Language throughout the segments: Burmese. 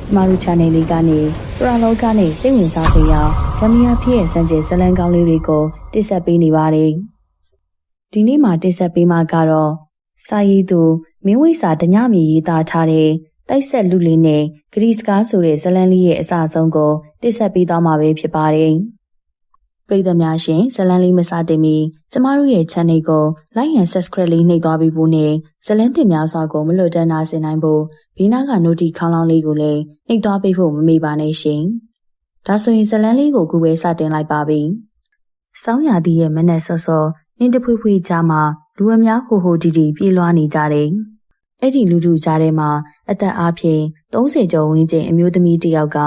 ကျမတို့ channel လေးကနေပရလောကနဲ့စိတ်ဝင်စားပေးအောင်ဂမ်ဘီယာဖြစ်ရဲ့စံကျဇလံကောင်းလေးတွေကိုတင်ဆက်ပေးနေပါတယ်။ဒီနေ့မှာတင်ဆက်ပေးမှာကတော့စာရေးသူမင်းဝိစာဓညမြေရေးသားထားတဲ့တိုက်ဆက်လူလေးနဲ့ဂရီစကားဆိုတဲ့ဇလံလေးရဲ့အစအဆုံးကိုတင်ဆက်ပေးသွားမှာပဲဖြစ်ပါတယ်။ပရိသတ်များရှင်ဇလံလေးမစတင်မီကျမတို့ရဲ့ channel ကို like and subscribe လေးနှိပ်သွားပြီးဖို့နဲ့ဇလံသစ်များစွာကိုမလွတ်တမ်းနာဆင်နိုင်ဖို့ဘေးနားက notification ခေါင်းလောင်းလေးကိုလည်းနှိပ်သွားပေးဖို့မမေ့ပါနဲ့ရှင်။ဒါဆိုရင်ဇလံလေးကိုခုပဲစတင်လိုက်ပါပြီ။ဆောင်းရာသီရဲ့မနက်စောစောနှင်းတဖွေးဖွေးကြားမှာလူအများဟိုဟိုတီတီပြေးလွှားနေကြတယ်။အဲ့ဒီလူထုကြားထဲမှာအသက်အားဖြင့်30ကျော်ဝန်းကျင်အမျိုးသမီးတစ်ယောက်က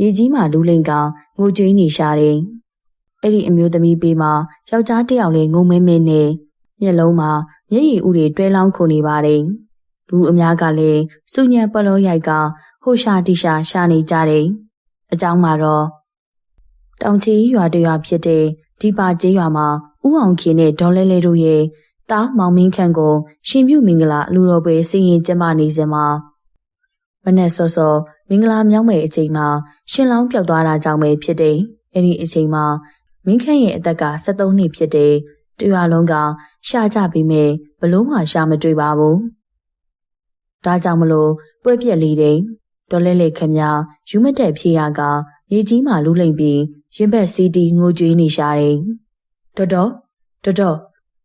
ရေကြီးမှလူလိမ့်ကငိုကြွေးနေရှာတယ်။အဲ့ဒီအမျိုးသမီးပေးမှာယောက်ျားတစ်ယောက်လည်းငုံမဲမဲနဲ့မျက်လုံးမှာမျက်ရည်ဥတွေတွဲလောင်းခုန်နေပါတယ်။လူအများကလည်းစူညံပလောရိုက်ကဟိုရှာတိရှာရှာနေကြတယ်။အကြောင်းမှာတော့တောင်ချီရွာတရွာဖြစ်တဲ့ဒီပါကျေးရွာမှာဦးအောင်ခင်နဲ့ဒေါ်လဲလဲတို့ရဲ့တားမောင်မင်းခန့်ကိုရှင်ပြုမင်္ဂလာလူတော်ပွဲစင်ရင်ကျင်းပနေစဉ်မှာမနက်စောစောမင်္ဂလာမြောက်မဲ့အချိန်မှာရှင်လောင်းပျောက်သွားတာကြောင့်ပဲဖြစ်တယ်။အဲ့ဒီအချိန်မှာမင်းခန့်ရဲ့အသက်က73နှစ်ဖြစ်တယ်။တရွာလုံးကရှာကြပြီးမြဲဘလို့မှရှာမတွေ့ပါဘူး။ဒါကြောင့်မလို့ပွဲပြက်လေးတဲ့ဒေါ်လဲလဲခမယူမတက်ဖြေရကရေကြီးမှလူလိမ့်ပြီးရင်ဘက်စီတီငိုကြွေးနေရှာတယ်။တော်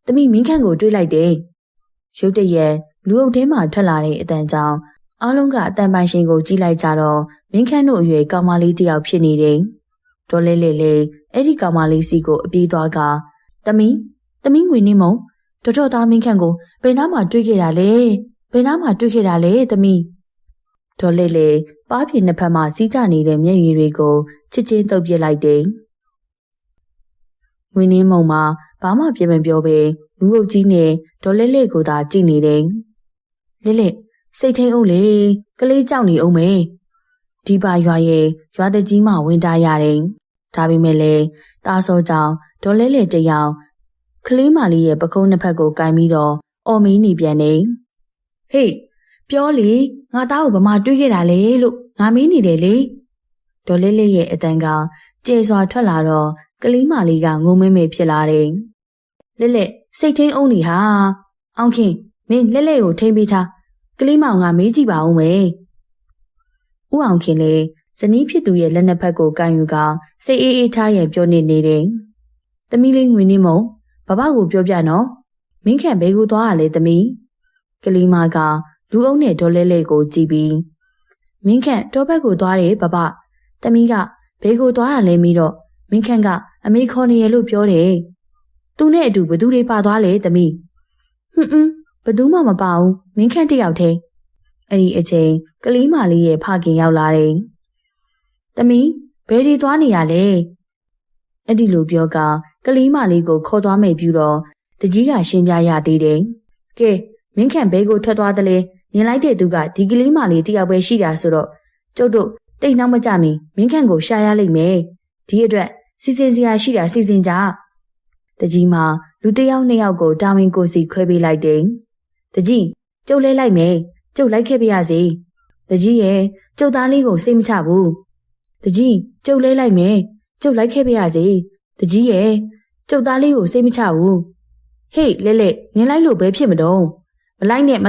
သမီးမင်းခန့်ကိုတွေးလိုက်တယ်။ရုတ်တရက်လူအုပ်ထဲမှာထွက်လာတဲ့အတန်ကြောင့်အားလုံးကအတန်ပိုင်ရှင်ကိုကြည့်လိုက်ကြတော့မင်းခန့်တို့အရွယ်ကောင်မလေးတစ်ယောက်ဖြစ်နေတယ်။ဒေါ်လဲလဲအဲ့ဒီကောင်မလေးစီကိုအပြေးသွားကသမီးငွေနေမုံတော်သားမင်းခန့်ကိုဘယ်နားမှာတွေးခဲ့တာလဲသမီးဒေါ်လဲပါးပြေနှစ်ဖက်မှာစီးကြနေတဲ့မျက်ရည်တွေကိုချစ်ချင်းတုပ်ပစ်လိုက်တယ်။ငွေနေမုံမှာဘာမှပြန်မပြောပဲလူအုပ်ကြီးနဲ့ဒေါ်လဲကိုသာကြည့်နေတယ်။လဲစိတ်ထိန်အောင်လေကလေးကြောက်နေအောင်မေဒီပါရွာရဲ့ရွာတကြီးမှဝင်တာရတယ်။ဒါပေမဲ့လေတားစောကြောင့်ဒေါ်လဲတယောက်ကလေးမလေးရဲ့ပကုံးနှစ်ဖက်ကိုကင်ပြီးတော့အော်မီးနေပြန်နေ။ဟေးပြောလေငါသားကိုဗမာတွေးခဲ့တာလေလို့ငါမင်းနေတယ်လေဒေါ်လဲရဲ့အတန်ကကျဲစွာထွက်လာတော့ကလေးမလေးကငုံမဲမဲဖြစ်လာတယ်လဲစိတ်ထိန်အောင်နေဟာအောင်ခင်မင်းလဲကိုထိန်ပေးထားကလေးမောင်ကမေးကြည့်ပါဦးမယ်ဦးအောင်ခင်လေဇနီးဖြစ်သူရဲ့လက်နှစ်ဖက်ကိုကန်ယူကစိတ်အေးထားရင်ပြောနေတယ်သမီးလေးငွေနေမုံဘဘကိုပြောပြနော်မင်းခန့်ဘဲကိုသွားရလေသမီးကလေးမကလူအုပ်နဲ့ဒေါ်လဲကိုကြည့်ပြီးမင်းခန့်တောဘက်ကိုသွားတယ်ဘဘသမီးကဘဲကိုသွားရလဲမိတော့မင်းခန့်ကအမေခေါ်နေရလို့ပြောတယ်သူနဲ့အတူဘသူတွေပါသွားလဲသမီးဘသူမှမပါဘူးမင်းခန့်တယောက်တည်းအဲ့ဒီအချိန်ကလေးမလေးရဲ့ဖခင်ရောက်လာတယ်သမီးဘယ်ဒီသွားနေရလဲအဲ့ဒီလိုပြောကလေးမလေးကိုခေါ်သွားမယ်ပြုတော့တကြီးကရှင်းပြရသေးတယ်ကဲမင်းခန့်ဘဲကိုထွက်သွားတယ်လေမြင်လိုက်တဲ့သူကဒီကလေးမလေးတယောက်ပဲရှိတာဆိုတော့ကျုပ်တို့တိတ်နှောက်မကြမီမင်းခန့်ကိုရှာရလိမ့်မယ်ဒီအတွက်စီစဉ်စရာရှိတာစီစဉ်ကြတကြီးမှာလူတစ်ယောက်နှစ်ယောက်ကိုတာဝန်ကိုစီခွဲပေးလိုက်တယ်တကြီးကျုပ်လဲလိုက်မယ်ကျုပ်လိုက်ခဲ့ပါရစေတကြီးရဲ့ကျုပ်သားလေးကိုစိတ်မချဘူးတကြီးကျုပ်လဲလိုက်မယ်ကျုပ်လိုက်ခဲ့ပါရစေတကြီးရဲ့ကျုပ်သားလေးကိုစိတ်မချဘူးဟေးလဲနင်းလိုက်လို့ပဲဖြစ်မတော့မလိုက်နဲ့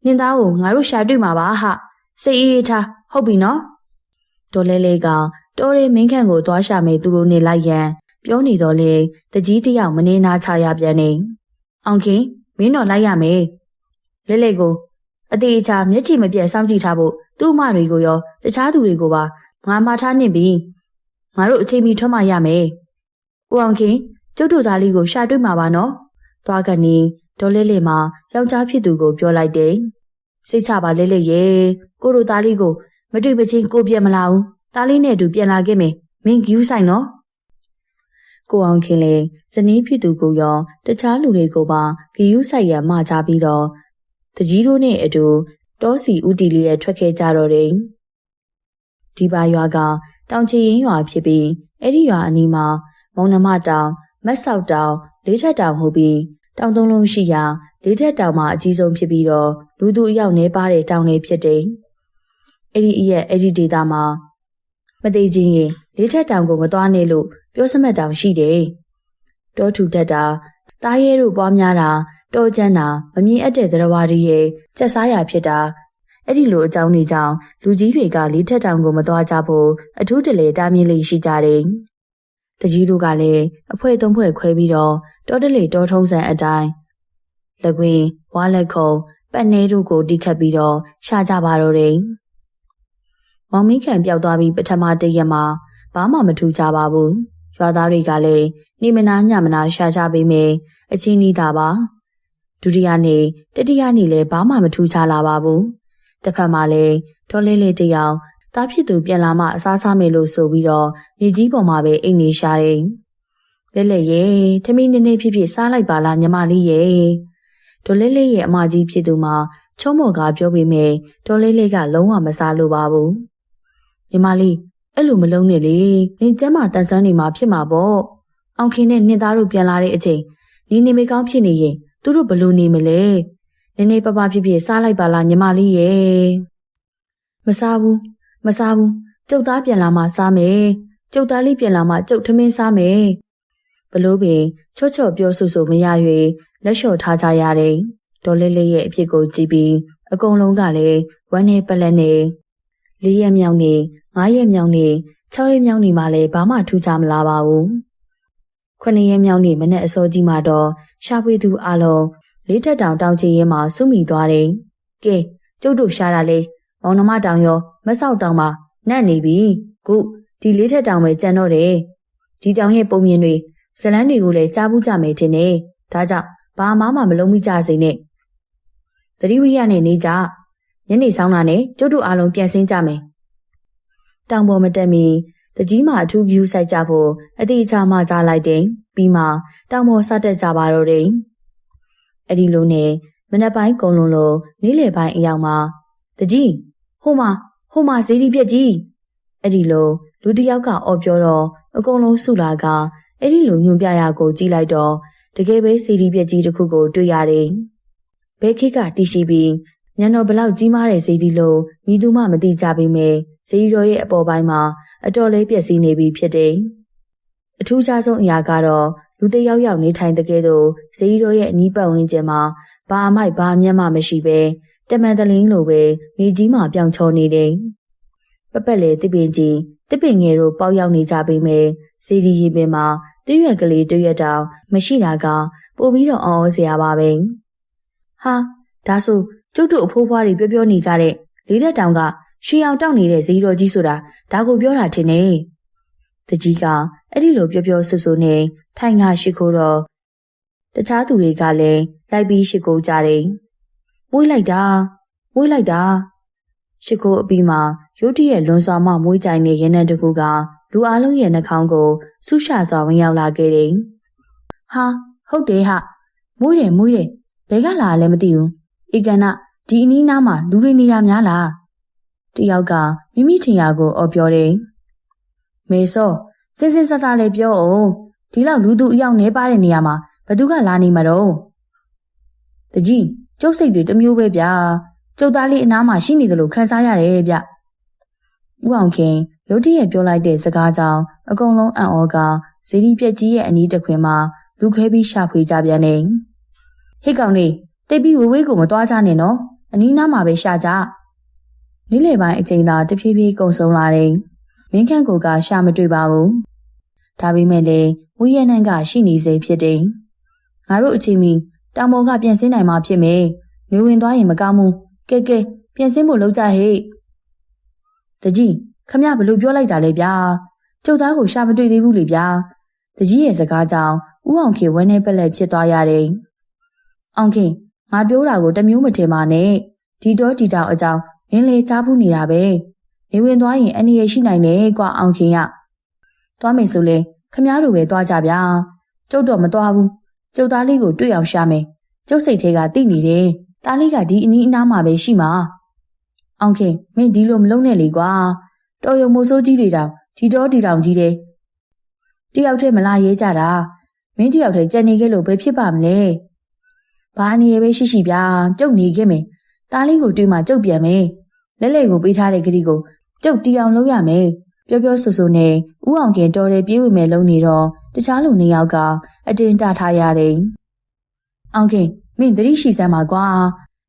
နင်းသားကိုငါတို့ရှာတွေ့မှာပါဟစိတ်အေးထားဟုတ်ပြီနော်ဒေါ်လဲကတော်ရဲမင်းခန့်ကိုသွားရှာမယ်သူတို့နဲ့လိုက်ရန်ပြောနေတော့လေတကြီးတယောက်မနေနာချရပြန်နေအောင်ခင်မင်းတော့လိုက်ရမယ်လဲကိုအသေးအချာမျက်ခြေမပြတ်စောင့်ကြည့်ထားဖို့သူ့အမတွေကိုရောတခြားသူတွေကိုပါငါမှားထားနေပြီငါတို့အချိန်မီထွက်မှရမယ်ဦးအောင်ခင်ကျုပ်တို့သားလေးကိုရှာတွေ့မှာပါနော်သွားကနေဒေါ်လဲမှာယောက်ျားဖြစ်သူကိုပြောလိုက်တယ်စိတ်ချပါလဲရေကိုတို့သားလေးကိုမတွေ့မချင်းကိုပြန်မလာဘူးသားလေးနဲ့အတူပြန်လာခဲ့မယ်မင်းဂယူးဆိုင်နော်ကိုအောင်ခင်လေဇနီးဖြစ်သူကိုရောတခြားလူတွေကိုပါဂယူးဆိုင်ရမှကြပြီးတော့တကြီးတို့နဲ့အတူတောစီဦးတီလေးရဲ့ထွက်ခဲ့ကြတော့တယ်ဒီပါရွာကတောင်ချီရင်ရွာဖြစ်ပြီးအဲ့ဒီရွာအနီးမှာမောင်နှမတောင်မက်ဆောက်တောင်လေးထက်တောင်ဟုတ်ပြီး တောင်သုံးလုံးရှိရာလေးထက်တောင်မှာအကြီးဆုံးဖြစ်ပြီးတော့လူသူအယောက်နှဲပါတဲ့တောင်လေးဖြစ်တယ်။အဲ့ဒီဒေသမှာမသေးချင်းရင်လေးထက်တောင်ကိုမသွားနဲ့လို့ပြောစမှတ်တောင်ရှိတယ်။တောထူတတ်တာတားရဲတို့ပွားများတာတောကျန်းတာမမြင်အပ်တဲ့သရဝါတွေရဲ့ကျက်စားရဖြစ်တာအဲ့ဒီလိုအကြောင်းတွေကြောင့်လူကြီးတွေကလေးထက်တောင်ကိုမသွားကြဖို့အထူးတလေတားမြစ်လေးရှိကြတယ်။တကြီးတို့ကလည်းအဖွဲသုံးဖွဲခွဲပြီးတော့တောတလေတောထုံးစံအတိုင်းလက်ကွင်းဝါလက်ခုံပတ်နေတို့ကိုတိခတ်ပြီးတော့ရှာကြပါတော့တယ်။မောင်မင်းခံပျောက်သွားပြီးပထမတရက်မှာဘာမှမထူကြပါဘူး။ရွာသားတွေကလည်းနေမနာညမနာရှာကြပေးမယ်အချင်းနီးတာပါ။ဒုတိယနေ့တတိယနေ့လည်းဘာမှမထူကြလာပါဘူး။တစ်ဖက်မှာလည်းဒေါ်လေးလေးတယောက်သားဖြစ်သူပြန်လာမှအစားစားမယ်လို့ဆိုပြီးတော့မြေကြီးပေါ်မှာပဲအိမ်နေရှာတယ်။လဲလဲရဲ့ထမင်းနေနေဖြစ်ဖြစ်စားလိုက်ပါလားညီမလေးရဲ့ဒေါ်လေးလေးရဲ့အမကြီးဖြစ်သူမှာချုံးမော်ကပြောပေမဲ့ဒေါ်လေးလေးကလုံးဝမစားလို့ပါဘူး။ညီမလေးအဲ့လိုမလုံးနဲ့လေနင်ကျမ်းမာတန်ဆန်းနေမှာဖြစ်မှာပေါ့။အောင်ခင်နဲ့နင်သားတို့ပြန်လာတဲ့အချိန်နေမေကောင်းဖြစ်နေရင်သူတို့ဘလို့နေမလဲ။နည်းနည်းပပဖြစ်ဖြစ်စားလိုက်ပါလားညီမလေးရဲ့။မစားဘူးကျုပ်သားပြန်လာမှစားမယ်ကျုပ်သားလေးပြန်လာမှကျုပ်ထမင်းစားမယ်ဘလို့ပင်ချော့ချော့ပြောဆိုမရ၍လက်လျှော့ထားကြရတယ်ဒေါ်လေးလေးရဲ့အဖြစ်ကိုကြည့်ပြီးအကုန်လုံးကလည်းဝမ်းနဲ့ပလက်နဲ့၄ရက်မြောက်နေ၅ရက်မြောက်နေ၆ရက်မြောက်နေမှလည်းဘာမှထူးခြားမလာပါဘူး9ရက်မြောက်နေမနေ့အစောကြီးမှတော့ရှာဖွေသူအလုံးလေးထက်တောင်တောင်ချီရင်မှစုမိသွားတယ်ကဲကျုပ်တို့ရှာတာလေမောင်နှမတောင်ရောမဆောက်တောင်မှာနတ်နေပြီခုဒီလေးထက်တောင်ပဲကြံတော့တယ်ဒီတောင်ရဲ့ပုံမြင်တွေဇလန်းတွေကိုလည်းကြားဘူးကြမယ်ထင်တယ်ဒါကြောင့်ဘာမှမလုံးမိကြစိမ့်နဲ့သတိဝိရနဲ့နေကြညနေဆောင်တာနဲ့ကျုပ်တို့အားလုံးပြန်ဆင်းကြမယ်တောင်ပေါ်မတက်မီတကြီးမှအထူးဂယူးဆိုင်ကြဖို့အတိအကျမှကြားလိုက်တယ်ပြီးမှတောင်ပေါ်စတက်ကြပါတော့တယ်အဲ့ဒီလိုနဲ့မနက်ပိုင်းကုံလုံးလိုနေ့လယ်ပိုင်းအရောက်မှာတကြီးဟိုမှာဇေဒီပြက်ကြီးအဲ့ဒီလိုလူတစ်ယောက်ကအော်ပြောတော့အကုန်လုံးစုလာကအဲ့ဒီလိုညွန်ပြရာကိုကြည့်လိုက်တော့တကယ်ပဲဇေဒီပြက်ကြီးတစ်ခုကိုတွေ့ရတယ်ဘဲခိကတီရှိပြီးညံတော်ဘလောက်ကြီးမားတဲ့ဇေဒီလိုမိသူမှမသိကြပေမဲ့ဇေဒီတော်ရဲ့အပေါ်ပိုင်းမှာအတော်လေးပျက်စီးနေပြီဖြစ်တယ်အထူးခြားဆုံးအရာကတော့လူတစ်ယောက်ယောက်နေထိုင်တဲ့ကဲ့သို့ဇေဒီတော်ရဲ့အနီးပတ်ဝန်းကျင်မှာဘာအမိုက်ဘာအမျက်မှမရှိပဲတမန်တလင်းလိုပဲမြေကြီးမှာပြောင်ချောနေတယ်ပပက်လေတစ်ပင်ကြီးတစ်ပင်ငယ်တို့ပေါက်ရောက်နေကြပေမဲ့ဇေဒီရီပင်မှာတရွက်ကလေးတရွက်တောင်မရှိတာကပို့ပြီးတော့အော်စရာပါပဲဟာဒါဆိုကျုပ်တို့အဖိုးဖွားတွေပြောနေကြတဲ့လေးတက်တောင်ကရွှေအောင်တောက်နေတဲ့ဇေဒီတော်ကြီးဆိုတာဒါကိုပြောတာထင်နေတကြီးကအဲ့ဒီလိုပြောဆိုနဲ့ထိုင်ငါရှိခိုးတော့တခြားသူတွေကလည်းလိုက်ပြီးရှိခိုးကြတယ်မွေးလိုက်တာရှိခိုးအပြီးမှာရုတ်တရက်လွန်စွာမှမွေးကြိုင်နေရင်းနဲ့တကူကလူအလုံးရဲ့နှာခေါင်းကိုဆူရှာစွာဝင်ရောက်လာခဲ့တယ်ဟာဟုတ်တယ်ဟာမွေးတယ်ဘယ်ကလာလဲမသိဘူးဧကနာဒီအနီးနားမှာလူတွေနေရများလားတယောက်ကမိမိထင်ရာကိုအော်ပြောတယ်မေစောစင်ဆာလေးပြောအောင်ဒီလောက်လူသူအယောက်နေပါတဲ့နေရာမှာဘသူကလာနေမှာတော့တကြီးကျုပ်စိတ်တွေတမျိုးပဲဗျာကျုပ်သားလေးအနားမှာရှိနေတယ်လို့ခံစားရတယ်ဗျဦးအောင်ခင်ရုတ်တရက်ပြောလိုက်တဲ့စကားကြောင့်အကုန်လုံးအံ့ဩကဇေဒီပြက်ကြီးရဲ့အနီးတစ်ခွင်မှာလူခဲပြီးရှာဖွေကြပြန်တယ်ဟိတ်ကောင်လေးတိတ်ပြီးဝေးကိုမသွားကြနဲ့နော်အနီးနားမှာပဲရှာကြနေ့လယ်ပိုင်းအချိန်သာတဖြည်းဖြည်းကုန်ဆုံးလာတယ်မင်းခန့်ကိုကရှာမတွေ့ပါဘူးဒါပေမဲ့လည်းဝီယက်နမ်ကရှိနေစေဖြစ်တယ်ငါတို့အချိန်မီတောင်ပေါ်ကပြန်ဆင်းနိုင်မှာဖြစ်မယ်။နေဝင်သွားရင်မကောင်းဘူး။ကဲပြန်ဆင်းဖို့လုပ်ကြဟဲ့။တကြီးခမဘလို့ပြောလိုက်တာလဲဗျာ။ကျုပ်သားကိုရှာမတွေ့သေးဘူးလေဗျာ။တကြီးရဲ့စကားကြောင့်ဦးအောင်ခေဝမ်းနဲ့ပက်လက်ဖြစ်သွားရတယ်။အောင်ခေငါပြောတာကိုတမျိုးမထင်ပါနဲ့။ဒီတော့ဒီတောင်အကြောင်းမင်းလေကြားဘူးနေတာပဲ။နေဝင်သွားရင်အန္တရာယ်ရှိနိုင်တယ်ကွာအောင်ခေရ။သွားမယ်ဆိုလေခမတို့ပဲသွားကြဗျာ။ကျုပ်တော့မသွားဘူး။ကျုပ်သားလေးကိုတွေ့အောင်ရှာမယ်။ကျုပ်စိတ်ထဲကသိနေတယ်။သားလေးကဒီအနီးအနားမှာပဲရှိမှာ။အောင်ခင်မင်းဒီလိုမလုပ်နဲ့လေကွာ။တော်ရုံမိုးစိုးကြီးတွေတောင်ဒီတော့ဒီတောင်ကြီးတယ်။တယောက်တည်းမလာရဲကြတာ။မင်းတယောက်တည်းကြံနေခဲ့လို့ပဲဖြစ်ပါမလဲ ဘာအနေရပဲရှိဗျာကျုပ်နေခဲ့မယ်တားလေးကိုတွေ့မှကျုပ်ပြန်မယ်လက်လက်ကိုပေးထားတဲ့ကလေးကိုကျုပ်တီအောင်လုပ်ရမယ်ပြောပြောဆိုဆိုနဲ့ဦးအောင်ခင်တော်တယ်ပြေးဝင်မယ်လုံးနေတော့တခြားလူ2ယောက်ကအတင်းတထားရတယ်အောင်ခင်မင်းသတိရှိစမ်းပါကွာ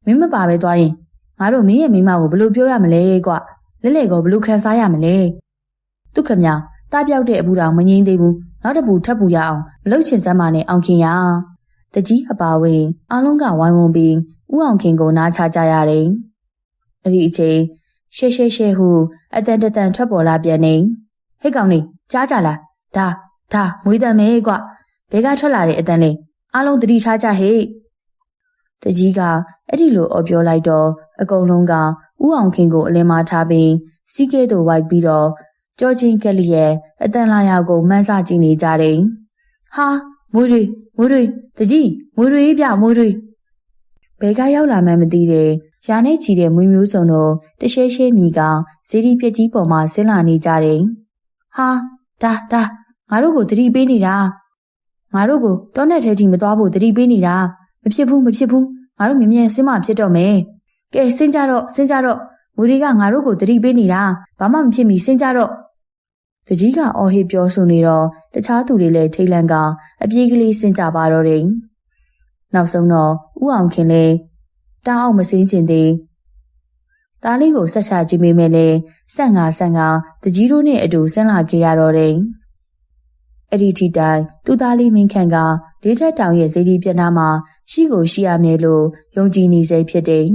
မင်းမပါပဲသွားရင်ငါတို့မင်းရဲ့မိမကိုဘလို့ပြောရမလဲကွလက်လက်ကိုဘလို့ခံစားရမလဲသူခမတားပြောက်တဲ့အဘူးတော်မငင်းသေးဘူးနောက်တစ်ပူထပ်ပူရအောင်မလုပ်ချင်စမ်းပါနဲ့အောင်ခင်ရတကြီးအပါဝင်အားလုံးကဝိုင်းဝန်းပြီးဦးအောင်ခင်ကိုနားချကြရတယ်အဲ့ဒီအချိန်ရှဲဟုအတန်တန်ထွက်ပေါ်လာပြန်နေဟဲ့ကောင်နေကြားကြလားဒါမွေးတမ်းမဲကွဘဲကထွက်လာတဲ့အတန်လေးအားလုံးသတိထားကြဟဲ့တကြီးကအဲ့ဒီလိုအော်ပြောလိုက်တော့အကုန်လုံးကဦးအောင်ခင်ကိုအလင်းမထားပြီးစီးကဲတို့ဝိုက်ပြီးတော့ကြောချင်းကလေးရဲ့အတန်လာရောက်ကိုမှန်းဆကြည့်နေကြတယ်ဟာမွေးတွေတကြီးမွေးတွေပြမွေးတွေဘဲကရောက်လာမှန်းမသိတဲ့ရာနဲ့ချီတဲ့မွေးမျိုးစုံတို့တရှဲရှဲမြည်ကဇေဒီပြက်ကြီးပေါ်မှာဆင်းလာနေကြတယ်ဟာဒါငါတို့ကိုသတိပေးနေတာငါတို့ကိုတောနဲ့ထဲထိမသွားဖို့သတိပေးနေတာမဖြစ်ဘူးငါတို့မြင်ဆင်းမှဖြစ်တော့မယ်ကဲဆင်းကြတော့မွေတွေကငါတို့ကိုသတိပေးနေတာဘာမှမဖြစ်မီဆင်းကြတော့တကြီးကအော်ဟစ်ပြောဆိုနေတော့တခြားသူတွေလည်းထိတ်လန့်ကအပြေးကလေးဆင်းကြပါတော့တယ်နောက်ဆုံးတော့ဦးအောင်ခင်လည်းတောင်းအောင်မစင်းကျင်သေးတားလေးကိုဆက်ချကြည့်မိမယ်လေဆန့်ငါတကြီးတို့နဲ့အတူဆင်းလာခဲ့ရတော့တယ်အဲ့ဒီထိတိုင်သူ့သားလေးမင်းခန့်ကလေးထက်တောင်ရဲ့ဇေဒီပြက်နာမှာရှိကိုရှိရမယ်လို့ယုံကြည်နေစေဖြစ်တယ်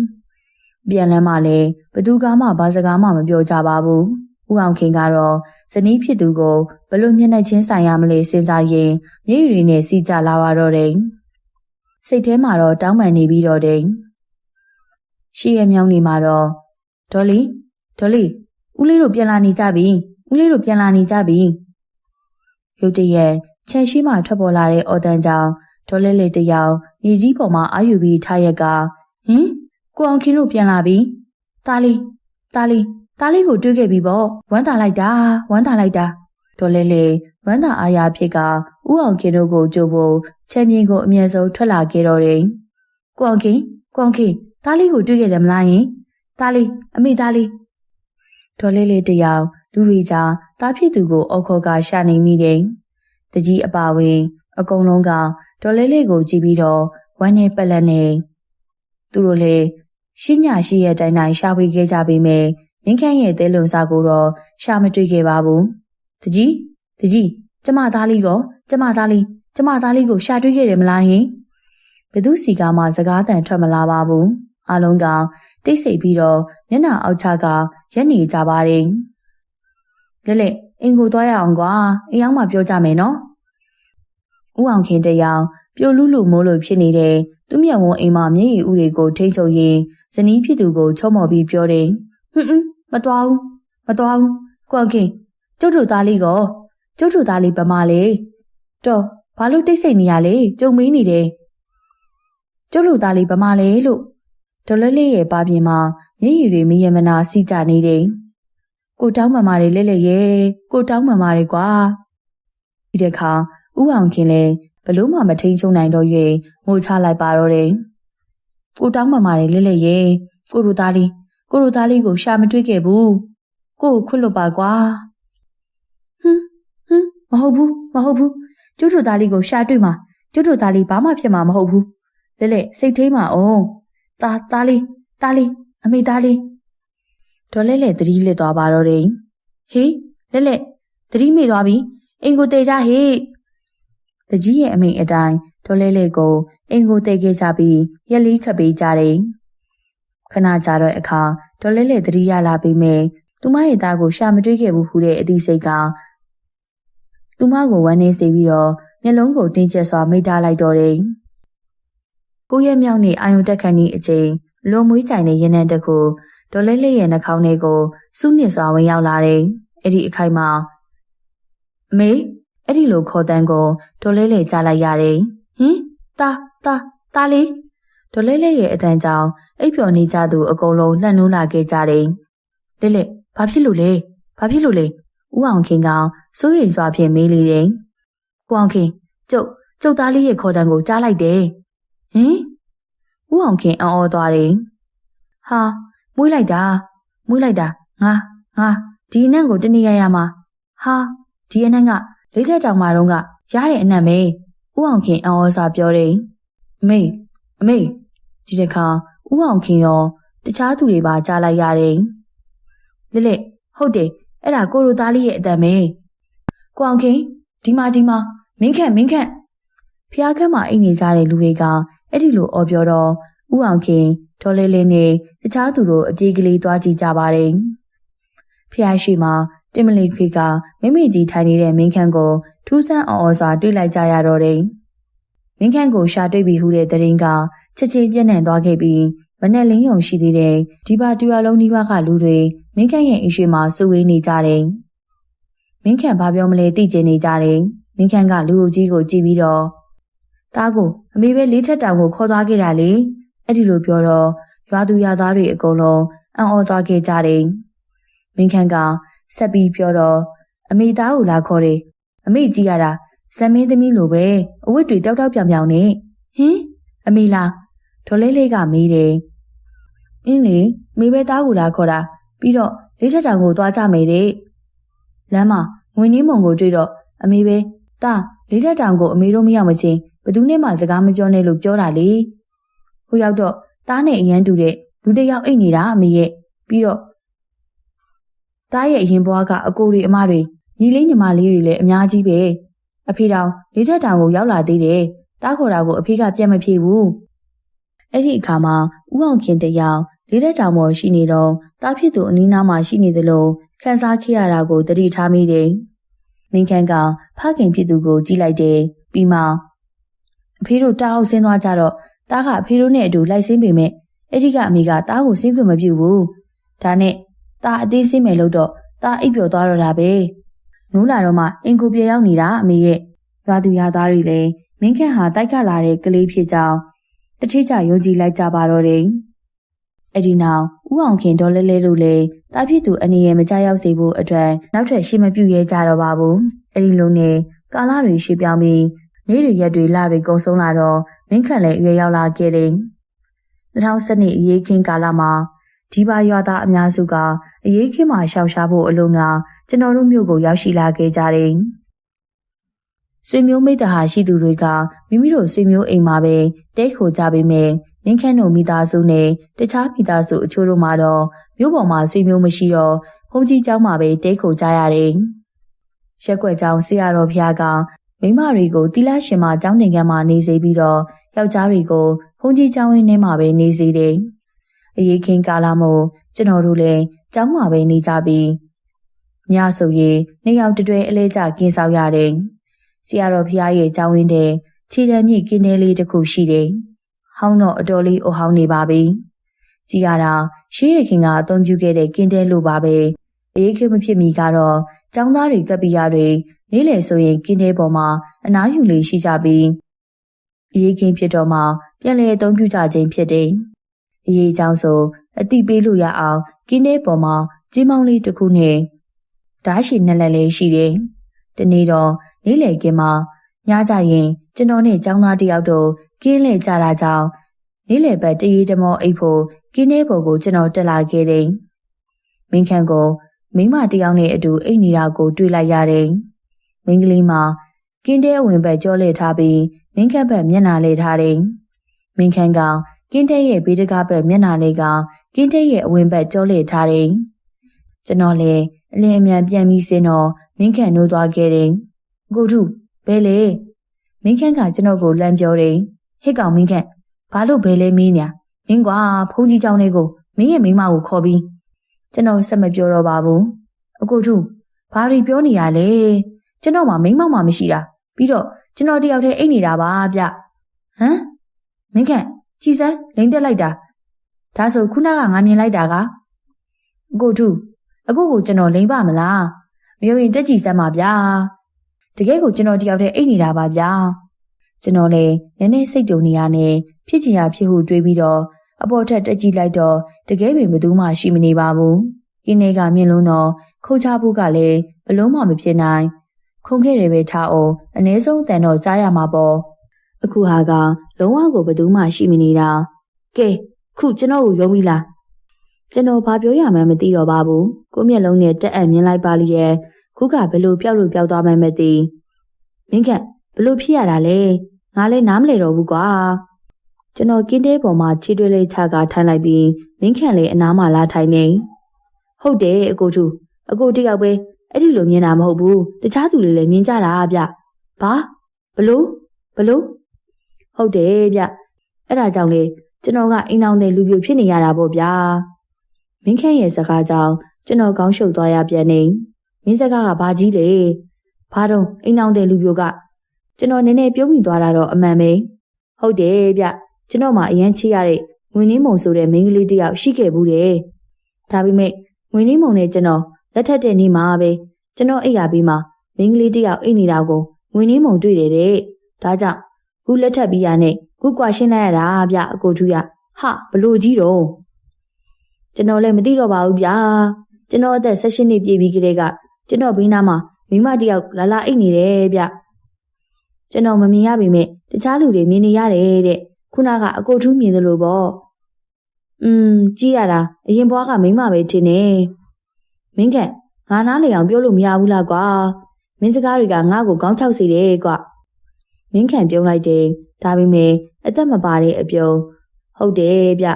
ပြန်လမ်းမှလည်းဘသူကမှဘာစကားမှမပြောကြပါဘူးဦးအောင်ခင်ကတော့ဇနီးဖြစ်သူကိုဘလို့မျက်နှာချင်းဆိုင်ရမလဲစဉ်းစားရင်မျက်ရည်တွေနဲ့စီးကြလာပါတော့တယ်စိတ်ထဲမှာတော့တောင်းပန်နေပြီးတော့တယ်ရှိရမြောင်းနေမှာတော့ဒေါ်လီဦးလေးတို့ပြန်လာနေကြပြီရုတ်တရက်ခြံရှိမှထွက်ပေါ်လာတဲ့အော်တန်ကြောင့်ဒေါ်လဲလေတယောက်မြေကြီးပေါ်မှာအာယူပြီးထားရက်ကဟင်ကိုအောင်ခင်တို့ပြန်လာပြီတားလေးကိုတွေ့ခဲ့ပြီပေါ့ဝမ်းသာလိုက်တာဒေါ်လဲလေဝမ်းသာအားရဖြစ်ကဦးအောင်ခင်တို့ကိုကြိုဖို့ချမ်းမြေကိုအမြဲဆုံးထွက်လာခဲ့တော့တယ်ကိုအောင်ခင်တားလေးကိုတွေ့ခဲ့တယ်မလားယင်တားလေးအမေတားလေးဒေါ်လဲလေတယောက်လူတွေကြားတားဖြစ်သူကိုအော်ခေါ်ကရှာနေမိတယ်တကြီးအပါဝင်အကုန်လုံးကဒေါ်လဲလေကိုကြည့်ပြီးတော့ဝမ်းနဲ့ပက်လက်နဲ့သူတို့လည်းရှိညရှိရဲ့တိုင်းရှာဖွေခဲ့ကြပေမဲ့မင်းခန့်ရဲ့သဲလွန်စားကိုတော့ရှာမတွေ့ခဲ့ပါဘူးတကြီးကျမသားလေးကိုရှာတွေ့ခဲ့တယ်မလားဟင်ဘသူစီကမှစကားတန်ထွက်မလာပါဘူးအားလုံးကတိတ်ဆိတ်ပြီးတော့မျက်နှာအောက်ချကရက်နေကြပါတယ်လက်အင်ကိုသွားရအောင်ကွာအိမ်အောင်မှပြောကြမယ်နော်ဦးအောင်ခင်တယောက်ပြိုလူမိုးလို့ဖြစ်နေတဲ့သူ့မျက်ဝန်းအိမ်မှာမျက်ရည်ဥတွေကိုထိမ့်ချုပ်ရင်းဇနီးဖြစ်သူကိုချုံမော်ပြီးပြောတယ်မသွားဘူးကိုအောင်ခင်ကျုပ်တို့သားလေးဗမာလေတော့ဘာလို့တိတ်ဆိတ်နေရလဲကြုံမေးနေတယ်ကျုပ်တို့သားလေးဗမာလေလို့ဒေါ်လေးရဲ့ပါပြင်မှာမျက်ရည်တွေမယမနာစီးကြနေတယ်ကိုတောင်းမမာတွေလက်ရဲ့ကိုတောင်းမမာတွေကွာဒီတစ်ခါဦးအောင်ခင်လည်းဘလို့မှမထိန်ချုံနိုင်တော့၍ငိုချလိုက်ပါတော့တယ်ကိုတောင်းမမာတွေလက်ရဲ့ကိုတို့သားလေးကိုရှာမတွေ့ခဲ့ဘူးကိုခွတ်လို့ပါကွာမဟုတ်ဘူးကျုပ်တို့သားလေးကိုရှာတွေ့မှာကျုပ်တို့သားလေးဘာမှဖြစ်မှာမဟုတ်ဘူးလက်စိတ်ထိမှာအောင်သားလေးအမေသားလေးဒေါ်လက်သတိလစ်သွားပါတော့တယ်ဟေးလက်သတိမေ့သွားပြီအင်ကိုတေကြဟေ့တကြီးရဲ့အမိန်အတိုင်းဒေါ်လက်ကိုအင်ကိုတေခဲ့ကြပြီးရက်လီခတ်ပေးကြတယ်ခဏကြာတော့အခါဒေါ်လက်သတိရလာပြီးမြဲသူမရဲ့သားကိုရှာမတွေ့ခဲ့ဘူးဟူတဲ့အသည့်စိတ်ကသူမကိုဝမ်းနေစေပြီးတော့မျက်လုံးကိုတင်းကျပ်စွာမိတ်ထားလိုက်တော့တယ်ကိုရဲ့မြောက်နေအာယုံတက်ခန့်ဤအချိန်လွန်မွေးကြိုင်တဲ့ရင်နှံတစ်ခုဒေါ်လေးရဲ့နှာခေါင်းထဲကိုစုနစ်စွာဝင်ရောက်လာတယ်။အဲ့ဒီအခိုက်မှာအမေအဲ့ဒီလိုခေါ်တန်းကိုဒေါ်လေးကြားလိုက်ရတယ်။ဟင်တာလေးဒေါ်လေးရဲ့အတန်ကြောင့်အိပ်ပျော်နေကြသူအကုန်လုံးလှန့်နိုးလာခဲ့ကြတယ်။လေးဘာဖြစ်လို့လဲဦးအောင်ခင်ကစိုးရိမ်စွာဖြင့်မေးလေတယ်။ကိုအောင်ခင်ကျုပ်သားလေးရဲ့ခေါ်တန်းကိုကြားလိုက်တယ်။ဟင် ဦးအောင်ခင်အော်သွားတယ်ဟာမွေးလိုက်တာငါဒီအနံ့ကိုတနေ့ရမှာဟာဒီအနံ့ကလေးထက်တောင်မှတော့ကရတဲ့အနံ့ပဲဦးအောင်ခင်အော်စွာပြောတယ်အမေဒီတစ်ခါဦးအောင်ခင်ရောတခြားသူတွေပါကြားလိုက်ရတယ်လက်ဟုတ်တယ်အဲ့ဒါကိုရိုသားလေးရဲ့အတန်ပဲကိုအောင်ခင်ဒီမှာမင်းခန့်ဖျားခန့်မှာအိတ်နေကြတဲ့လူတွေကအဲ့ဒီလိုအော်ပြောတော့ဦးအောင်ခင်ဒေါ်လေးလေးနဲ့တခြားသူတို့အပြေးကလေးသွားကြည့်ကြပါတယ်ဖျားရှိမှာတင်မလီခွေကမိမိကြီးထိုင်နေတဲ့မင်းခန့်ကိုထူးဆန်းအော်စွာတွေ့လိုက်ကြရတော့တယ်မင်းခန့်ကိုရှာတွေ့ပြီဟူတဲ့သတင်းကချက်ချင်းပြန့်နှံ့သွားခဲ့ပြီးမနဲ့လင်းယုံရှိသေးတဲ့ဒီပါတူရလုံးဒီပါကလူတွေမင်းခန့်ရဲ့အိမ်ရှိမှာစုဝေးနေကြတယ်မင်းခန့်ဘာပြောမလဲသိကျင်နေကြတယ်မင်းခန့်ကလူအုပ်ကြီးကိုကြည့်ပြီးတော့တားကိုအမေပဲလေးထက်တောင်ကိုခေါ်သွားခဲ့တာလေအဲ့ဒီလိုပြောတော့ရွာသူရွာသားတွေအကုန်လုံးအံ့ဩသွားခဲ့ကြတယ်မင်းခန့်ကဆက်ပြီးပြောတော့အမေသားကိုလာခေါ်တယ်အမေကြီးရတာဇမင်းသမီးလိုပဲအဝတ်တွေတောက်ပြောင်နဲ့ဟင်အမေလားဒေါ်လေးလေးကမေးတယ်အင်းလေမေပဲသားကိုလာခေါ်တာပြီးတော့လေးထက်တောင်ကိုသွားကြမယ်တဲ့လမ်းမှာငွေနှင်းမုံကိုတွေ့တော့အမေပဲတာလေးထက်တောင်ကိုအမေတို့မရောက်မချင်းဘသူနဲ့မှစကားမပြောနဲ့လို့ပြောတာလေဟိုရောက်တော့တားနဲ့အရန်တူတဲ့လူတစ်ယောက်အိတ်နေတာအမေရဲ့ပြီးတော့တားရဲ့အရင်ဘွားကအကိုတွေအမတွေညီလေးညီမလေးတွေလည်းအများကြီးပဲအဖေတောင်လေးထက်တောင်ကိုရောက်လာသေးတယ်တားခေါ်တာကိုအဖေကပြတ်မဖြေဘူးအဲ့ဒီအခါမှာဦးအောင်ခင်တယောက်လေးထက်တောင်ပေါ်ရှိနေတော့တားဖြစ်သူအနီးနားမှာရှိနေသလိုခန်းစားခဲ့ရတာကိုသတိထားမိတယ်မင်းခန့်ကဖခင်ဖြစ်သူကိုကြည့်လိုက်တယ်ပြီးမှအဖေတို့တားအောင်ဆင်းသွားကြတော့တားကအဖေတို့နဲ့အတူလိုက်ဆင်းပေမဲ့အဲ့ဒီကအမေကတားကိုဆင်းခွင့်မပြုဘူးဒါနဲ့တားအတင်းဆင်းမယ်လို့တော့တားအိပ်ပျော်သွားတော့တာပဲနိုးလာတော့မှအင်ကိုပြေရောက်နေတာအမေရဲ့ရွာသူရွာသားတွေလည်းမင်းခန့်ဟာတိုက်ခတ်လာတဲ့ကလေးဖြစ်ကြောင်းတတိကျယုံကြည်လိုက်ကြပါတော့တယ်အဲ့ဒီနောက်ဦးအောင်ခင်ဒေါ်လဲလဲတို့လည်းတားဖြစ်သူအနေနဲ့မကြောက်ရောက်စေဖို့အတွက်နောက်ထပ်ရှိမပြုရဲကြတော့ပါဘူးအဲ့ဒီလိုနဲ့ကာလတွေရှေ့ပြောင်းပြီးနေ့တွေရက်တွေလတွေကုန်ဆုံးလာတော့မင်းခန့်လည်းအရွယ်ရောက်လာခဲ့တယ်2012အရေးခင်းကာလမှာဒီပါရွာသားအများစုကအရေးခင်းမှာရှောင်ရှားဖို့အလုံးကကျွန်တော်တို့မြို့ကိုရောက်ရှိလာခဲ့ကြတယ်ဆွေမျိုးမိတ္တဟာရှိသူတွေကမိမိတို့ဆွေမျိုးအိမ်မှာပဲတဲခိုကြပေမဲ့မင်းခန့်တို့မိသားစုနဲ့တခြားမိသားစုအချို့တို့မှာတော့မြို့ပေါ်မှာဆွေမျိုးမရှိတော့ဘုန်းကြီးကျောင်းမှာပဲတဲခိုကြရတယ်ရက်ွက်ကျောင်းဆရာတော်ဖျားကမိမတွေကိုတီလာရှင်မှာကျောင်းသင်ခန်းမှာနေစေပြီးတော့ယောက်ျားတွေကိုဘုန်းကြီးကျောင်းဝင်းထဲမှာပဲနေစေတယ်အရေးခင်းကာလမို့ကျွန်တော်တို့လည်းကျောင်းမှာပဲနေကြပြီးညဆိုရင်နှစ်ယောက်တွဲအလဲကျကင်းဆောင်ရတယ်ဆရာတော်ဖျားရဲ့ကျောင်းဝင်းထဲခြေတံမြင့်ကင်းတဲလေးတစ်ခုရှိတယ်ဟောင်းတော့အတော်လေးအဟောင်းနေပါပြီကြည်ရတာရှေးရခင်ကအသုံးပြုခဲ့တဲ့ကင်းတဲလိုပါပဲအရေးခင်းမဖြစ်မီကတော့ကျောင်းသားတွေကပ်ပြားတွေနေ့လယ်ဆိုရင်ကင်းတဲပေါ်မှာအနားယူလေးရှိကြပြီးအရေးခင်းဖြစ်တော့မှပြန်လည်အသုံးပြုကြခြင်းဖြစ်တယ်အရေးကြောင့်ဆိုအတိပေးလို့ရအောင်ကင်းတဲပေါ်မှာကြီးမောင်းလေးတစ်ခုနဲ့ဓာတ်ရှည်နှစ်လက်လေးရှိတယ်တနေ့တော့နေ့လယ်ကင်းမှာညကြရင်ကျွန်တော်နဲ့ကျောင်းသားတယောက်တို့ကင်းလှည့်ကြတာကြောင့်နေ့လယ်ဘက်တရေတမောအိပ်ဖို့ကင်းထဲပေါ်ကိုကျွန်တော်တက်လာခဲ့တယ်။မင်းခန့်ကိုမိမတယောက်နဲ့အတူအိပ်နေတာကိုတွေ့လိုက်ရတယ်။မင်းကလေးမှာကင်းထဲအဝင်ဘက်ကြောလှည့်ထားပြီးမင်းခန့်ဘက်မျက်နှာလဲထားတယ်။မင်းခန့်ကကင်းထဲရဲ့ဘေးတကားဘက်မျက်နှာလဲကကင်းထဲရဲ့အဝင်ဘက်ကြောလှည့်ထားတယ်။ကျွန်တော်လည်းအလင်းအမြန်ပြန်ပြီးစင်းတော့မင်းခန့်နိုးသွားခဲ့တယ်။ကိုထုဘဲလေမင်းခန့်ကကျွန်တော်ကိုလမ်းပြောတယ်ဟစ်ကောင်မင်းခန့်ဘာလို့ဘဲလဲမင်းညာမင်းကွာဖုန်းကြီးเจ้าလေးကိုမင်းရဲ့မိမကိုခေါ်ပြီးကျွန်တော်ဆက်မပြောတော့ပါဘူးအကိုထုဘာတွေပြောနေရလဲကျွန်တော်မှမိမမှမရှိတာပြီးတော့ကျွန်တော်တယောက်တည်းအိတ်နေတာပါဗျဟမ်မင်းခန့်ကြည်စမ်းလိမ့်တက်လိုက်တာဒါဆိုခုနကငါမြင်လိုက်တာကအကိုထုအခုကိုကျွန်တော်လိမ့်ပါမလားမယုံရင်တက်ကြည်စမ်းပါဗျာတကယ်ကိုကျွန်တော်တယောက်တည်းအိတ်နေတာပါဗျာကျွန်တော်လည်းနည်းနည်းစိတ်တုန်နေရနဲ့ဖြစ်ချင်ရဖြစ်ဟုတွေးပြီးတော့အပေါ်ထက်တက်ကြည့်လိုက်တော့တကယ်ပင်ဘယ်သူမှရှိမနေပါဘူးကင်းထဲကမြင်လုံးတော့ခုံချဖို့ကလည်းဘလုံးမှမဖြစ်နိုင်ခုံခဲ့တယ်ပဲထားအောင်အ ਨੇ ဆုံးအတန်တော့ကြားရမှာပေါ့အခုဟာကလုံးဝကိုဘယ်သူမှရှိမနေတာ ကဲခုကျွန်တော်ကိုယုံပြီလားကျွန်တော်ဘာပြောရမှန်းမသိတော့ပါဘူးကိုမျက်လုံးနဲ့တက်အံ့မြင်လိုက်ပါလိရဲ့ခုကဘယ်လိုပျောက်လို့ပျောက်သွားမှန်းမသိမင်းခန့်ဘလို့ဖြစ်ရတာလဲငါလည်းနားမလဲတော့ဘူးကွာကျွန်တော်ကင်းတဲပေါ်မှာခြေတွေလေးချကထိုင်လိုက်ပြီးမင်းခန့်လေးအနားမှာလာထိုင်နေဟုတ်တယ်အကိုတယောက်ပဲအဲ့ဒီလိုမြင်တာမဟုတ်ဘူးတခြားသူတွေလည်းမြင်ကြတာဗျဘာဘလို့ဟုတ်တယ်ဗျအဲ့ဒါကြောင့်လေကျွန်တော်ကအိမ်အောင်တဲ့လူပြိုဖြစ်နေရတာပေါ့ဗျာမင်းခန့်ရဲ့စကားကြောင့်ကျွန်တော်ကောင်းရှုပ်သွားရပြန်နေမင်းစကားကဘာကြီးလဲဘာတော့အိမ်အောင်တဲ့လူပြိုကကျွန်တော်နည်းနည်းပြုံးမိသွားတာတော့အမှန်ပဲဟုတ်တယ်ဗျကျွန်တော်မှအရန်ချစ်ရတဲ့ငွေနှင်းမုံဆိုတဲ့မိန်းကလေးတစ်ယောက်ရှိခဲ့ဘူးတယ်ဒါပေမဲ့ငွေနှင်းမုံနဲ့ကျွန်တော်လက်ထက်တဲ့နေ့မှာပဲကျွန်တော်အိပ်ရပြီးမှမိန်းကလေးတစ်ယောက်အိပ်နေတာကိုငွေနှင်းမုံတွေ့တယ်တဲ့ဒါကြောင့်ခုလက်ထက်ပြီးရနဲ့ခုကွာရှင်းလိုက်ရတာဗျအကိုထူးရဟာဘလို့ကြီးတော့ကျွန်တော်လည်းမသိတော့ပါဘူးဗျာကျွန်တော်အသက်16နှစ်ပြည့်ပြီးကလေးကကျွန်တော်ဘေးနားမှာမိမတစ်ယောက်လာအိပ်နေတယ်ဗျကျွန်တော်မမြင်ရပေမဲ့တခြားလူတွေမြင်နေရတယ်တဲ့ခုနကအကိုထူးမြင်သလိုပေါ့ကြည့်ရတာအရင်ဘွားကမိမပဲထင်နေမင်းကငါနားလေအောင်ပြောလို့မရဘူးလားကွာမင်းစကားတွေကငါ့ကိုခေါင်းချောက်စေတယ်ကွာမင်းခံပြုံးလိုက်တယ်ဒါပေမဲ့အသက်မပါတဲ့အပြုံးဟုတ်တယ်ဗျ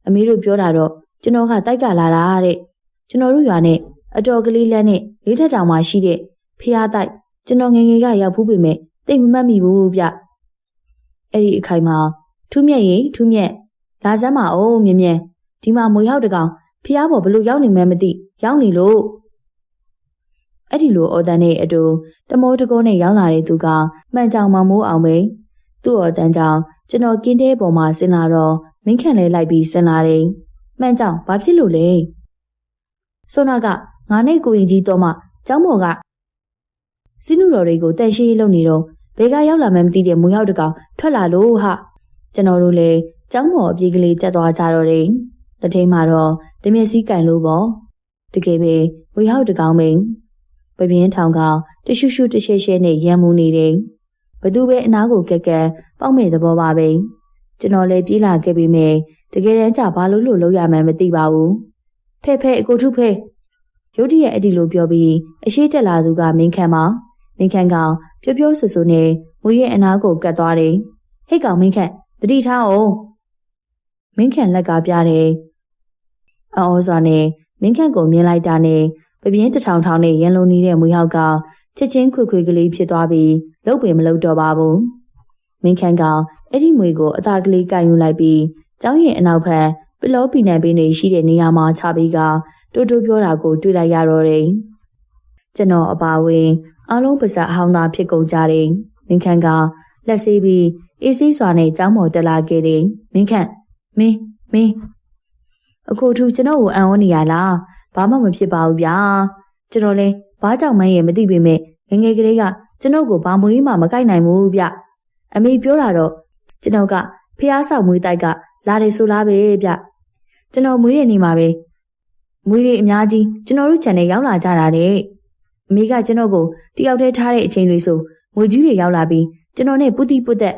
အမေတို့ပြောတာတော့ကျွန်တော်ကတိုက်ကလာတာတဲ့ကျွန်တော်တို့ရွာနဲ့အတော်ကလေးလမ်းနဲ့လေးထက်တောင်မှရှိတဲ့ဖျားတိုက်ကျွန်တော်ငယ်ငယ်ကရောက်ဖူးပေမဲ့သိမမှတ်မိဘူးဗျအဲ့ဒီအခိုင်မှာထူးမြက်လာစမ်းမအောင်မြင်ဒီမှာမွေဟောက်တကောင်ဖျားပေါ်ဘလို့ရောက်နေမှန်းမသိရောက်နေလို့အဲ့ဒီလိုအော်တန်နဲ့အတူတမောတကောနဲ့ရောက်လာတဲ့သူကမှန်ကြောင်မောင်မိုးအောင်ပဲသူ့အော်တန်ကြောင့်ကျွန်တော်ကင်းတဲပေါ်မှာဆင်းလာတော့မင်းခန့်လဲလိုက်ပြီးဆင်းလာတယ်မှန်ကြောင်ဘာဖြစ်လို့လဲဆိုနာကငါနဲ့ကိုရင်ကြီးတော့မှကျောင်းပေါ်ကစင်းနူတော်တွေကိုတန်ရှင်းလုပ်နေတော့ဘယ်ကရောက်လာမှန်းမသိတဲ့မွေဟောက်တကောင်ထွက်လာလို့ဟာကျွန်တော်တို့လည်းကျောင်းပေါ်အပြေးကလေးတက်သွားကြတော့တယ်တထိန်မှာတော့တမျက်စီးကင်လို့ပေါ့တကယ်ပဲမွေဟောက်တကောင်ပဲပပြင်းထောင်ကတရှုရှုတရှဲရှဲနဲ့ရံမူနေတယ်ဘသူပဲအနားကိုကက်ကက်ပေါက်မဲ့သဘောပါပဲကျွန်တော်လည်းပြေးလာခဲ့ပြီးမြဲတကယ်တမ်းကျဘာလို့လုပ်ရမှန်းမသိပါဘူးဖဲအကိုထုဖဲရုတ်တရက်အဲ့ဒီလိုပြောပြီးအရှိတက်လာသူကမင်းခန့်ကပြောဆူနဲ့မွေရဲ့အနားကိုကတ်သွားတယ်ဟိတ်ကောင်မင်းခန့်တတိထားအောင်မင်းခန့်လက်ကပြတယ်အော်စွာနဲ့မင်းခန့်ကိုမြင်လိုက်တာနဲ့ပပြင်းတထောင်ထောင်နဲ့ရန်လုံနေတဲ့မွေဟောက်ကချက်ချင်းခွေကလေးဖြစ်သွားပြီးလှုပ်ပင်မလှုပ်တော့ပါဘူးမင်းခန့်ကအဲ့ဒီမွေကိုအသာကလေးကင်ယူလိုက်ပြီးကျောင်းရဲ့အနောက်ဘက်ပလောပီနံပင်းတွေရှိတဲ့နေရာမှာချပြီးကတိုးတိုးပြောတာကိုတွေ့လိုက်ရတော့တယ်ကျွန်တော်အပါဝင်အားလုံးပါဇက်အဟောင်းသားဖြစ်ကုန်ကြတယ်မင်းခန့်ကလက်ဆေးပြီးအေးဆေးစွာနဲ့ကျောင်းပေါ်တက်လာခဲ့တယ်မင်းခန့်မင်းအကိုထူကျွန်တော်ကိုအံ့ဩနေရလားဘာမှမဖြစ်ပါဘူးဗျာကျွန်တော်လဲဘာကြောင့်မှန်းရဲ့မသိပေမဲ့ငယ်ကလေးကကျွန်တော်ကိုဘာမွေးမှမကိုက်နိုင်ဘူးဗျအမေပြောတာတော့ကျွန်တော်ကဖျားဆောက်မွေးတိုက်ကလာတယ်ဆိုလားပဲဗျကျွန်တော်မွေးတဲ့နေ့မှာပဲမွေးတွေအများကြီးကျွန်တော်တို့ခြံထဲရောက်လာကြတာတဲ့အမေကကျွန်တော်ကိုတယောက်တည်းထားတဲ့အချိန်တွေဆိုငွေကြီးတွေရောက်လာပြီးကျွန်တော်နဲ့ပုတိပုသက်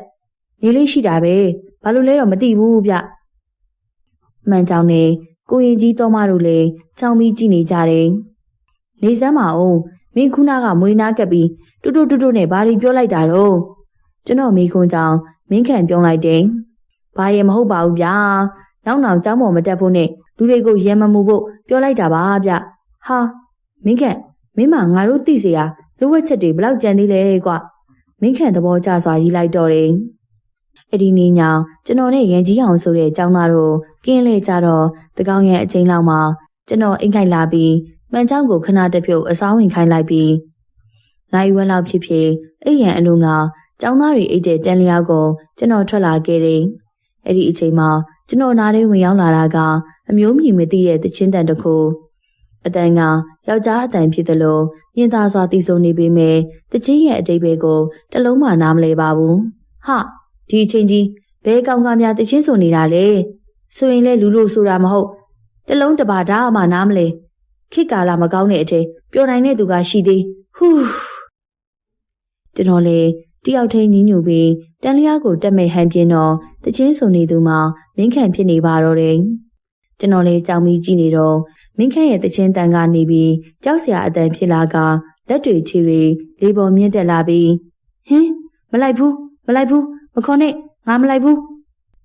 နေလေးရှိတာပဲဘာလို့လဲတော့မသိဘူးဗျမှန်ကြောင်နဲ့ကိုရင်ကြီးတော်မတို့လည်းချောင်းပြီးကြည့်နေကြတယ်နေစမ်းမအောင်မင်းခုနကမွေးနားကပ်ပြီးတူတူနဲ့ဘာတွေပြောလိုက်တာတော့ကျွန်တော်မိခွန်းကြောင်မင်းခံပြုံးလိုက်တယ်ဘာရဲ့မဟုတ်ပါဘူးဗျာနောက်ကျောင်းပေါ်မတက်ဖို့နဲ့လူတွေကိုရဲမမှုဖို့ပြောလိုက်တာပါဗျဟာမင်းမငါတို့သိစေရလိုဝက်ချက်တွေဘလောက်ကြံသေးလဲကွမင်းခံသဘောကျစွာရေးလိုက်တော့တယ်အဲ့ဒီနေ့ညကျွန်တော်နဲ့ရန်ကြီးအောင်ဆိုတဲ့ကျောင်းသားတို့ကင်းလဲကြတော့တကောင်ရဲ့အချိန်လောက်မှာကျွန်တော်အိမ်ခိုင်လာပြီးမှန်ချောင်းကိုခဏတစ်ဖြုတ်အစားဝင်ခိုင်းလိုက်ပြီးနိုင်ဝက်လောက်ဖြစ်အိမ်ရန်အလုံးကကျောင်းသားတွေအိတ်တဲ့တန်လျာကိုကျွန်တော်ထွက်လာခဲ့တယ်အဲ့ဒီအချိန်မှာကျွန်တော်နားထဲဝင်ရောက်လာတာကအမျိုးမြင်မသိတဲ့တချင်းတန်တစ်ခုအတန်ကယောက်ျားအတန်ဖြစ်တယ်လို့ညင်သာစွာသိဆုံးနေပေမဲ့တချင်းရဲ့အတိတ်ဘယ်ကိုတလုံးမှနားမလဲပါဘူးဟာဒီအချိန်ကြီးဘဲကောင်ကများတချင်းဆိုနေတာလေဆိုရင်လဲလူလို့ဆိုတာမဟုတ်တလုံးတပါဒါမှနားမလဲခေတ်ကာလမကောင်းတဲ့အထက်ပျော်နိုင်တဲ့သူကရှိသေးဟူးကျွန်တော်လေ တယောက်ထိန်ညညူပြီးတန်လျားကိုတက်မဲ့ဟန်ပြင်းတော့တချင်းဆိုနေသူမှမင်းခန့်ဖြစ်နေပါတော့တယ်ကျွန်တော်လည်းကြောင်ပြီးကြည့်နေတော့မင်းခန့်ရဲ့တချင်းတန်ကနေပြီးကြောက်စရာအတန်ဖြစ်လာကလက်တွေချီတွေလေပေါ်မြင့်တက်လာပြီးဟင်းမလိုက်ဘူးမခေါ်နဲ့ငါမလိုက်ဘူး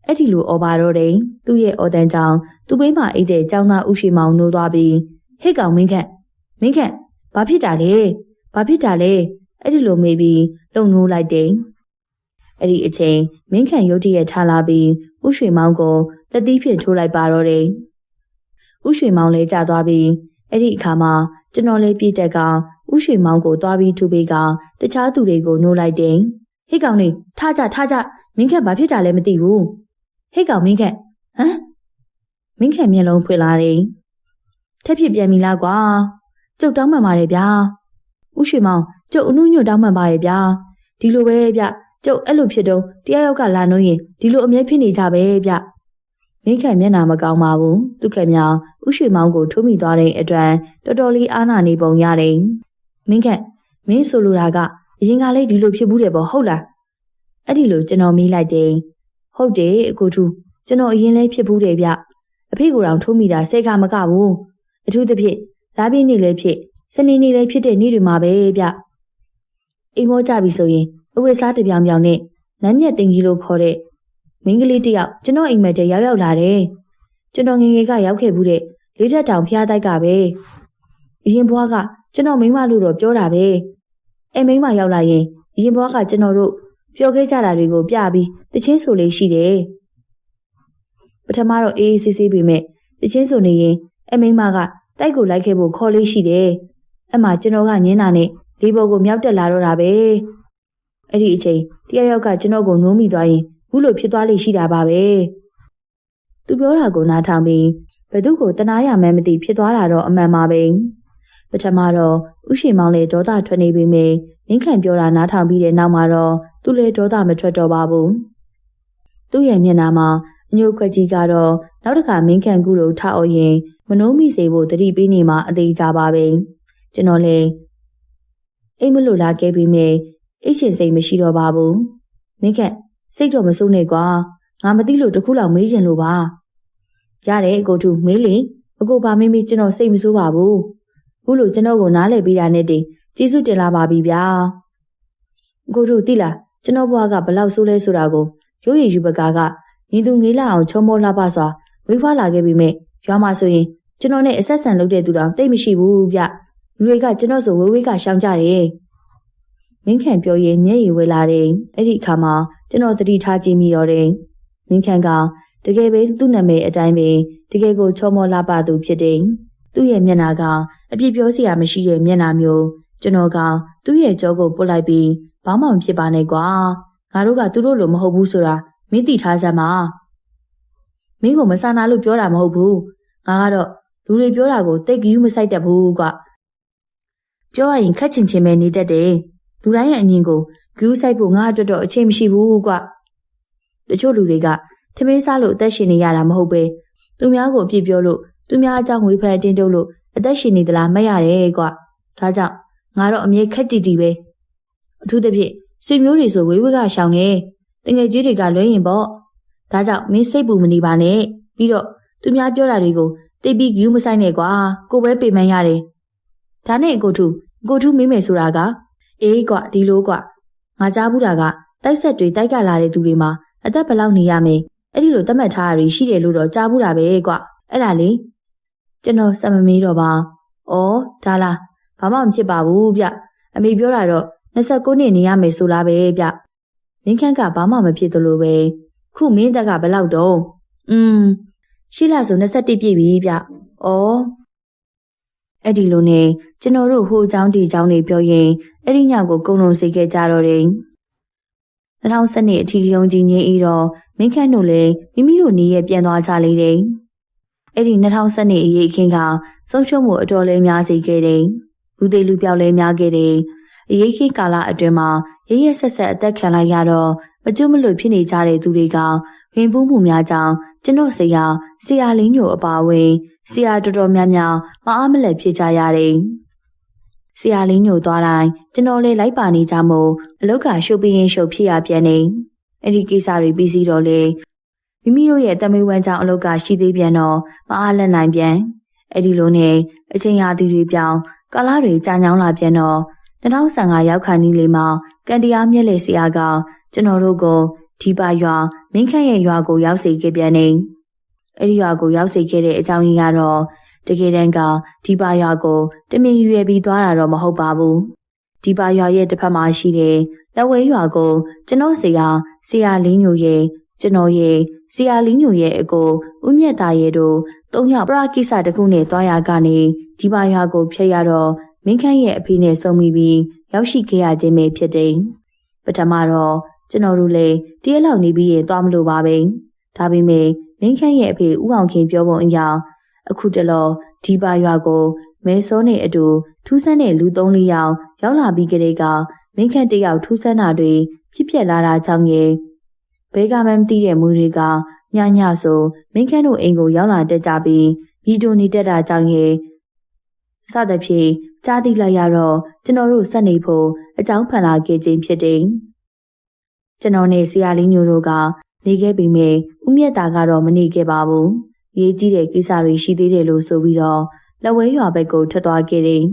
အဲ့ဒီလိုအော်ပါတော့တယ်သူ့ရဲ့အော်တန်ကြောင့်သူ့ဘေးမှာအိတ်တဲ့ကျောင်းသားဦးရွှေမောင်နိုးသွားပြီးဟဲ့ကောင်မင်းခန့်ဘာဖြစ်တာလဲအဲ့ဒီလိုမေးပြီးလုံနိုးလိုက်တယ်အဲ့ဒီအချိန်မင်းခန့်ရုတ်တရက်ထားလာပြီးဦးရွှေမောင်ကိုလက်သီးဖြင့်ထိုးလိုက်ပါတော့တယ်ဦးရွှေမောင်လည်းကြာသွားပြီးအဲ့ဒီအခါမှာကျွန်တော်လည်းပြေးတက်ကဦးရွှေမောင်ကိုသွားပြီးထူပေးကတခြားသူတွေကိုနိုးလိုက်တယ်ဟဲ့ကောင်နေထားကြမင်းခန့်ဘာဖြစ်တာလဲမသိဘူးဟဲ့ကောင်မင်းခန့်ဟမ်မင်းခန့်မျက်လုံးဖွင့်လာတယ်ထက်ဖြစ်ပြန်ပြီလားကွာကျုပ်တောင်းပန်ပါတယ်ဗျာဦးရွှေမောင်ကျုပ်အနုညွတ်တောင်းပန်ပါရဲ့ဗျာဒီလိုပဲဗျကျုပ်အဲ့လိုဖြစ်တော့တရားရောက်ကလာနှုံးရင်ဒီလိုအမြဲဖြစ်နေကြပဲဗျမင်းခန့်မျက်နှာမကောင်းပါဘူးသူခက်မြောင်ဦးရွှေမောင်ကိုထိုးမိသွားတဲ့အတွက်တော်တော်လေးအားနာနေပုံရတယ်မင်းခန့်မင်းဆိုလိုတာကအရင်ကလေးဒီလိုဖြစ်ဘူးတယ်ပေါ့ဟုတ်လားအဲ့ဒီလိုကျွန်တော်မေးလိုက်တယ်ဟုတ်တယ်အကိုထူးကျွန်တော်အရင်လေးဖြစ်ဘူးတယ်ဗျအဖေကိုယ်တော်ထိုးမိတာဆဲကမကဘူးအထူးသဖြင့်လာပြည့်နေ့လည်းဖြစ်စနေနေ့လည်းဖြစ်တဲ့နေ့တွေမှာပဲဗျအိမ်မောကြပြီဆိုရင်အဝတ်စားတစ်ပြောင်ပြောင်နဲ့နမ်းမြက်တင်ကြီးလို့ခေါ်တဲ့မင်းကလေးတစ်ယောက်ကျွန်တော်အိမ်မက်တည်းရောက်လာတယ်ကျွန်တော်ငငယ်ကရောက်ခဲ့ဘူးတဲ့လေးထက်တောင်ဖျားတိုက်ကပဲအရင်ဘွားကကျွန်တော်မိန်းမလို့တော့ပြောတာပဲအဲမိန်းမရောက်လာရင်အရင်ဘွားကကျွန်တော်တို့ပြောခဲ့ကြတာတွေကိုပြပြီးတချင်းဆိုလေးရှိတယ်ပထမတော့အေးဆေးဆေးပေမဲ့တချင်းဆိုနေရင်အဲမိန်းမကတိုက်ကိုလိုက်ခဲ့ဖို့ခေါ်လေးရှိတယ်အဲ့မှာကျွန်တော်ကညင်းတာနဲ့လေပေါ်ကိုမြောက်တက်လာတော့တာပဲအဲ့ဒီအချိန်တယောက်ကကျွန်တော်ကိုနိုးမိသွားရင်ဘူးလို့ဖြစ်သွားလိမ့်ရှိတာပါပဲသူပြောတာကိုနားထောင်ပြီးဘသူကိုတနာရမှန်းမသိဖြစ်သွားတာတော့အမှန်ပါပဲပထမတော့ဥရှိမောင်လည်းဒေါသထွက်နေပြီမေမင်းခန့်ပြောတာနားထောင်ပြီးတဲ့နောက်မှာတော့သူလည်းဒေါသမထွက်တော့ပါဘူးသူ့ရဲ့မျက်နှာမှာအညိုခွက်ကြီးကတော့နောက်တစ်ခါမင်းခန့်ကူလို့ထအော်ရင်မနှိုးမိစေဖို့တတိပေးနေမှအသေးကြပါပဲကျွန်တော်လည်းအိမ်မလို့လာခဲ့ပြီးမေအိတ်ရှင်စိတ်မရှိတော့ပါဘူးမင်းခန့်စိတ်တော့မစိုးနဲ့ကွာငါမသိလို့တခုလောက်မေးချင်လို့ပါရတယ်အကိုထူမေးလေအကိုဘာမေးကျွန်တော်စိတ်မဆိုးပါဘူးခုလိုကျွန်တော်ကိုနားလည်ပေးတာနဲ့တည်းကျေးဇူးတင်လာပါပြီဗျာအကိုထူသိလားကျွန်တော်ဘွားကဘလောက်ဆိုးလဲဆိုတာကိုရိုးရည်ယူပကားကညီသူငေးလာအောင်ချုံမောလှပစွာဝေးဖွားလာခဲ့ပြီးမြဲရွာမှာဆိုရင်ကျွန်တော်နဲ့အဆက်ဆံလုပ်တဲ့သူတောင်တိတ်မရှိဘူးဗျလူတွေကကျွန်တော်ဆိုဝေးကရှောင်ကြတယ်မင်းခန့်ပြောရင်မျက်ရည်ဝဲလာတယ်အဲ့ဒီအခါမှာကျွန်တော်တတိထားကြည့်မိတော့တယ်မင်းခန့်ကတကယ်ပဲသူ့နာမည်အတိုင်းပဲတကယ်ကိုချောမောလှပသူဖြစ်တယ်သူ့ရဲ့မျက်နှာကအပြစ်ပြောစရာမရှိတဲ့မျက်နှာမျိုးကျွန်တော်ကသူ့ရဲ့ကြောကိုပုတ်လိုက်ပြီးဘာမှမဖြစ်ပါနဲ့ကွာငါတို့ကသူတို့လိုမဟုတ်ဘူးဆိုတာမင်းသိထားစမ်းပါမင်းကိုမဆာနာလို့ပြောတာမဟုတ်ဘူးငါကတော့လူတွေပြောတာကိုတိတ်ကြည့်မဆိုင်တတ်ဘူးကွပြောရရင်ခက်ချင်ချင်ပဲနေတတ်တယ်လူတိုင်းရဲ့အမြင်ကိုဂူးဆိုင်ဖို့ငါအတွက်တော့အချိန်မရှိဘူးကွတချို့လူတွေကထမင်းစားလို့အသက်ရှင်နေရတာမဟုတ်ပဲသူများကိုအပြစ်ပြောလို့သူများအကြောင်းဝေဖန်တင်းတုပ်လို့အသက်ရှင်နေသလားမရတယ်ကွဒါကြောင့်ငါတော့အမြဲခက်တီတီပဲအထူးသဖြင့်ဆွေမျိုးတွေဆိုဝေးဝေးကရှောင်နေတငယ်ကြီးတွေကလွဲရင်ပေါ့ဒါကြောင့်မင်းစိတ်ပူမနေပါနဲ့ပြီးတော့သူများပြောတာတွေကိုတိတ်ပြီးဂူးမဆိုင်နဲ့ကွာကိုပဲပေမှန်းရတယ်ဒါနဲ့ကိုထူးမေးမယ်ဆိုတာကအေးကွဒီလိုကွငါကြားဘူးတာကတိုက်ဆက်တွေတိုက်ကလာတဲ့သူတွေမှာအသက်ဘယ်လောက်နေရမလဲအဲ့ဒီလိုသတ်မှတ်ထားရရှိတယ်လို့တော့ကြားဘူးတာပဲကွအဲ့ဒါလေကျွန်တော်စမမေးတော့ပါဩဒါလားဘာမှမဖြစ်ပါဘူးဗျအမေပြောတာတော့29နှစ်နေရမယ်ဆိုလားပဲဗျမင်းခန့်ကဘာမှမဖြစ်သလိုပဲခုမင်းတက်ကဘယ်လောက်တော့ရှိလားဆို21ပြည့်ပြီဗျဩအဲ့ဒီလိုနဲ့ကျွန်တော်တို့ဟိုအကြောင်းဒီအကြောင်းတွေပြောရင်အဲ့ဒီညကိုကုံလုံးစိတ်ခဲ့ကြတော့တယ်2012အထီးရုံကြီးငင်းပြီးတော့မင်းခန့်တို့လည်းမိမိတို့နေရပြန်သွားကြလေတယ်အဲ့ဒီ2012အရေးအခင်းကဆုံးရှုံးမှုအတော်လေးများစေခဲ့တယ်လူသေးလူပြောက်လည်းများခဲ့တယ်အရေးခင်းကာလအတွင်းမှာရရဆက်ဆက်အသက်ခံလိုက်ရတော့မကျွတ်မလွတ်ဖြစ်နေကြတဲ့သူတွေကဝင်ပူးမှုများကြောင့်ကျွန်တော်ဆရာလင်းညိုအပါအဝင်ဆရာတော်တော်များများမအားမလည်ဖြစ်ကြရတယ် ဆရာလေးညိုသွားတိုင်းကျွန်တော်လည်းလိုက်ပါနေကြမို့အလုတ်ကရှုပ်ပြင်းရှုပ်ဖြစ်ရပြန်နေအဲ့ဒီကိစ္စတွေပြီးစီတော့လေမိမိတို့ရဲ့တမေဝမ်းကြောင့်အလုတ်ကရှိသေးပြန်တော့မအားလက်နိုင်ပြန်အဲ့ဒီလိုနဲ့အချိန်ရာသီတွေပြောင်းကာလတွေကြာညောင်းလာပြန်တော့2015ရောက်ခါနီးလေးမှာကန်တရားမြက်လေဆရာကကျွန်တော်တို့ကိုဒီပါရွာမင်းခန့်ရဲ့ရွာကိုရောက်စေခဲ့ပြန်နေအဲ့ဒီရွာကိုရောက်စေခဲ့တဲ့အကြောင်းရင်းကတော့တကယ်တမ်းကဒီပါရွာကိုတမင်ရွယ်ပြီးသွားတာတော့မဟုတ်ပါဘူးဒီပါရွာရဲ့တစ်ဖက်မှာရှိတဲ့လက်ဝဲရွာကိုကျွန်တော်ဆရာလင်းညိုရဲ့ကျွန်တော်ရဲ့ဆရာလင်းညိုရဲ့အကိုဦးမြတ်သားရဲ့တို့၃ယောက်ပရကိစ္စတစ်ခုနဲ့တွားရကနေဒီပါရွာကိုဖျက်ရတော့မင်းခန့်ရဲ့အဖေနဲ့ဆုံမိပြီးရောက်ရှိခဲ့ရခြင်းပဲဖြစ်တယ်ပထမတော့ကျွန်တော်တို့လည်းတရက်လောက်နေပြီးရင်တွားမလို့ပါပဲဒါပေမဲ့မင်းခန့်ရဲ့အဖေဦးအောင်ခင်ပြောပုံအရအခုတလောဒီပါရွာကိုမဲစောနဲ့အတူထူးဆန်းတဲ့လူ3-4ယောက်ရောက်လာပြီးကြတဲ့ကမင်းခန့်တယောက်ထူးဆန်းတာတွေဖြစ်ပျက်လာတာကြောင့်ရဲ့ဘဲကမှမသိတဲ့မူတွေကညဆိုမင်းခန့်တို့အိမ်ကိုရောက်လာတတ်ကြပြီးဗီဒီယိုနေတတ်တာကြောင့်ရဲ့စသဖြင့်ကြားသိလိုက်ရတော့ကျွန်တော်တို့ဆက်နေဖို့အကြောင်းဖန်လာခဲ့ခြင်းဖြစ်တယ်ကျွန်တော်နဲ့ဆရာလေးညိုတို့ကနေခဲ့ပြီးမြဲဦးမြတ်တာကတော့မနေခဲ့ပါဘူးရေးကြီးတဲ့ကိစ္စတွေရှိသေးတယ်လို့ဆိုပြီးတော့လက်ဝဲရွာဘက်ကိုထွက်သွားခဲ့တယ်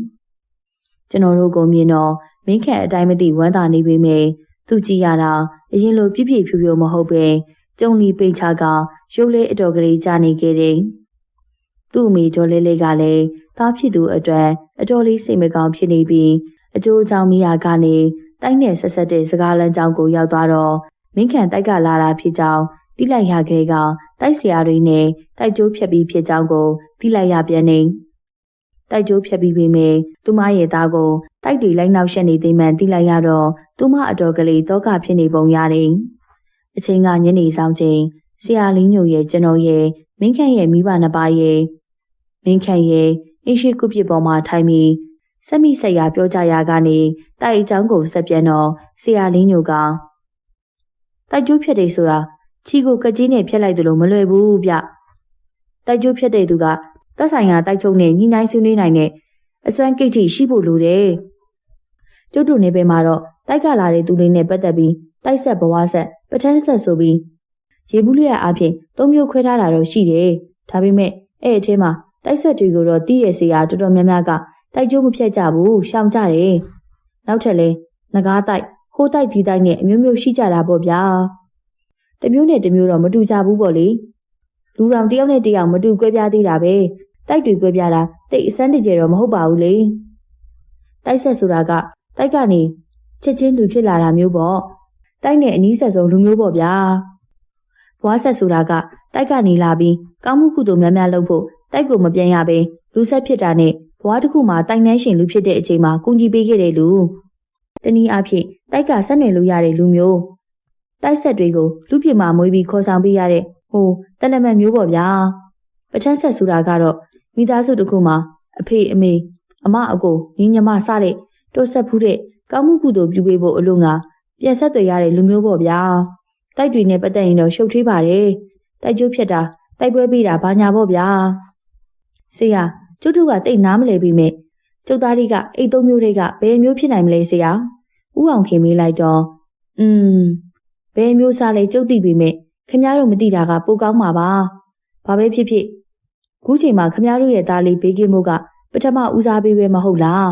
ကျွန်တော်တို့ကိုမြင်တော့မင်းခန့်အတိုင်းမသိဝမ်းသာနေပေမဲ့သူကြည့်ရတာအရင်လိုပြည့်ပြည့်ဖြူဖြူမဟုတ်ပဲကျုံလီပိန်ချကရုပ်လေးအတော်ကလေးကြာနေခဲ့တယ်သူ့အမေဒေါ်လေးလေးကလည်းသားဖြစ်သူအတွက်အတော်လေးစိတ်မကောင်းဖြစ်နေပြီးအကျိုးအကြောင်းမိယာကနေတိုက်နဲ့ဆက်ဆက်တဲ့စကားလမ်းကြောင်းကိုရောက်သွားတော့မင်းခန့်တိုက်ကလာတာဖြစ်ကြောင်းတိလိုက်ရခဲ့ကတိုက်ဆရာတွေနဲ့တိုက်ကျိုးဖြတ်ပြီးဖြစ်ကြောင်းကိုတိလိုက်ရပြန်နေတိုက်ကျိုးဖြတ်ပြီးပေမဲ့သူမရဲ့သားကိုတိုက်တွေလိုက်နောက်ရှက်နေသေးမှန်တိလိုက်ရတော့သူမအတော်ကလေးတောကဖြစ်နေပုံရတယ်အချိန်ကညနေဆောင်ချိန်ဆရာလေးညိုရဲ့ကျွန်တော်ရဲ့မင်းခန့်ရဲ့မိဘနှစ်ပါးရဲ့မင်းခန့်ရဲ့အင်းရှိကုပြစ်ပေါ်မှာထိုင်ပြီးစက်မိဆက်ရပြောကြရကနေတိုက်အကြောင်းကိုဆက်ပြန်တော့ဆရာလေးညိုကတိုက်ကျိုးဖြတ်တယ်ဆိုတာချီကိုကကြီးနဲ့ဖြတ်လိုက်တယ်လို့မလွယ်ဘူးဗျတိုက်ကျိုးဖြတ်တဲ့သူကသက်ဆိုင်ရာတိုက်ချုပ်နဲ့ညီနိုင်ဆွေးနွေးနိုင်တဲ့အစွမ်းကိတ်ထိရှိဖို့လိုတယ်ကျုပ်တို့နေပင်မှာတော့တိုက်ကလာတဲ့သူတွေနဲ့ပတ်သက်ပြီးတိုက်ဆက်ဘဝဆက်ပဋ္ဌာန်းဆက်ဆိုပြီးရေဘူးလျက်အပြင်၃မျိုးခွဲထားတာတော့ရှိတယ်ဒါပေမဲ့အဲ့အထဲမှာတိုက်ဆက်တွေကိုတော့တီးရစေရတော်တော်များများကတိုက်ကျိုးမဖြတ်ကြဘူးရှောင်ကြတယ်နောက်ထပ်လဲငကားတိုက်ဟိုတိုက်ဒီတိုက်နဲ့အမျိုးမျိုးရှိကြတာပေါ့ဗျာတစ်မျိုးနဲ့တစ်မျိုးတော့မတူကြဘူးပေါ့လေလူတော်တယောက်နဲ့တယောက်မတူကွဲပြားသေးတာပဲတိုက်တွေကွဲပြားတာတိတ်အစမ်းတကြဲတော့မဟုတ်ပါဘူးလေတိုက်ဆက်ဆိုတာကတိုက်ကနေချက်ချင်းလူဖြစ်လာတာမျိုးပေါ့တိုက်နဲ့အနီးဆက်ဆုံးလူမျိုးပေါ့ဗျာဘွားဆက်ဆိုတာကတိုက်ကနေလာပြီးကောင်းမှုကုသိုလ်များများလုပ်ဖို့တိုက်ကိုမပြန်ရပဲလူဆက်ဖြစ်တာနဲ့ဘွားတစ်ခုမှတိုင်နှန်းရှင်လူဖြစ်တဲ့အချိန်မှာကူညီပေးခဲ့တဲ့လူတနည်းအားဖြင့်တိုက်ကဆက်နွယ်လို့ရတဲ့လူမျိုးတိုက်ဆက်တွေကိုလူပြစ်မှာမွေးပြီးခေါ်ဆောင်ပေးရတဲ့ဟိုတနမတ်မျိုးပေါ့ဗျာပဋ္ဌာန်းဆက်ဆိုတာကတော့မိသားစုတစ်ခုမှာအဖေအမေအမအကိုညီညီမစတဲ့တိုးဆက်ဖူးတဲ့ကောင်းမှုကုသိုလ်ပြုပေးဖို့အလို့ငါပြန်ဆက်သွယ်ရတဲ့လူမျိုးပေါ့ဗျာတိုက်တွေနဲ့ပတ်သက်ရင်တော့ရှုပ်ထွေးပါတယ်တိုက်ကျိုးဖြတ်တာတိုက်ပွဲပေးတာဘာညာပေါ့ဗျာဆရာကျုပ်တို့ကတိတ်နားမလဲပြီမဲ့ကျုပ်သားလေးကအိတ်သုံးမျိုးတွေကဘယ်မျိုးဖြစ်နိုင်မလဲဆရာဦးအောင်ခင်မေးလိုက်တော့ဘယ်မျိုးစားလဲကျုပ်သိပြီမဲ့ခင်ဗျားတို့မသိတာကပိုကောင်းမှာပါဘာပဲဖြစ်ဖြစ်ခုချိန်မှာခင်ဗျားတို့ရဲ့သားလေးဘေးကင်းမှုကပထမဦးစားပေးပဲမဟုတ်လား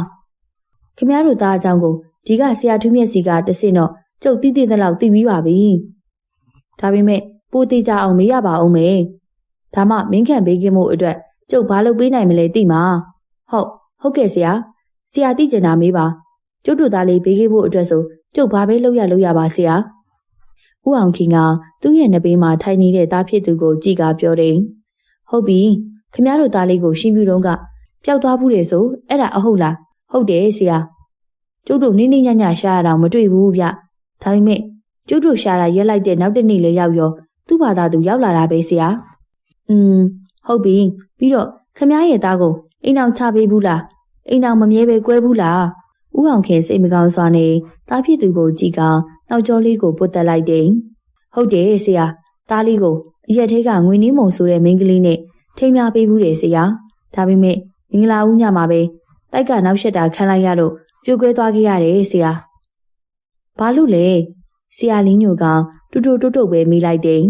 ခင်ဗျားတို့သားအကြောင်းကိုဒီကဆရာထူးမြတ်စီကတဆင့်တော့ကျုပ်သိတဲ့လောက်သိပြီးပါပြီဒါပေမဲ့ပိုသေးကြအောင်မေးရပါအောင်မယ်ဒါမှမင်းခန့်ဘေးကင်းမှုအတွက်ကျုပ်ဘာလုပ်ပေးနိုင်မလဲသိမှာဟုတ်ကဲ့ဆရာသိကျင်တာမေးပါကျုပ်တို့သားလေးဘေးကင်းမှုအတွက်ဆိုကျုပ်ဘာပဲလုပ်ရပါဆရာဦးအောင်ခင်ကသူ့ရဲ့နှဘေးမှာထိုင်နေတဲ့သားဖြစ်သူကိုကြည့်ကပြောတယ်ဟုတ်ပြီခင်ဗျားတို့သားလေးကိုရှင်းပြတော့ကပျောက်သွားဘူးလေဆိုအဲ့ဒါအဟုတ်လားဟုတ်တယ်ဆရာကျုပ်တို့နေညရှာရတာမတွေ့ဘူးဗျဒါပေမဲ့ကျုပ်တို့ရှာတာရက်လိုက်တဲ့နောက်တစ်နေ့လေရောက်ရောသူ့ဘာသာသူရောက်လာတာပဲဆရာဟုတ်ပြီပြီးတော့ခမရဲ့သားကိုအိမ်အောင်ချပေးဘူးလားအိမ်အောင်မမြဲပဲကွဲဘူးလားဦးအောင်ခင်စိတ်မကောင်းစွာနဲ့သားဖြစ်သူကိုကြည့်ကနောက်ကျောလေးကိုပုတ်တက်လိုက်တယ်ဟုတ်တယ်ဆရာသားလေးကိုအရက်ထဲကငွေနှင်းမုံဆိုတဲ့မိန်းကလေးနဲ့ထိမ်းများပေးဘူးတယ်ဆရာဒါပေမဲ့မင်္ဂလာဦးညမှာပဲ တိုက်ကနောက်ရှက်တာခံလိုက်ရလို့ပြိုကွဲသွားခဲ့ရတယ်ဆရာ။ဘာလို့လဲဆရာလင်းညိုကတူတူတုတ်တုတ်ပဲမိလိုက်တယ်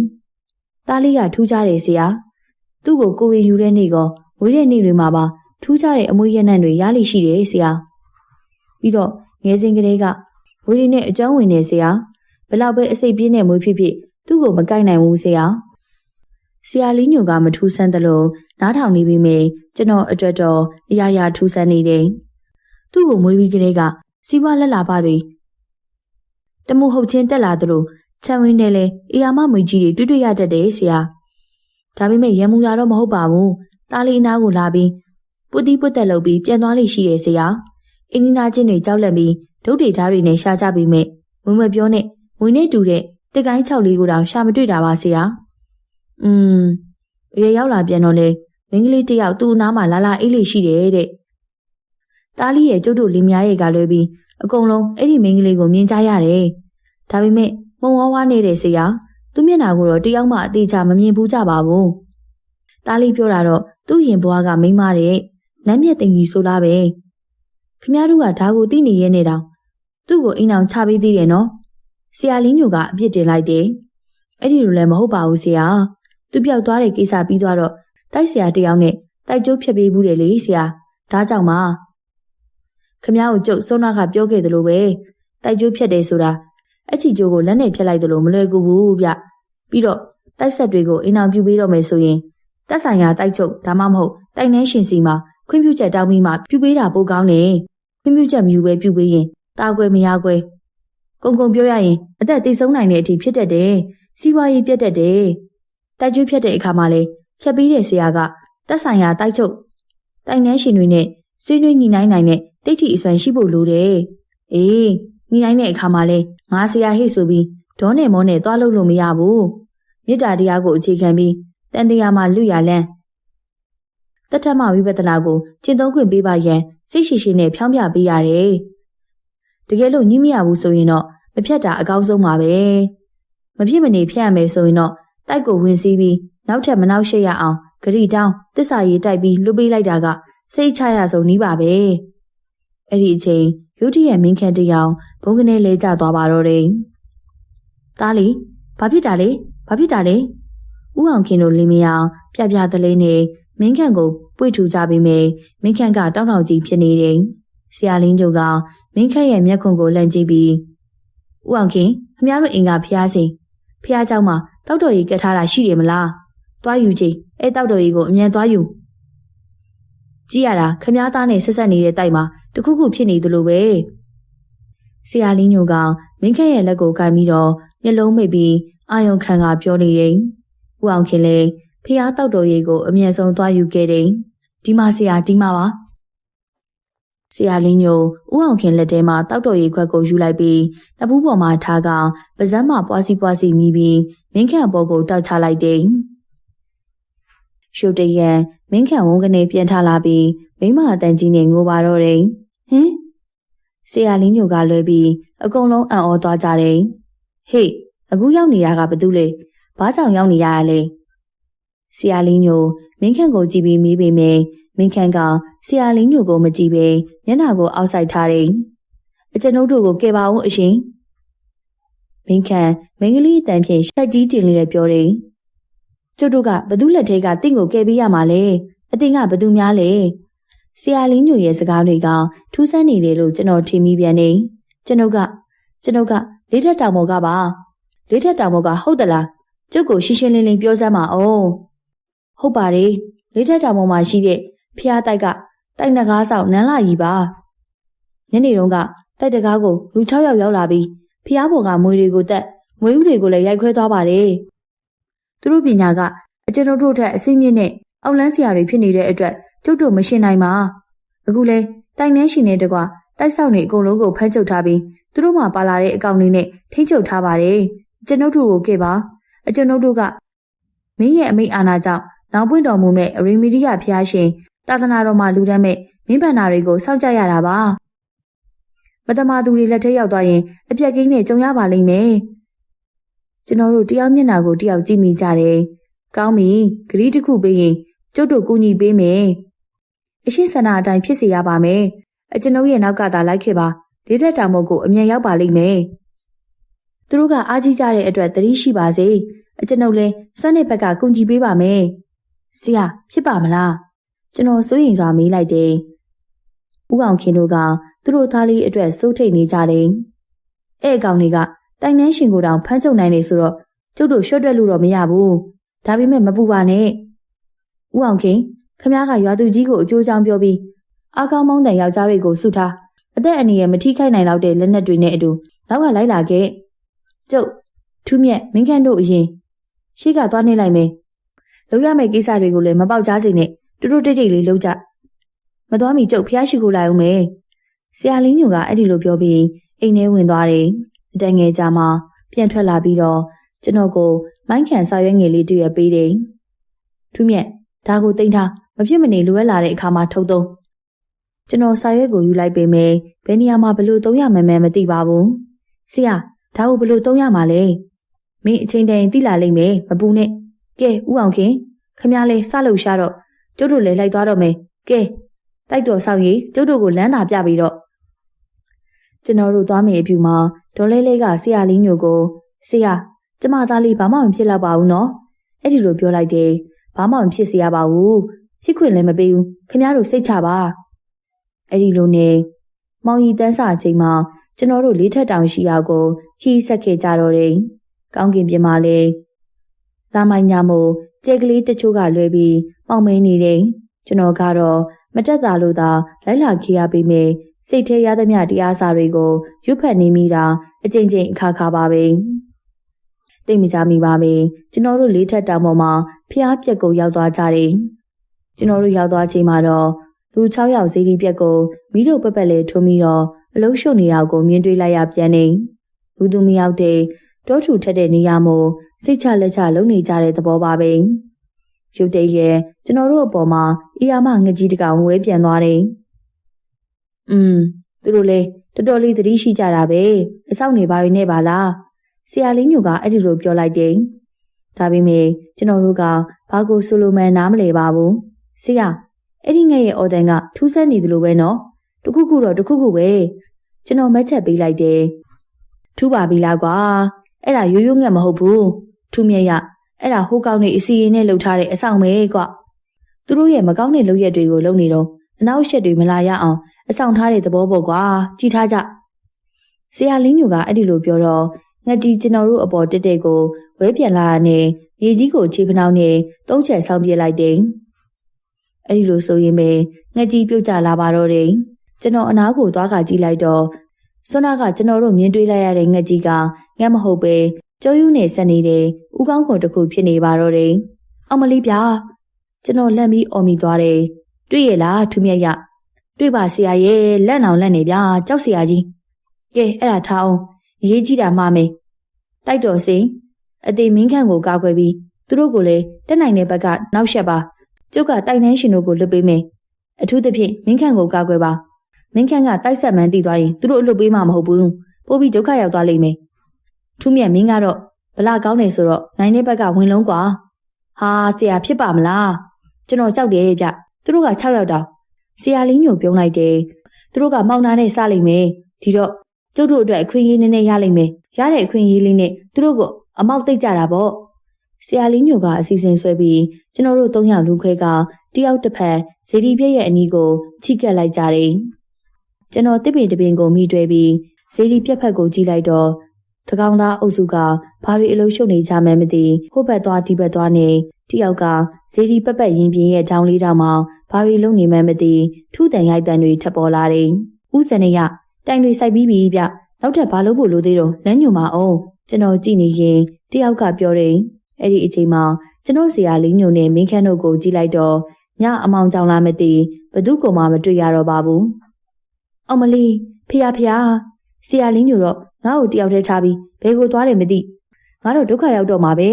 ။သားလေးကထူးခြားတယ်ဆရာ။သူ့ကိုကိုယ်ဝင်ယူတဲ့နေ့ကောဝေးတဲ့နေ့တွေမှာပါထူးခြားတဲ့အမွေရနံ့တွေရလိရှိတယ်ဆရာ။ပြီးတော့ငယ်စဉ်ကလေးကဝေးရနဲ့အကြောင်းဝင်နေဆရာဘလောက်ပဲအစိတ်ပြင်းတဲ့မွေးဖြစ်ဖြစ်သူ့ကိုမကိုက်နိုင်ဘူးဆရာ။ဆရာလင်းညိုကမထူးဆန်းသလိုနားထောင်နေပြီမေကျွန်တော်အတွက်တော့အရာရာထူးဆန်းနေတယ်။သူ့ကိုမွေးပြီးကလေးကစီးပွားလက်လာပါတွေတမှုဟုတ်ချင်းတက်လာသလိုချမ်းဝင်းနဲ့လဲအေယာမမွေကြီးတွေတွေ့ရတတ်တယ်ဆရာ။ဒါပေမဲ့ရံမူတာတော့မဟုတ်ပါဘူး။တားလေးအနားကိုလာပြီးပုတ်တီးပုတ်တက်လုပ်ပြီးပြန်သွားလိရှိတယ်ဆရာ။အင်းနီနာချင်းတွေကြောက်လက်ပြီးဒုတ်တွေဓာတ်တွေနဲ့ရှာကြပြီးမဲ့မွေပြောနဲ့မွေနဲ့တူတဲ့တစ်ကိုင်း6လေးကိုတောင်ရှာမတွေ့တာပါဆရာ။အရွယ်ရောက်လာပြန်တော့လေမင်းကလေးတယောက်သူ့အနားမှာလာအေးလေးရှိတယ်တဲ့။တားလေးရဲ့ကျုပ်တို့လင်းများရဲ့ကလွဲပြီးအကုန်လုံးအဲ့ဒီမင်းကလေးကိုမြင်ကြရတယ်။ဒါပေမဲ့မုံဝါးဝါးနေတဲ့ဆရာသူ့မျက်နှာကိုတော့တယောက်မှအသေးချာမမြင်ဘူးကြပါဘူး။တားလေးပြောတာတော့သူ့ရင်ဘွားကမိန်းမတဲ့နမ်းမြက်တင်ကြီးဆိုလားပဲ။ခင်ဗျားတို့ကဒါကိုသိနေရဲနေတောင်သူ့ကိုအိမ်အောင်ချပေးသေးတယ်နော်။ဆရာလင်းညိုကအပြစ်တင်လိုက်တယ်။အဲ့ဒီလိုလည်းမဟုတ်ပါဘူးဆရာ။သူပြောက်သွားတဲ့ကိစ္စပြီးသွားတော့တိုက်ဆရာတယောက်နဲ့တိုက်ကျိုးဖြတ်ပေးဘူးတယ်လေဆရာ။ဒါကြောင့်ပါခင်ဗျားကိုကျုပ်စောနာကပြောခဲ့သလိုပဲတိုက်ကျိုးဖြတ်တယ်ဆိုတာအချီကျိုးကိုလက်နဲ့ဖြတ်လိုက်သလိုမလွယ်ကူဘူးဗျ။ပြီးတော့တိုက်ဆက်တွေကိုအိမ်အောင်ပြုပေးတော့မယ်ဆိုရင်တက်ဆိုင်ရာတိုက်ချုပ်ဒါမှမဟုတ်တိုက်နှဲရှင်စီမှာခွင့်ပြုချက်တောင်းပြီးမှပြုပေးတာပိုကောင်းတယ်။ခွင့်ပြုချက်မယူပဲပြုပေးရင်တာကွယ်မရကွယ်ကုံပြောရရင်အသက်သေဆုံးနိုင်တဲ့အထိဖြစ်တတ်တယ်။စီးပွားရေးပြတ်တတ်တယ်။တိုက်ကျွေးဖြတ်တဲ့အခါမှာလေဖြတ်ပေးတဲ့ဆရာကတက်ဆိုင်ရာတိုက်ချုပ်တိုက်နှဲရှင်တွေနဲ့ဆွေးနွေးညှိနှိုင်းနိုင်တဲ့တိတ်ထီအစွမ်းရှိဖို့လိုတယ်။အေးညှိနှိုင်းတဲ့အခါမှာလေငါဆရာဟိဆိုပြီးဒေါနဲ့မောနဲ့သွားလို့မရဘူး။မေတ္တာတရားကိုအခြေခံပြီးတန်တရားမှာလူရလန်းတထမဝိပဿနာကိုကျင့်သုံးခွင့်ပေးပါရန်စိတ်ရှိရှိနဲ့ဖြောင်းပြပေးရတယ်။တကယ်လို့ညှိမရဘူးဆိုရင်တော့မဖြတ်တာအကောင်းဆုံးပါပဲ။မဖြစ်မနေဖြတ်ရမယ်ဆိုရင်တော့တိုက်ကိုဝင်စီးပြီးနောက်ထပ်မနှောက်ရှက်ရအောင်ဂရီတောင်းတစ္ဆာရေးတိုက်ပြီးလွတ်ပေးလိုက်တာကစိတ်ချရဆုံးနီးပါပဲ။အဲ့ဒီအချိန်ရုတ်တရက်မင်းခန့်တယောင်ဘုံကနေလဲကျသွားပါတော့တယ်။သားလေးဘာဖြစ်တာလဲ။ဦးအောင်ခင်တို့လင်းမအောင်ပြပြတလေးနဲ့မင်းခန့်ကိုပွေထူကြပြီးမြမင်းခန့်ကတောင်းတောင်ကြီးဖြစ်နေတယ်။ဆရာလင်းကျုပ်ကမင်းခန့်ရဲ့မျက်ခွန်ကိုလှမ်းကြည့်ပြီးဦးအောင်ခင်ခမရတို့အင်ကဖျားစဉ်ဖျားเจ้าမှာတောက်တော်ကြီးကတ်ထားတာရှိတယ်မလား။သွားယူကြည့်အဲတောက်တော်ကြီးကိုအမြန်သွားယူကြည့်ရတာခမရသားနဲ့ဆက်ဆက်နေတဲ့တိုက်မှာတခုခုဖြစ်နေသလိုပဲ။ဆရာလင်းညိုကမင်းခန့်ရဲ့လက်ကိုကိုင်ပြီးတော့မျက်လုံးမိတ်ပြီးအာယုံခံကပြောနေတယ်။ဦးအောင်ခင်လည်းဖျားတောက်တော်ကြီးကိုအမြန်ဆုံးသွားယူခဲ့တယ်။ဒီမှာဆရာဒီမှာပါ။ဆရာလင်းညိုဦးအောင်ခင်လက်ထဲမှာတောက်တော်ရီခွက်ကိုယူလိုက်ပြီးတပူးပေါ်မှာထားကပါးစပ်မှာပွားစီမိပြီးမင်းခန့်ပေါ်ကိုတောက်ချလိုက်တယ်။ရှုပ်တရံမင်းခန့်ဝုန်းကနေပြန်ထလာပြီးမိမအတန်ကြီးနဲ့ငိုပါတော့တယ်။ဟင်ဆရာလင်းညိုကလွဲပြီးအကုန်လုံးအံ့ဩသွားကြတယ်။ဟေ့အခုရောက်နေတာကဘာတူလဲ။ဘာကြောင့်ရောက်နေရလဲ။ဆရာလင်းညိုမင်းခန့်ကိုကြည့်ပြီးမေးပေမဲ့မင်းခန့်ကဆရာလင်းညိုကိုမကြည့်ပဲမျက်နှာကိုအောက်ဆိုင်ထားတယ်။အကျွန်ုပ်တို့ကိုကယ်ပါဦးအရှင်။မင်းခန့်မင်းကလေးအတန်ဖြင့်ရှက်ကြီးတင်လျက်ပြောတယ်။ကျုပ်တို့ကဘသူလက်ထဲကတင့်ကိုကယ်ပေးရမှာလဲ။အတင်ကဘသူများလဲ။ဆရာလင်းညိုရဲ့စကားတွေကထူးဆန်းနေတယ်လို့ကျွန်တော်ထင်မိပြန်နေ။ကျွန်ုပ်ကလေးထက်တောင်ပေါ်ကပါ။လေးထက်တောင်ပေါ်ကဟုတ်သလား။ကျုပ်ကိုရှင်းရှင်းလင်းလင်းပြောစမ်းပါအောင်။ဟုတ်ပါတယ်။လေးထက်တောင်ပေါ်မှာရှိတဲ့ဖျားတိုက်ကတိုက်နဂါးဆောင်နန်းလာကြီးပါညနေတုန်းကတိုက်တကားကိုလူ6ယောက်ရောက်လာပြီးဖျားပေါ်ကမွေတွေကိုတက်မွေဥတွေကိုလည်းရိုက်ခွဲသွားပါတယ်သူတို့ပညာကအကျွန်ုပ်တို့ထက်အစိမ့်မြင့်နဲ့အောက်လန်းစရာတွေဖြစ်နေတဲ့အတွက်ကျုပ်တို့မရှင်းနိုင်ပါအခုလဲတိုက်နှဲရှင်နဲ့တကွတိုက်ဆောက်နေအကုန်လုံးကိုဖမ်းချုပ်ထားပြီးသူတို့မှပါလာတဲ့အကောင့်လေးနဲ့ထိန်းချုပ်ထားပါတယ်ကျွန်ုပ်တို့ကိုကဲပါအကျွန်ုပ်တို့ကမင်းရဲ့အမိန့်အာဏာကြောင့်နောင်ပွင့်တော်မူမဲ့အရိမီဒီယာဖျားရှင်သာသနာတော်မှာလူတန်းမဲ့မင်းဗန္နာတွေကိုစောင့်ကြရတာပါမတမာသူတွေလက်ထဲရောက်သွားရင်အပြက်ကင်းနဲ့ကြုံရပါလိမ့်မယ်ကျွန်တော်တို့တယောက်မျက်နှာကိုတယောက်ကြည့်မိကြတယ်ကောင်းပြီဂရီးတစ်ခုပေးရင်ကျုပ်တို့ကူညီပေးမယ် အရှင်းဆန္ဒအတိုင်းဖြစ်စေရပါမယ်အကျွန်ုပ်ရဲ့နောက်ကသာလိုက်ခဲ့ပါလေးထက်တောင်မို့ကိုအမြန်ရောက်ပါလိမ့်မယ်သူတို့ကအားကြီးကြတဲ့အတွက်သတိရှိပါစေအကျွန်ုပ်လည်းစွမ်းတဲ့ဘက်ကကူညီပေးပါမယ်ဆရာဖြစ်ပါမလားကျွန်တော်စိုးရိမ်စွာမေးလိုက်တယ်ဦးအောင်ခင်တို့ကသူတို့သားလေးအတွက်စိုးထိတ်နေကြတယ်အဲ့အကောင်တွေကတိုင်နှန်းရှင်ကိုတောင်ဖမ်းချုပ်နိုင်နေဆိုတော့ကျုပ်တို့ရှော့တွက်လို့တော့မရဘူးဒါပေမဲ့မပူပါနဲ့ဦးအောင်ခင်ခမည်းကရွာသူကြီးကိုအကျိုးချောင်းပြောပြီးအားကောင်းမောင်းတန်ယောက်ျားတွေကိုစုထားအသက်အန္တရာယ်မထိခိုက်နိုင်လောက်တဲ့လက်နက်တွေနဲ့အတူနောက်ကလိုက်လာခဲ့ကျုပ်ထူးမြတ်မင်းခန့်တို့အရင်ရှေ့ကသွားနေလိုက်မယ်လုပ်ရမယ့်ကိစ္စတွေကိုလည်းမပေါက်ကြားစေနဲ့တူတူတိတ်တိတ်လေးလုပ်ကြမသွားမီကျုပ်ဖျားရှိခိုးလိုက်အောင်မယ်ဆရာလင်းညိုကအဲ့ဒီလိုပြောပြီးအိမ်ထဲဝင်သွားတယ်အတန်ငယ်ကြာမှပြန်ထွက်လာပြီးတော့ကျွန်တော်ကိုမိုင်းခံစာရွက်ငယ်လေးတွေ့ရပေးတယ်ထူးမြတ်ဒါကိုတင်ထားမဖြစ်မနေလိုအပ်လာတဲ့အခါမှာထုတ်သုံးကျွန်တော်စာရွက်ကိုယူလိုက်ပေမဲ့ဘယ်နေရာမှာဘလို့သုံးရမှန်းမသိပါဘူးဆရာဒါကိုဘလို့သုံးရမှာလဲမင်းအချိန်တန်သိလာလိမ့်မယ်မပူနဲ့ကဲဦးအောင်ခင်ခမည်းလဲစလို့ရှာတော့ကျုပ်တို့လည်းလိုက်သွားတော့မယ်ကဲတိုက်တော်ဆောင်ရီကျုပ်တို့ကိုလမ်းသာပြပြီးတော့ကျွန်တော်တို့သွားမယ်အပြူမှာဒေါ်လေးလေးကဆရာလင်းညိုကိုဆရာကျမသားလေးဘာမှမဖြစ်တော့ပါဘူးနော်အဲ့ဒီလိုပြောလိုက်တယ်ဘာမှမဖြစ်စေရပါဘူးဖြစ်ခွင့်လည်းမပေးဘူးခင်ဗျားတို့စိတ်ချပါအဲ့ဒီလိုနဲ့မောင်ရီတန်းစာချိန်မှာကျွန်တော်တို့လေးထက်တောင်ရှိရာကိုခီးဆက်ခဲ့ကြတော့တယ်ကောင်းကင်ပြင်မှာလဲလာမိုင်းညမို့ကြဲကလေးတချို့ကလွဲပြီးမောင်မဲနေတယ်ကျွန်တော်ကတော့မတက်တာလို့သာလိုက်လာခေရပေးမယ်စိတ်ထဲရသမျှတရားစာတွေကိုရွတ်ဖတ်နေမိတာအကြိမ်ကြိမ်အခါခါပါပဲသိမကြမိပါပဲကျွန်တော်တို့လေးထက်တောင်ပေါ်မှာဖျားပြက်ကိုရောက်သွားကြတယ်ကျွန်တော်တို့ရောက်သွားချိန်မှာတော့လူ6ယောက်ဇီဒီပြက်ကိုမိတို့ပက်ပက်လေးထုံးပြီးတော့အလုံးရှုပ်နေတာကိုမြင်တွေ့လိုက်ရပြန်နေလူသူမရောက်တဲ့တောထူထက်တဲ့နေရာမို့စိတ်ချလက်ချလုံနေကြတဲ့သဘောပါပဲရုတ်တရက်ကျွန်တော်တို့အပေါ်မှာအီယာမငကြီးတကောင်ဝဲပြန်သွားတယ်သူတို့လေတော်တော်လေးသတိရှိကြတာပဲအဆောက်နေပါရင်းနဲ့ပါလားဆရာလင်းညိုကအဲ့ဒီလိုပြောလိုက်တယ်ဒါပေမဲ့ကျွန်တော်တို့ကဘာကိုဆိုလိုမှန်းနားမလည်ပါဘူးဆရာအဲ့ဒီငှက်ရဲ့အော်တန်ကထူးဆန်းနေသလိုပဲနော်တခုခုတော့တခုခုပဲကျွန်တော်မက်ချက်ပေးလိုက်တယ်ထူးပါပြီလားကွာအဲ့ဒါရိုးရိုးငှက်မဟုတ်ဘူးထူးမြတ်ရအဲ့ဒါဟိုးကောင်းနေအစီရင်နဲ့လှုပ်ထားတဲ့အဆောင်ပဲကွသူတို့ရဲ့မကောင်းတဲ့လုပ်ရက်တွေကိုလုပ်နေတော့အနောက်ရှက်တွေမလာရအောင်အဆောင်ထားတဲ့သဘောပေါ့ကွာကြည်ထားကြဆရာလင်းညိုကအဲ့ဒီလိုပြောတော့ငှက်ကြီးကျွန်တော်တို့အပေါ်တက်တဲ့ကိုဝဲပြန်လာတာနဲ့ရေကြီးကိုခြေဖနှောင်းနဲ့တုံးချက်ဆောင်းပြလိုက်တယ်အဲ့ဒီလိုဆိုရင်ပဲငှက်ကြီးပြုတ်ကျလာပါတော့တယ်ကျွန်တော်အနားကိုသွားကကြည့်လိုက်တော့စွမ်းနာကကျွန်တော်တို့မြင်တွေ့လိုက်ရတဲ့ငှက်ကြီးကငှက်မဟုတ်ပဲကျိုးယူနဲ့ဆက်နေတဲ့ဥကောင်းခွန်တစ်ခုဖြစ်နေပါတော့တယ်အောင်မလေးဗျာကျွန်တော်လက်ပြီးအော်မိသွားတယ်တွေ့ရလားထူးမြတ်ရတွေ့ပါဆရာရဲ့လက်နောင်လက်နေဗျာကြောက်ဆရာကြီးကဲအဲ့ဒါထားအောင်ရေးကြည့်တာမှားမယ်တိုက်တော်စင်အသေးမင်းခန့်ကိုကာကွယ်ပြီးသူတို့ကိုလည်းတက်နိုင်တဲ့ဘက်ကနောက်ရှက်ပါကျုပ်ကတိုက်နှန်းရှင်တို့ကိုလွတ်ပေးမယ်အထူးသဖြင့်မင်းခန့်ကိုကာကွယ်ပါမင်းခန့်ကတိုက်ဆက်မှန်းတည်သွားရင်သူတို့အလွတ်ပေးမှာမဟုတ်ဘူးပို့ပြီးဒုက္ခရောက်သွားလိမ့်မယ်ထူးမြတ်မင်းကတော့ဗလာကောင်းနေဆိုတော့နိုင်တဲ့ဘက်ကဝင်လုံးကွာဟာဆရာဖြစ်ပါမလားကျွန်တော်ကြောက်တယ်ဗျသူတို့က6ယောက်တောင်ဆရာလင်းညိုပြုံးလိုက်တယ်သူတို့ကမောင်နာနဲ့စလိမ့်မယ်ဒီတော့ကျုပ်တို့အတွက်အခွင့်အရေးနည်းနည်းရလိမ့်မယ်ရတဲ့အခွင့်အရေးလေးနဲ့သူတို့ကအမောက်သိပ်ကြတာပေါ့ဆရာလင်းညိုကအစီအစဉ်ဆွဲပြီးကျွန်တော်တို့3ယောက်လူခွဲကတယောက်တစ်ဖက်ဇေဒီပြည့်ရဲ့အနီးကိုချိကက်လိုက်ကြတယ်ကျွန်တော်တစ်ပင်တစ်ပင်ကိုမိတွဲပြီးဇေဒီပြက်ဖက်ကိုကြည့်လိုက်တော့တကောင်သားအုပ်စုကဘာတွေအလုံးရှုပ်နေကြမှန်းမသိဟိုဘက်သွားဒီဘက်သွားနေတယောက်ကဇေဒီပက်ပက်ရင်ပြင်းရဲ့ထောင်လေးတောင်မှဘာတွေလုံးနေမှန်းမသိထူးတန်ရိုက်တန်တွေထပ်ပေါ်လာတယ်ဥစနေရတိုင်တွေစိုက်ပြီးပြီဗျနောက်ထပ်ဘာလို့ဖို့လိုသေးတော့လမ်းညွှန်ပါအောင်ကျွန်တော်ကြည့်နေရင်တယောက်ကပြောတယ်အဲ့ဒီအချိန်မှာကျွန်တော်ဆရာလေးညိုနဲ့မင်းခန့်တို့ကိုကြည့်လိုက်တော့ညအမောင်ကြောင်လာမသိဘသူ့ကိုမှမတွေ့ရတော့ပါဘူးအောင်မလီဖျားဆရာလေးညိုတော့ငါ့ကိုတယောက်တည်းထားပြီးဘယ်ကိုသွားတယ်မသိငါတော့ဒုက္ခရောက်တော့မှာပဲ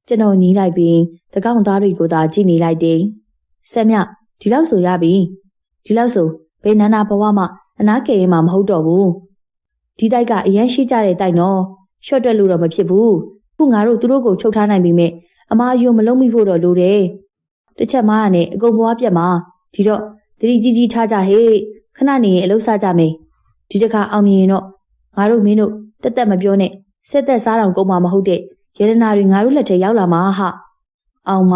ကျွန်တော်ညီးလိုက်ပြီးတကောင်သားတွေကိုသာကြည့်နေလိုက်တယ်ဆက်မြဒီလောက်ဆိုရပြီဒီလောက်ဆိုဘယ်နန္နာဘဝမှအနာကယ်ရင်မှမဟုတ်တော့ဘူးဒီတိုက်ကအရန်ရှိကြတဲ့တိုက်နော်ရှော့တွက်လို့တော့မဖြစ်ဘူးခုငါတို့သူတို့ကိုချုပ်ထားနိုင်ပြီမဲ့အမားယုံမလုံးမိဖို့တော့လိုတယ်တစ်ချက်မှနဲ့အကုန်ဘဝပြတ်မှာ ဒီတော့တတိကြီးကြီးထားကြဟေ့ခဏနေရင်အလုပ်စကြမယ်ဒီတခါအောင်မြင်ရင်တော့ငါတို့မင်းတို့တက်တက်မပြောနဲ့ဆက်သက်စားတော်ကုန်မှာမဟုတ်တဲ့ရတနာတွေငါတို့လက်ထဲရောက်လာမှာဟာအောင်မ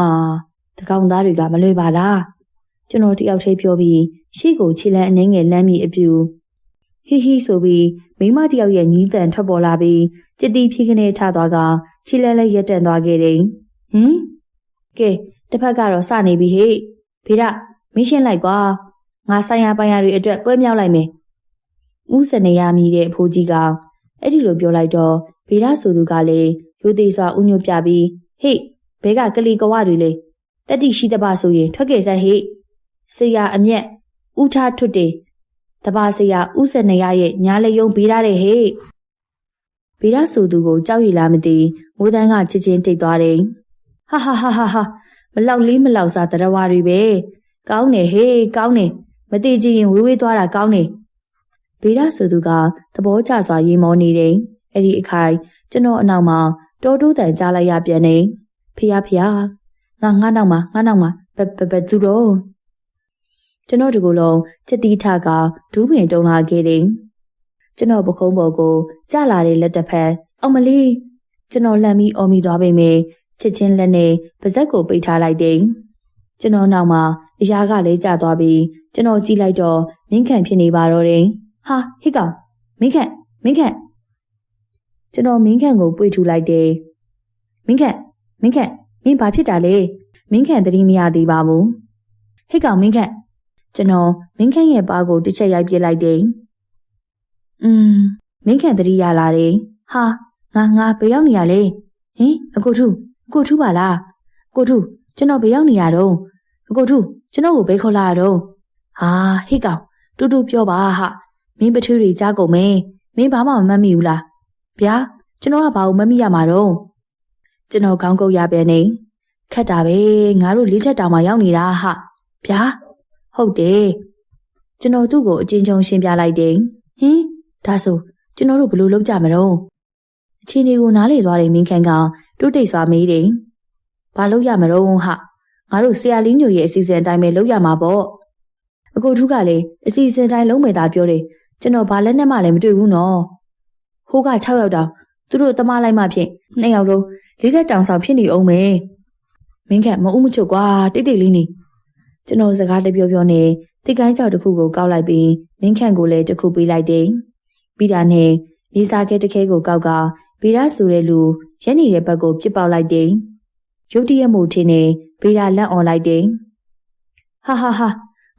တကောင်သားတွေကမလွယ်ပါလားကျွန်တော်တယောက်တည်းပြောပြီးရှေ့ကိုခြေလမ်းအနှဲငယ်လမ်းမိအပြူဟီဟီဆိုပြီးမိမတယောက်ရဲ့ညီးတန်ထွက်ပေါ်လာပြီးကြည်တီဖြီးကနေထသွားကခြေလမ်းလည်းရက်တန်သွားခဲ့တယ်ဟင်ကဲတစ်ဖက်ကတော့စနေပြီဟေ့ဖေဒမင်းရှင်းလိုက်ကွာငါဆိုင်ရာပိုင်ရာတွေအတွက်ပွဲမြောက်လိုက်မယ်ဦးစနေရမိတဲ့အဖိုးကြီးကအဲ့ဒီလိုပြောလိုက်တော့ဖေဒဆိုသူကလည်းရိုသေစွာဥညွတ်ပြပြီးဟေ့ဘဲကကလီကဝတွေလေတက်တိရှိတပါဆိုရင်ထွက်ခဲ့စမ်းဟေ့ဆရာအမျက်ဥထားထွတ်တယ်တပါဆရာဥစနေရရဲ့ညာလေယုံဘေးထားတဲ့ဟေ့ဘေးထားဆိုသူကိုကြောက်ရည်လားမသိမိုးတန်းကချစ်ချင်းတိတ်သွားတယ်ဟာဟာဟာဟာမလောက်လေးမလောက်စားတရဝါတွေပဲကောင်းတယ်ဟေးကောင်းတယ်မတိကြည့်ရင်ဝေးဝေးသွားတာကောင်းတယ်ဘေးထားဆိုသူကသဘောကျစွာရေမောနေတယ်အဲ့ဒီအခိုင်ကျွန်တော်အနောက်မှာတော်တိုးတန်ကြားလိုက်ရပြန်နေဖျားငါနောက်မှာဘသူတော့ကျွန်တော်ဒီကိုယ်လုံးချက်တီးထကဒူးပင်တုံလာခဲ့တယ်ကျွန်တော်ပခုံးပေါ်ကိုကျလာတဲ့လက်တစ်ဖက်အောင်မလေးကျွန်တော်လှမ်းပြီးအော်မိသွားပေမယ့်ချက်ချင်းလက်နဲ့ပါဇက်ကိုပိတ်ထားလိုက်တယ်ကျွန်တော်နောက်မှာအရာကလည်းကျသွားပြီးကျွန်တော်ကြည့်လိုက်တော့မင်းခန့်ဖြစ်နေပါတော့တယ်ဟာဟစ်ကောင်မင်းခန့်ကျွန်တော်မင်းခန့်ကိုပွေထူလိုက်တယ်မင်းခန့်မင်းဘာဖြစ်တာလဲမင်းခန့်သတိမရသေးပါဘူးဟစ်ကောင်မင်းခန့်ကျွန်တော်မင်းခန့်ရဲ့ပါးကိုတစ်ချက်ရိုက်ပြစ်လိုက်တယ်မင်းခန့်သတိရလာတယ်ဟာငါဘယ်ရောက်နေရလဲဟင်အကိုထူးပါလားအကိုထူးကျွန်တော်ဘယ်ရောက်နေရတော့အကိုထူးကျွန်တော်ကိုဘယ်ခေါ်လာရတော့ဟာဟိကောင်တူတူပြောပါဟာမင်းပထူးတွေကြားကုန်မယ်မင်းဘာမှမမှတ်မိဘူးလားဗျာကျွန်တော်ကဘာလို့မမှတ်မိရမှာတော့ကျွန်တော်ခေါင်းကုပ်ရပြန်နေခက်တာပဲငါတို့လေးချက်တောင်မှရောက်နေတာဟာဗျာဟုတ်တယ်ကျွန်တော်သူ့ကိုအချင်းချင်းရှင်းပြလိုက်တယ်ဟင်ဒါဆိုကျွန်တော်တို့ဘယ်လိုလုပ်ကြမလို့အချင်းတွေကိုနားလေသွားတယ်မင်းခန့်ကတိုးတိတ်စွာမေးတယ်ဘာလုပ်ရမလို့ဟာငါတို့ဆရာလေးညိုရဲ့အစီအစဉ်အတိုင်းပဲလုပ်ရမှာပေါ့အကိုထူးကလည်းအစီအစဉ်တိုင်းလုံးမယ်သာပြောတယ်ကျွန်တော်ဘာလက်နဲ့မှလည်းမတွေ့ဘူးနော်ဟိုးက6ယောက်တောင်သူတို့တမလိုက်မှဖြင့်2ယောက်လုံးလေးတက်တောင်ဆောင်ဖြစ်နေအောင်မယ်မင်းခန့်မအုံးမချုပ်ကွာတိတ်တိတ်လေးနေကျွန်တော်စကားတပြောနဲ့တိတ်ကိုင်းကြောက်တစ်ခုကိုကောက်လိုက်ပြီးမင်းခန့်ကိုလည်းတစ်ခုပေးလိုက်တယ်ပြီးတာနဲ့မြေစာခဲတစ်ခဲကိုကောက်ကဗေဒဆိုတဲ့လူရက်နေတဲ့ဘက်ကိုပြစ်ပေါက်လိုက်တယ်ရုတ်တရက်မှုထင်းနေဗေဒလက်អော်လိုက်တယ်ဟာ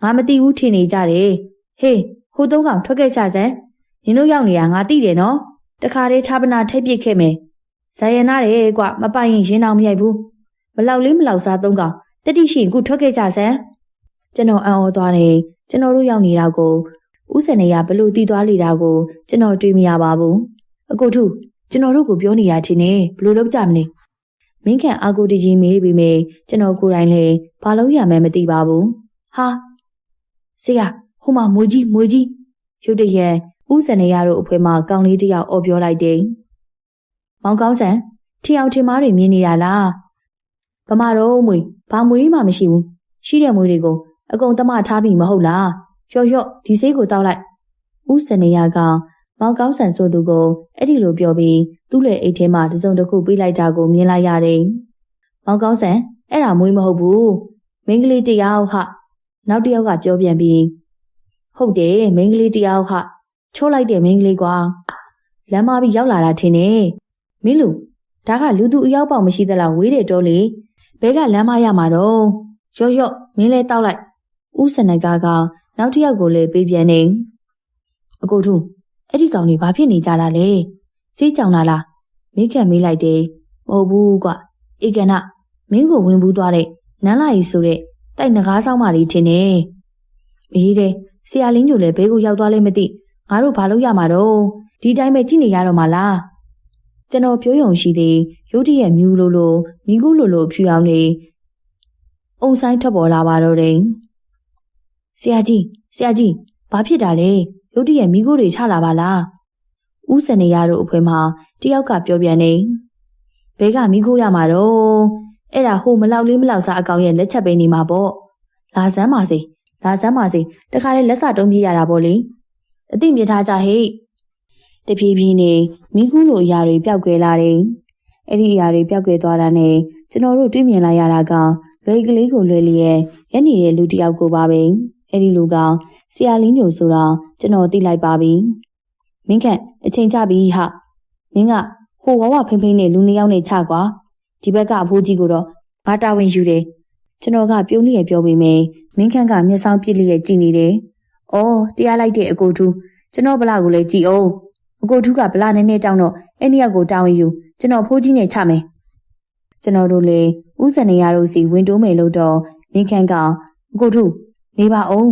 ငါမသိဘူးထင်နေကြတယ်ဟေးဟိုသုံးကောင်ထွက်ခဲ့ကြစမ်းနင်တို့ရောက်နေတာငါသိတယ်နော်တခါတည်းထားပနာထိပ်ပစ်ခဲ့မယ်ဇာယနာတယ်ကွမပိုင်ရင်ရင်အောင်မရိုက်ဘူးမလောက်လေးမလောက်စားသုံးကောင်တတိရှိရင်ခုထွက်ခဲ့ကြစမ်းကျွန်တော်အံ့ဩသွားတယ်ကျွန်တော်တို့ရောက်နေတာကိုဦးစနေရဘလို့တီးသွားလေတာကိုကျွန်တော်တွေးမရပါဘူးအကိုထုကျွန်တော်တို့ကိုပြောနေရချင်းနဲ့ဘလို့လုပ်ကြမလဲမင်းခန့်အာကိုတကြီးမေးပြီးမယ်ကျွန်တော်ကိုယ်တိုင်လည်းဘာလို့ရမယ်မသိပါဘူးဟာဆရာဟိုမှာမွေကြီးရုတ်တရက်ဦးစနေရတို့အဖွဲမှာကောင်းလေးတယောက်အော်ပြောလိုက်တယ်မောင်ကောင်းဆန်ထီအောင်ထင်မားတွေမြင်နေရလားဗမာတော့မွေဘာမွေမှမရှိဘူးရှိတဲ့မွေတွေကိုအကုန်တမထားပြီမဟုတ်လားရော့ဒီဆေးကိုတောက်လိုက်ဦးစနေရကမောင်ကောင်းဆန်ဆိုသူကိုအဲ့ဒီလိုပြောပြီးသူ့လေအိတ်ထဲမှာတစုံတစ်ခုပေးလိုက်တာကိုမြင်လိုက်ရတယ်မောင်ကောင်းဆန်အဲ့ဒါမွေးမဟုတ်ဘူးမိန်းကလေးတယောက်ဟာနောက်တယောက်ကပြောပြန်ပြီးဟုတ်တယ်မိန်းကလေးတယောက်ဟာချိုးလိုက်တဲ့မိန်းကလေးကွာလမ်းမပြီးရောက်လာတာထင်တယ်မင်းလူဒါကလူသူအယောက်ပေါက်မရှိသလားဝေးတယ်တော့လေဘဲကလမ်းမရမှာတော့ရော့မင်းလဲတောက်လိုက်ဦးစနကနောက်တစ်ယောက်ကိုလည်းပေးပြန်နေအကိုထုအဲ့ဒီကောင်တွေဘာဖြစ်နေကြတာလဲစေးကြောင်လာလားမိခက်မေးလိုက်တယ်မဟုတ်ဘူးကွဧကနမင်းကိုဝင်ဘူးသွားတဲ့နန်းလာရီဆိုတဲ့တိုက်ငကားဆောင်မလေးထင်တယ်အေးတယ်ဆရာလင်းညိုလည်းဘဲကိုရောက်သွားလဲမသိငါတို့ဘာလုပ်ရမှာတော့ဒီတိုင်းပဲကြည့်နေရတော့မှာလားကျွန်တော်ပြောရုံရှိသေးရုတ်တရက်မြူလိုမိကူလိုဖြူအောင်နေအုံဆိုင်ထွက်ပေါ်လာပါတော့တယ်ဆရာကြီးဘာဖြစ်တာလဲရုတ်တရက်မိကိုတွေထလာပါလားဦးစနေရတို့အဖွဲမှာတယောက်ကပြောပြန်နေဘဲကမိကိုရမှာတော့အဲ့ဒါဟိုမလောက်လေးမလောက်စားအကောင်ရဲ့လက်ချက်ပဲနေမှာပေါ့လာစမ်းပါစေ လာစမ်းပါစေတခါလေလက်စတုံးပြရတာပေါ့လေအသိမြင်ထားကြဟဲ့တဖြည်းဖြည်းနဲ့မိခုလိုအရာတွေပျောက်ကွယ်လာတယ်အဲ့ဒီအရာတွေပျောက်ကွယ်သွားတာနဲ့ကျွန်တော်တို့တွေ့မြင်လိုက်ရတာကလွယ်ကလေးကိုလွယ်လျက်ရက်နေတဲ့လူတစ်ယောက်ကိုပါပဲအဲ့ဒီလူကဆရာလင်းညိုဆိုတာကျွန်တော်သိလိုက်ပါပြီမင်းခန့်အချိန်ချပြီဟာမင်းကဟိုဝဝဖိမ့်ဖိမ့်နဲ့လူနှစ်ယောက်နဲ့ချကွာဒီဘက်ကအဖိုးကြီးကိုတော့ငါတာဝန်ယူတယ်ကျွန်တော်ကပြုံးလျက်ပြောပေမယ့်မင်းခန့်ကမျက်စောင်းပြစ်လျက်ကြည့်နေတယ်။အော်တရားလိုက်တဲ့အကိုထူးကျွန်တော်ဗလာကိုလည်းကြည့်အောင်အကိုထူးကဗလာနည်းနည်းတောင်းတော့အဲ့ဒီရောက်ကိုတာဝန်ယူကျွန်တော်ဖိုးကြီးနဲ့ချမယ်။ကျွန်တော်တို့လည်းဥစနေရတို့စီဝင်တိုးမယ်လို့တော့မင်းခန့်ကအကိုထူးနေပါအောင်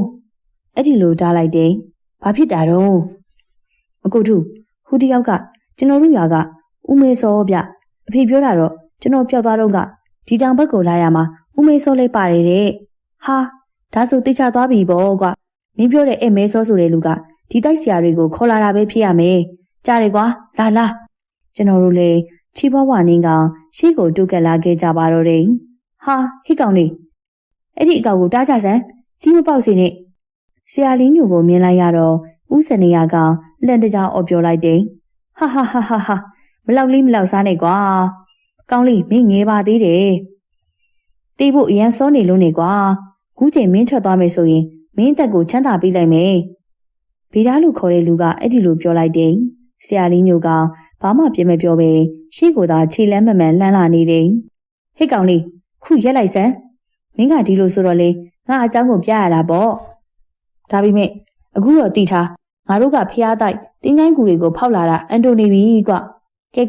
အဲ့ဒီလိုတားလိုက်တယ်။ဘာဖြစ်တာတော့အကိုထူးဟိုတယောက်ကကျွန်တော်တို့ရွာကဦးမေစောဗျအဖေပြောတာတော့ကျွန်တော်ပျောက်သွားတော့ကဒီတောင်ဘက်ကိုလာရမှာဦးမေစောလေးပါတယ်တဲ့ဟာဒါဆိုတိကျသွားပြီပေါ့ကွာမင်းပြောတဲ့အဲ့မဲစောဆိုတဲ့လူကဒီတိုက်ဆရာတွေကိုခေါ်လာတာပဲဖြစ်ရမယ်ကြားတယ်ကွာလာကျွန်တော်တို့လည်းချီးပွားဝါနင်းကရှေ့ကိုတုတ်ကက်လာခဲ့ကြပါတော့တယ်ဟာဟိကောင်လေးအဲ့ဒီအကောင်ကိုတားကြစမ်းကြီးမပေါက်စေနဲ့ဆရာလင်းညိုကိုမြင်လိုက်ရတော့ဦးစနေရကလန့်တကြားအော်ပြောလိုက်တယ်ဟာမလောက်လေးမလောက်စားနဲ့ကွာကောင်းလေးမင်းငယ်ပါသေးတယ်တေးဖို့အရန်စောနေလို့နေကွာခုချိန်မင်းထွက်သွားမယ်ဆိုရင်မင်းတက်ကိုချမ်းသာပေးလိုက်မယ်ဗေဒာလူခေါ်တဲ့လူကအဲ့ဒီလိုပြောလိုက်တယ်ဆရာလင်းညိုကဘာမှပြမပြောပဲရှေ့ကိုသာခြေလမ်းမှန်လှမ်းလာနေတယ်ဟိတ်ကောင်လေးခုရက်လိုက်စမ်းမင်းကဒီလိုဆိုတော့လေငါအเจ้าကိုပြရတာပေါ့ဒါပေမဲ့အခုတော့တီထားငါတို့ကဖျားတိုက်တင်းတိုင်းကူတွေကိုဖောက်လာတာအန်တိုနီပြီကွကဲ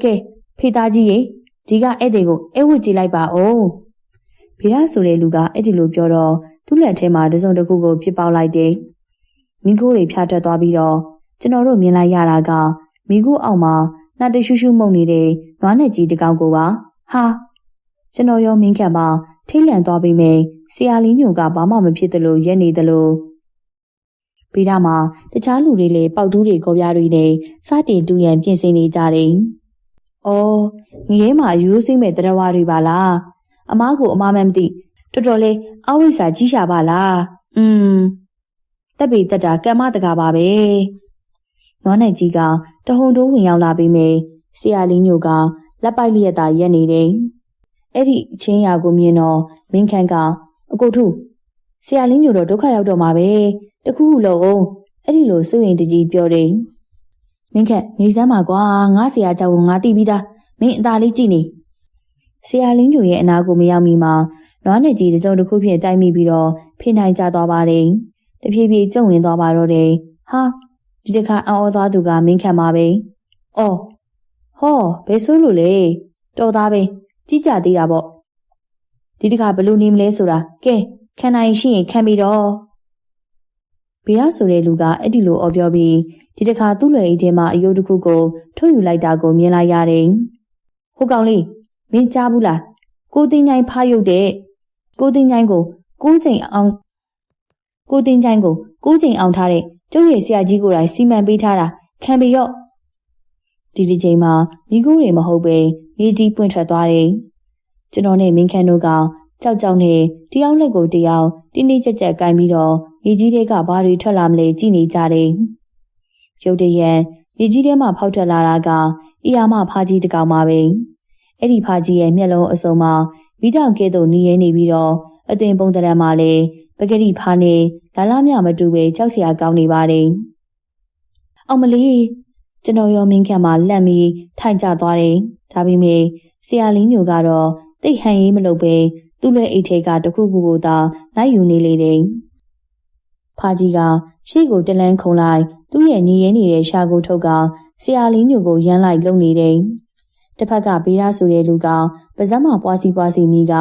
ဖေသားကြီးရေဒီကဧည့်သည်ကိုဝတ်ကြည့်လိုက်ပါဦးဗေဒဆိုတဲ့လူကအဲ့ဒီလိုပြောတော့သူ့လက်ထဲမှာတစုံတစ်ခုကိုပြစ်ပေါက်လိုက်တယ်မိခိုးတွေဖြာထွက်သွားပြီးတော့ကျွန်တော်တို့မြင်လိုက်ရတာကမိခိုးအောက်မှာနှာတရှူးရှူးမှုန်နေတဲ့နွားနဲ့ကြီးတစ်ကောင်ကိုပါဟာကျွန်တော်ရောမင်းခန့်ပါထိတ်လန့်သွားပြီးမယ်ဆရာလင်းညိုကဘာမှမဖြစ်သလိုရက်နေသလိုဗေဒမှာတခြားလူတွေလည်းပေါက်တူးတွေကော်ပြားတွေနဲ့စတင်တူရန်ပြင်ဆင်နေကြတယ်။အော်ငရဲမှာရိုးစိမ့်မဲ့တရားဝါတွေပါလား။အမားကိုအမားမှမသိတော်တော်လေးအဝိဇ္ဇာကြီးရှာပါလား။တက်ပေတက်တာကမ္မတကာပါပဲ။နွားနဲ့ကြီးကတဟုန်တိုးဝင်ရောက်လာပြီးမယ်ဆရာလင်းညိုကလက်ပိုက်လျက်သာရက်နေတယ်။အဲ့ဒီအချင်းရာကိုမြင်တော့မင်းခန့်ကအကိုထုဆရာလင်းညိုတော့ဒုက္ခရောက်တော့မှာပဲတခုခုလို့အောင်အဲ့ဒီလိုစိုးရင်တကြီးပြောတယ်မင်းခန့်နေစမ်းပါကွာငါဆရာကြောင့်ကိုငါတီးပြီးသားမင်းအသာလေးကြည့်နေဆရာလင်းညိုရဲ့အနာကိုမရောက်မီမှာနွားနဲ့ကြီးတစုံတစ်ခုဖြင့်တိုက်မိပြီးတော့ဖိနိုင်ကြသွားပါတယ်တဖြည်းဖြည်းကျုံဝင်သွားပါတော့တယ်ဟာဒီတစ်ခါအော်သွားသူကမင်းခန့်ပါပဲအော်ဟောဘယ်ဆိုးလို့လဲတော်သားပဲကြည့်ကြသေးတာပေါ့ဒီတစ်ခါဘလို့နေမလဲဆိုတာကဲခံနိုင်ရှိရင်ခံပြီးတော့ဗေဒဆိုတဲ့လူကအဲ့ဒီလိုအော်ပြောပြီးဒီတစ်ခါသူ့လွယ်အိတ်ထဲမှာအယိုးတစ်ခုကိုထုတ်ယူလိုက်တာကိုမြင်လိုက်ရတယ်။ဟိုကောင်လေးမင်းကြားဘူးလား။ကိုတင်ချိုင်ဖားရုပ်တဲ့ကိုတင်ချိုင်ကို9ချိန်အောင်ထားတဲ့ကျုပ်ရဲ့ဆရာကြီးကိုယ်တိုင်စီမံပေးထားတာခံပြီးရော့ဒီချိန်မှာမိခိုးတွေမဟုတ်ပဲမြေကြီးပွင့်ထွက်သွားတယ်။ကျွန်တော်နဲ့မင်းခန့်တို့ကကြောက်နဲ့တယောက်လက်ကိုတယောက်တင်းတင်းကြပ်ကြပ်ကိုင်းပြီးတော့မြေကြီးတွေကဘာတွေထွက်လာမလဲကြည့်နေကြတယ်။ရုတ်တရက်မြေကြီးထဲမှာဖောက်ထွက်လာတာကအီယာမဖားကြီးတစ်ကောင်ပါပဲ။အဲ့ဒီဖားကြီးရဲ့မျက်လုံးအစုံမှာမိတောင်ကဲ့သို့နေရဲနေပြီးတော့အသွင်ပုံသဏ္ဍာန်မှာလည်းပကတိဖားနဲ့လာလာမြမတူပဲကြောက်စရာကောင်းနေပါတယ်။အောင်မလေးကျွန်တော်ရောမင်းခန့်မှာလန့်ပြီးထိုင်ကျသွားတယ်။ဒါပေမဲ့ဆရာလင်းညိုကတော့တိတ်ဟန်ရေးမလုပ်ပဲသူ့ရဲ့အိတ်ထဲကတခုခုကိုသာလိုက်ယူနေလေတယ်။ဖာကြီးကရှေ့ကိုတလန်းခုံလိုက်သူ့ရဲ့ညီရဲနေတဲ့ရှာကိုထုတ်ကဆရာလင်းညိုကိုရမ်းလိုက်လုံနေတယ်။တစ်ဖက်ကဗေဒဆိုတဲ့လူကပါဇက်မှာပွားစီမိက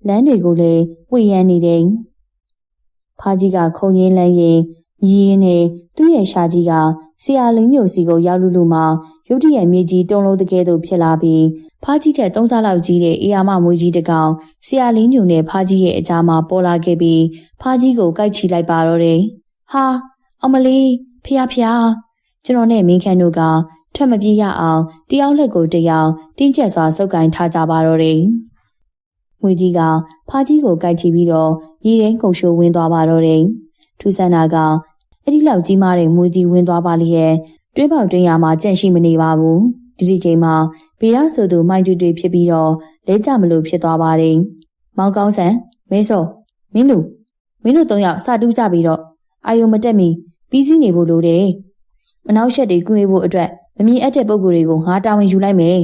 လမ်းတွေကိုလည်းဝှေ့ရမ်းနေတယ်။ဖာကြီးကခုံရင်းလန်းရင်မြည်ရင်းနဲ့သူ့ရဲ့ရှာကြီးကဆရာလင်းညိုစီကိုရောက်လူမှရုတ်တရက်မြေကြီးတုံးလုံးတကယ်သို့ဖြစ်လာပြီးဖားကြီးတဲ့3စားလောက်ကြီးတဲ့အေယာမမွေးကြီးတစ်ကောင်ဆရာလင်းညိုနဲ့ဖားကြီးရဲ့အကြားမှာပေါ်လာခဲ့ပြီးဖားကြီးကိုကိုက်ချီလိုက်ပါတော့တယ်။ဟာအောင်မလေးဖျားကျွန်တော်နဲ့မင်းခန့်တို့ကထွက်မပြေးရအောင်တယောက်လက်ကိုတယောက်တင်းကျပ်စွာစုပ်ကိုင်ထားကြပါတော့တယ်။မွေးကြီးကဖားကြီးကိုကိုက်ချီပြီးတော့ မြေထဲခုန်ရှိုးဝင်သွားပါတော့တယ်။ထူဆန်းတာကအဲ့ဒီလောက်ကြီးမားတဲ့မွေးကြီးဝင်သွားပါလျက်တွင်းပေါက်တွင်းရမှာကြန့်ရှိမနေပါဘူး။ဒီချိန်မှာဗေဒဆိုသူမိုင်းတွေ့တွေ့ဖြစ်ပြီးတော့လဲကြမလို့ဖြစ်သွားပါတယ်။မောင်ကောင်းဆန်မဲစောမင်းတို့၃ယောက်စတူးကြပြီးတော့အာယုံမတက်မီပြီးစီးနေဖို့လိုတယ်။အနောက်ရှက်တွေကွေးဖို့အတွက်မမြင်အပ်တဲ့ပုံကိုယ်တွေကိုငါတာဝန်ယူလိုက်မယ်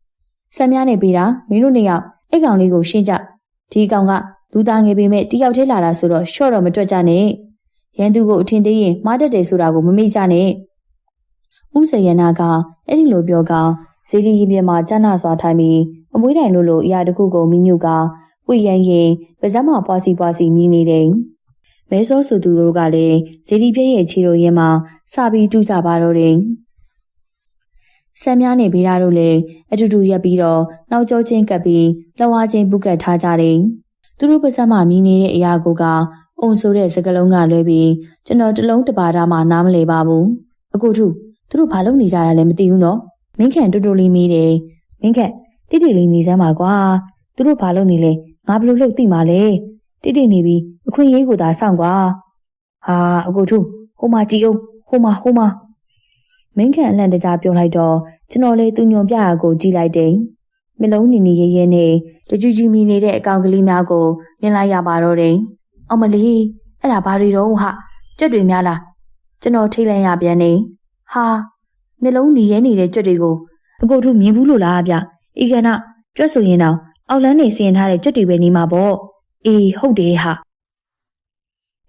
။ဆက်များနေပေတာမင်းတို့နှစ်ယောက်အဲ့ကောင်လေးကိုရှင်းကြ။ဒီကောင်ကလူသားငယ်ပေမဲ့တယောက်တည်းလာတာဆိုတော့ရှော့တော့မတွက်ကြနဲ့။ရန်သူကိုအထင်သေးရင်မှားတတ်တယ်ဆိုတာကိုမမေ့ကြနဲ့။ဦးစရနာကအဲ့ဒီလိုပြောကဇေဒီရင်ပြမှာကျန်းနာစွာထိုင်ပြီးအမွှေးတိုင်လို့အရာတစ်ခုကိုမိညုကဝိရန်ရင်ပါးစပ်မှာပွားစီမြည်နေတယ်။မဲစောဆိုသူတို့ကလည်းဇေဒီပြည့်ရဲ့ခြေတော်ရင်မှာစပြီးတူးကြပါတော့တယ်။ဆမ်များနဲ့ဗေဒာတို့လည်းအတူတူရက်ပြီးတော့နောက်ကျောချင်းကပ်ပြီးလှဝါချင်းပုကတ်ထားကြတယ်။သူတို့ပါးစပ်မှာမြည်နေတဲ့အရာကအုံဆိုတဲ့စကလုံးကလွဲပြီးကျွန်တော်တလုံးတပါးသားမှနားမလဲပါဘူး။အကိုထုသူတို့ဘာလုပ်နေကြတာလဲမသိဘူးနော်။မင်းခန့်တူတူလေးမေးတယ်။မင်းခန့်တိတိလေးနေစမ်းပါကွာ။သူတို့ဘာလုပ်နေလဲငါဘလို့လုပ်သိမှာလဲ။တိတိနေပြီးအခွင့်အရေးကိုသာစောင့်ကွာ။ဟာအကိုထုဟိုမှာကြည့်အောင်ဟိုမှာမင်းခန့်အလန့်တကြားပြောလိုက်တော့ကျွန်တော်လေသူညွန်ပြရာကိုကြည့်လိုက်တယ်။မျက်လုံးနီရဲနဲ့တကြူကြူမီနေတဲ့အကောင်ကလေးများကိုမြင်လိုက်ရပါတော့တယ်။အောင်မလေးအဲ့ဒါဘာတွေတော့ဟာကြွက်တွေများလားကျွန်တော်ထိတ်လန့်ရပြန်နေဟာမျက်လုံးနီရဲနေတဲ့ကြွက်တွေကိုအကိုတို့မြင်ဘူးလို့လားဗျအေကနာကြွက်ဆိုရင်တော့အောက်လန်းနေစီရင်ထားတဲ့ကြွက်တွေပဲနေမှာပေါ့အေးဟုတ်တယ်ဟာ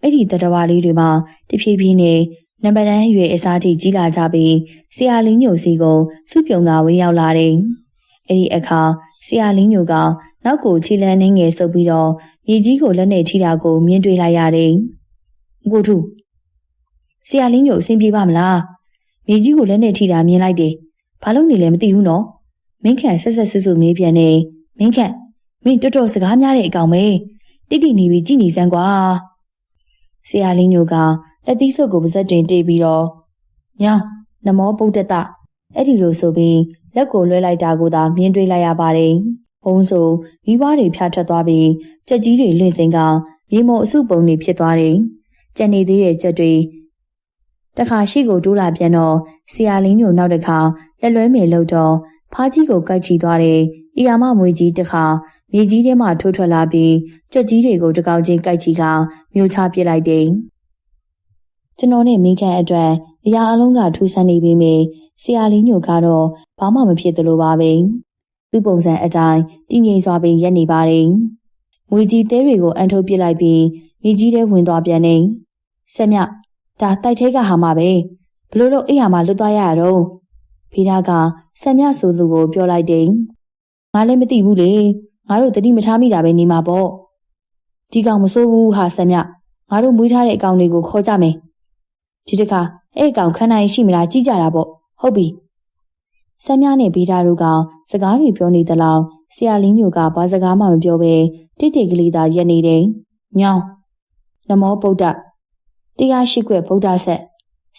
အဲ့ဒီတတဝါလေးတွေမှာတဖြည်းဖြည်းနဲ့နံပါတ်တန်းရွယ်အစားထိကြီးလာကြပြီးဆရာလင်းညိုစီကိုစုပြုံကဝေးရောက်လာတယ်အဲ့ဒီအခါဆရာလင်းညိုကနောက်ကိုခြေလန်းနှင်းငယ်ဆုပ်ပြီးတော့မြေကြီးကိုလက်နဲ့ထိတာကိုမြင်တွေ့လိုက်ရတယ်။ကိုထုဆရာလင်းညိုအဆင်ပြေပါမလား။မြေကြီးကိုလက်နဲ့ထိတာမြင်လိုက်တယ်။ဘာလို့နေလဲမသိဘူးနော်။မင်းခန့်ဆက်ဆူမေးပြန်နေ။မင်းခန့်မင်းတော်စကားများတဲ့အကောင်ပဲ။တိတိနေပြီးကြည်နေစမ်းကွာ။ဆရာလင်းညိုကလက်သီးစုပ်ကိုပါဇက်တွင်တေးပြီးတော့ညောင်းနမောဗုဒ္ဓတအဲ့ဒီလိုဆိုပြီးလက်ကိုလွှဲလိုက်တာကိုသာမြင်တွေ့လိုက်ရပါတယ်။ဘုံဆိုမိဘတွေဖြာထွက်သွားပြီးကြက်ကြီးတွေလွင့်စင်ကရေမုံအစုပုံတွေဖြစ်သွားတယ်။ကြက်နေသေးတဲ့ကြက်တွေတခါရှိကိုတိုးလာပြန်တော့ဆရာလင်းညိုနောက်တစ်ခါလက်လွဲမယ်လို့တော့ဖားကြီးကိုကိုက်ချီသွားတယ်။အီယာမမွေကြီးတစ်ခါမြေကြီးထဲမှာထိုးထွက်လာပြီးကြက်ကြီးတွေကိုတကောက်ချင်းကိုက်ချီကမျိုးချပစ်လိုက်တယ်။ကျွန်တော်နဲ့မင်းခန့်အတွက်အရာအလုံးကထူးဆန်းနေပြီမေဆရာလင်းညိုကတော့ဘာမှမဖြစ်သလိုပါပဲ။သူ့ပုံစံအတိုင်းတည်ငြိမ်စွာပင်ရက်နေပါတယ်။ငွေကြီးသေးတွေကိုအန်ထုတ်ပစ်လိုက်ပြီးမြေကြီးထဲဝင်သွားပြန်နေ။ဆက်မြဒါတိုက်ထဲကဟာမှပဲဘလို့လို့အိယာမှာလွတ်သွားရတော့ဖေးသားကဆက်မြဆိုသူကိုပြောလိုက်တယ်။ငါလည်းမသိဘူးလေငါတို့တတိမထားမိတာပဲနေမှာပေါ့။ဒီကောင်မစိုးဘူးဟာဆက်မြငါတို့မွေးထားတဲ့အကောင်တွေကိုခေါ်ကြမယ်။ဒီတခါအဲ့အကောင်ခန္ဓာရှိမလားကြည့်ကြတာပေါ့ဟုတ်ပြီ။ဆက်မြနဲ့ဗီတာတို့ကစကားတွေပြောနေသလောက်ဆရာလင်းညိုကဘာစကားမှမပြောဘဲတိတ်တိတ်ကလေးသာရက်နေတယ်။ညောင်းနမောဗုဒ္ဓ108ခွဲဗုဒ္ဓဆက်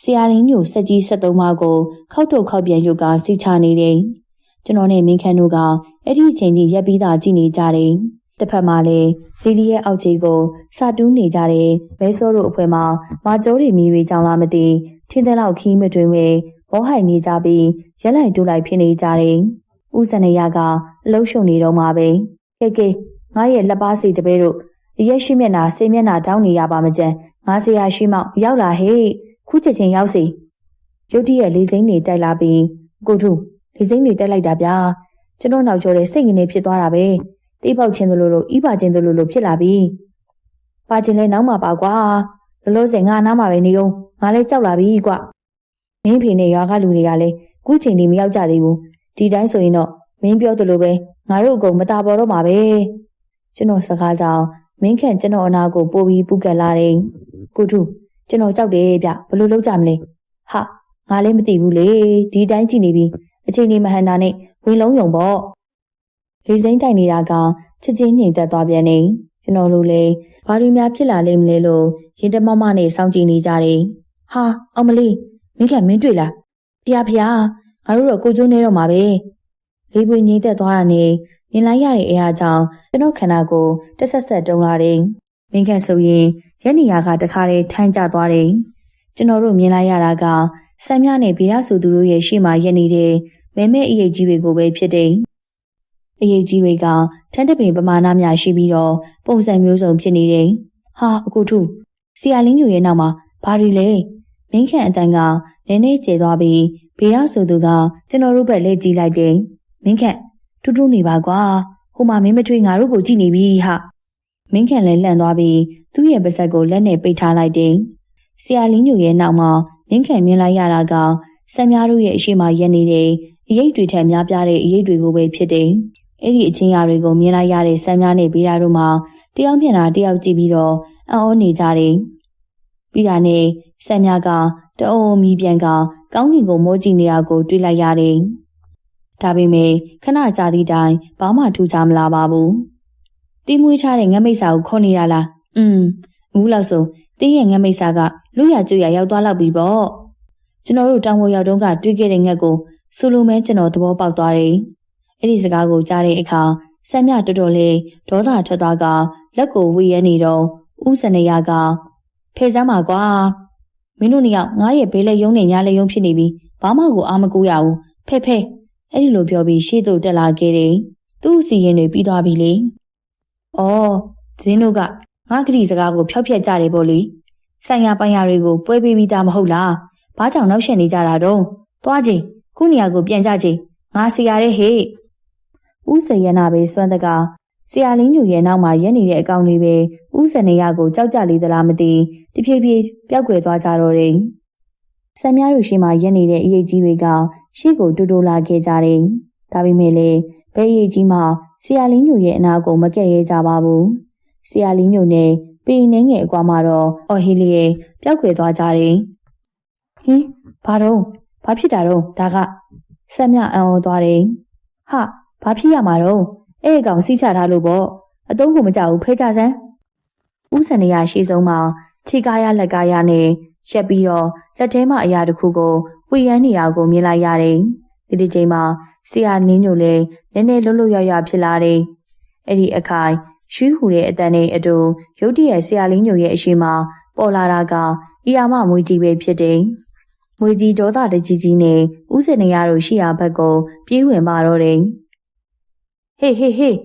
ဆရာလင်းညိုစက်ကြီး73ပါးကိုခောက်ထုတ်ခောက်ပြန်ရုပ်ကစီချနေတယ်။ကျွန်တော်နဲ့မင်းခန့်တို့ကအဲ့ဒီအချိန်ကြီးရက်ပြီးသားကြည့်နေကြတယ်။တစ်ဖက်မှာလည်းဇီဒီရဲ့အောက်ခြေကိုစတူးနေကြတယ်။မဲစောတို့အဖွဲမှာမာကျိုးတွေမိတွေကြောင်လာမသိထင်းတဲ့လောက်ခီးမတွင်ဝဲဘောဟိုင်နေကြပြီးရက်လိုက်တူးလိုက်ဖြစ်နေကြတယ်။ဦးစနေရကအလုံးရှုံနေတော့မှာပဲ။ကဲငါရဲ့လက်ပါစီတပည့်တို့အရက်ရှိမျက်နှာဆေးမျက်နှာတောင်းနေရပါမကြမ်းငါဆရာရှိမောက်ရောက်လာဟဲ့ခုချက်ချင်းရောက်စီရုတ်တရက်လေးစိမ့်တွေတိုက်လာပြီးကိုထုလေးစိမ့်တွေတက်လိုက်တာဗျာကျွန်တော်နောက်ကျော်တဲ့စိတ်ငနေဖြစ်သွားတာပဲတိပေါက်ချင်းသလိုလိုဤပါချင်းသလိုလိုဖြစ်လာပြီပါချင်းလဲနောက်မှပါကွာလောလောဆယ်ငါနားမှာပဲနေအောင်ငါလဲကြောက်လာပြီကွမင်းဖေနဲ့ရွာကလူတွေကလည်းခုချိန်ဒီမရောက်ကြသေးဘူးဒီတိုင်းဆိုရင်တော့မင်းပြောသလိုပဲငါတို့အကုန်မတာပေါ်တော့မှာပဲကျွန်တော်စကားကြောင်မင်းခန့်ကျွန်တော်အနာကိုပို့ပြီးပူကက်လာတယ်ကိုထုကျွန်တော်ကြောက်တယ်ဗျဘလို့လုပ်ကြမလဲဟာငါလည်းမသိဘူးလေဒီတိုင်းကြည့်နေပြီအချိန်လေးမဟန်တာနဲ့ဝင်လုံးယုံပေါ့လေးစိမ့်တိုင်နေတာကချက်ချင်းငြိမ်သက်သွားပြန်နေကျွန်တော်တို့လည်းဘာတွေများဖြစ်လာလိမ့်မလဲလို့ရင်တမမနဲ့စောင့်ကြည့်နေကြတယ်ဟာအောင်မလေးမင်းခန့်မင်းတွေ့လားဖျားငါတို့တော့ကိုကျိုးနေတော့မှာပဲလေးပွေငြိမ်သက်သွားတာနဲ့မြင်လိုက်ရတဲ့အရာကြောင့်ကျွန်တော်ခန္ဓာကိုတက်ဆက်ဆက်တုံးလာတယ် မင်းခန့်ဆိုရင်ရက်နေရာကတခါတည်းထိုင်းကျသွားတယ်ကျွန်တော်တို့မြင်လိုက်ရတာကဆမ်မြနဲ့ဗီရဆိုသူတို့ရဲ့ရှေ့မှာရက်နေတဲ့မဲမဲအရေးကြီးတွေကိုပဲဖြစ်တယ်အရေးကြီးတွေကထန်းတပင်ပမာဏများရှိပြီးတော့ပုံစံမျိုးစုံဖြစ်နေတယ်ဟာအကိုထုဆရာလင်းညိုရဲ့နောက်မှာဘာတွေလဲမင်းခန့်အတန်ကနည်းနည်းကျေသွားပြီးဗီရဆိုသူကကျွန်တော်တို့ဘက်လှည့်ကြည့်လိုက်တယ်မင်းခန့်တူတူနေပါကွာဟိုမှာမင်းမထွေးငါတို့ကိုကြည့်နေပြီဟာမင်းခန့်လည်းလန့်သွားပြီးသူ့ရဲ့ပါးစပ်ကိုလက်နဲ့ပိတ်ထားလိုက်တယ်ဆရာလင်းညိုရဲ့နောက်မှာမင်းခန့်မြင်လိုက်ရတာကဆမ်များတို့ရဲ့အရှိမရက်နေတဲ့အရေးတွေထက်များပြားတဲ့အရေးတွေကိုပဲဖြစ်တယ်အဲ့ဒီအချင်းရာတွေကိုမြင်လိုက်ရတဲ့ဆမ်များနဲ့ဗီရတို့မှာတယောက်မျက်နှာတယောက်ကြည့်ပြီးတော့အံ့ဩနေကြတယ်ပြီးတာနဲ့ဆမ်များကတအုံမီပြန်ကကောင်းကင်ကိုမောကြည့်နေတာကိုတွေ့လိုက်ရတယ်ဒါပေမဲ့ခဏကြာသည့်တိုင်ဘာမှထူးခြားမလာပါဘူးတီးမွေးထားတဲ့ငမိတ်စာကိုခေါ်နေရလားအခုလောက်ဆိုတင်းရဲ့ငမိတ်စာကလူရကျွရရောက်သွားလောက်ပြီပေါ့ကျွန်တော်တို့တောင်ပေါ်ရောက်တုန်းကတွေ့ခဲ့တဲ့ငှက်ကိုဆိုလိုမဲကျွန်တော်သဘောပေါက်သွားတယ်အဲ့ဒီစကားကိုကြားတဲ့အခါဆမ်မြတော်တော်လေးဒေါသထွက်သွားကလက်ကိုဝေရဲနေတော့ဦးစနေရကဖဲစမ်းပါကွာမင်းတို့နှစ်ယောက်ငါရဲ့ဘေးလက်ယုံနဲ့ညာလက်ယုံဖြစ်နေပြီဘာမှကိုအားမကိုးရဘူးဖဲအဲ့ဒီလိုပြောပြီးရှေ့သို့တက်လာခဲ့တယ်သူ့စီရင်တွေပြီးသွားပြီလေအော်ဇင်းတို့ကငါကတိစကားကိုဖျောက်ဖျက်ကြတယ်ပေါ့လေဆိုင်ရာပိုင်ရာတွေကိုပွဲပေးပြီးသားမဟုတ်လားဘာကြောင့်နောက်ဆက်နေကြတာတော့သွားကြည့်ခုနေရာကိုပြန်ကြကြည့်ငါဆရာတဲ့ဟေ့ဦးစရနာပဲစွမ်းတကဆရာလင်းညိုရဲ့နောက်မှာရက်နေတဲ့အကောင်လေးပဲဦးစနေရကိုကြောက်ကြလေသလားမသိတဖြည်းဖြည်းပျောက်ကွယ်သွားကြတော့တယ်ဆမ်များတို့ရှိမှရက်နေတဲ့အရေးကြီးတွေကရှေ့ကိုတူတူလာခဲ့ကြတယ်ဒါပေမဲ့လည်းဘဲအရေးကြီးမှဆရာလင်းညိုရဲ့အနာကိုမကဲ့ရဲကြပါဘူးဆရာလင်းညိုနဲ့ပေနေငယ်အကွာမှာတော့အော်ဟီလီရဲ့ပျောက်ကွယ်သွားကြတယ်ဟင်ဘာတော့ဘာဖြစ်တာတော့ဒါကဆမ်မြအံ့ဩသွားတယ်ဟာဘာဖြစ်ရမှာတော့အဲ့အကောင်စီးချထားလို့ပေါ့အတုံးကိုမကြောက်ဘူးဖဲကြစမ်းဦးစနေရရှေ့ဆုံးမှာခြေကားရလက်ကားရနဲ့ရက်ပြီးတော့လက်ထဲမှာအရာတစ်ခုကိုဝှေ့ရမ်းနေတာကိုမြင်လိုက်ရတယ်ဒီချိန်မှာဆရာနင်းညိုလည်းနည်းနည်းလွတ်လွတ်ရွရွဖြစ်လာတယ်အဲ့ဒီအခိုင်ရွှီဟူတဲ့အတန်နဲ့အတူရုတ်တရက်ဆရာလင်းညိုရဲ့အရှိမပေါ်လာတာကအီယာမမွေးကြီးပဲဖြစ်တယ်မွေးကြီးဒေါသတကြီးကြီးနဲ့ဦးစနေရတို့ရှိရာဘက်ကိုပြေးဝင်ပါတော့တယ်ဟေး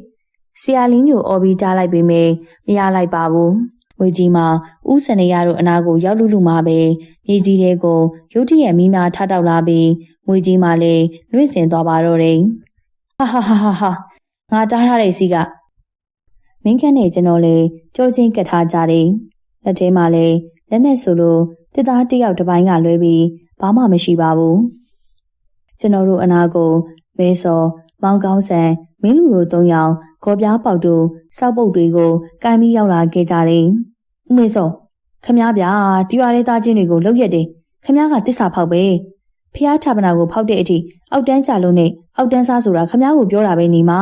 ဆရာလင်းညိုအော်ပြီးတားလိုက်ပေမဲ့မရလိုက်ပါဘူးဝေကြီးမှာဦးစနေရတို့အနာကိုရောက်လူမှာပဲမြေကြီးတဲ့ကိုရုတ်တရက်မီးများထတောက်လာပြီးဝေကြီးမှာလည်းလွင့်စင်သွားပါတော့တယ်ဟာငါတားထားတဲ့စီကမင်းခန့်နဲ့ကျွန်တော်လည်းကြောချင်းကတ်ထားကြတယ်လက်ထဲမှာလည်းလက်နဲ့ဆိုလို့တစ်သားတစ်ယောက်တစ်ပိုင်းကလွဲပြီးဘာမှမရှိပါဘူးကျွန်တော်တို့အနာကိုမဲစောမောင်ကောင်းဆန်မင်းလူတို့၃ယောက်ခေါ်ပြားပေါက်တို့စောက်ပုတ်တွေကိုကိုင်းပြီးရောက်လာခဲ့ကြတယ်ဥမေစောခမည်းဗျာတီရွာတဲ့သားချင်းတွေကိုလှုပ်ရက်တယ်ခမည်းကတစ္ဆာဖောက်ပဲဖျားထာပနာကိုဖောက်တဲ့အထိအောက်တန်းကြလို့နဲ့အောက်တန်းစားဆိုတာခမည်းကိုပြောတာပဲနေမှာ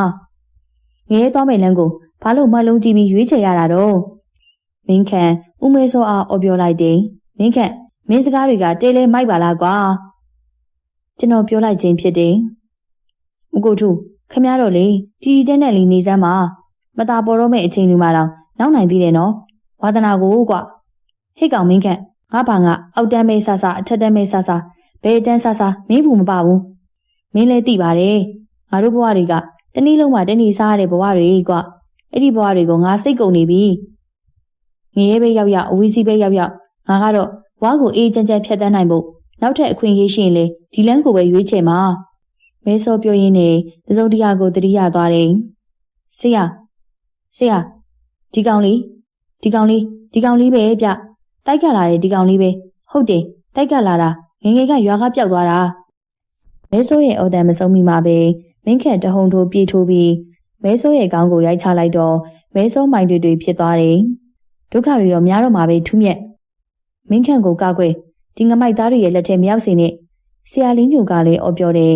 ငရဲသွားမယ်လမ်းကိုဘာလို့မလုံးကြည့်ပြီးရွေးချယ်ရတာတော့မင်းခန့်ဥမေစောအားအော်ပြောလိုက်တယ်မင်းခန့်မင်းစကားတွေကတဲလဲမိုက်ပါလားကွာကျွန်တော်ပြောလိုက်ခြင်းဖြစ်တယ်ဥကိုထုခမည်းတော်လေတီတဲနဲ့လီနေစမ်းပါမသာပေါ်တော့မဲ့အချိန်တွေမှာတော့နောက်နိုင်သေးတယ်နော်ဝါသနာကိုကွာဟိတ်ကောင်မင်းခန့်ငါဘာငါအောက်တန်းမဲဆဆအထက်တန်းမဲဆဆဘယ်တန်းဆဆမင်းဘူးမပါဘူးမင်းလည်းသိပါတယ်ငါတို့ဘဝတွေကတနည်းလုံးမှာတနည်းစားရတဲ့ဘဝတွေကွာအဲ့ဒီဘဝတွေကိုငါစိတ်ကုန်နေပြီငရဲပဲရောက်အဝီးစီးပဲရောက်ငါကတော့ဝါကိုအေးချမ်းဖြတ်တန်းနိုင်ဖို့နောက်ထပ်အခွင့်အရေးရှိရင်လေဒီလမ်းကိုပဲရွေးချယ်မှာမဲစောပြောရင်းနဲ့တစုံတရာကိုတတိယသွားတယ်ဆရာဒီကောင်လေးပဲဗျတိုက်ကလာတယ်ဒီကောင်လေးပဲဟုတ်တယ်တိုက်ကလာတာငငယ်ကရွာကပျောက်သွားတာမဲစောရဲ့အော်တန်မဆုံးမိမှာပဲမင်းခန့်တဟုန်ထိုးပြေးထိုးပြီးမဲစောရဲ့ခေါင်းကိုရိုက်ချလိုက်တော့မဲစောမိုင်တွေဖြစ်သွားတယ်ဒုက္ခတွေတော့များတော့မှာပဲထူးမြက်မင်းခန့်ကိုကောက်ွယ်ဒီငမိုက်သားတွေရဲ့လက်ထဲမရောက်စေနဲ့ဆရာလင်းညိုကလည်းအော်ပြောတယ်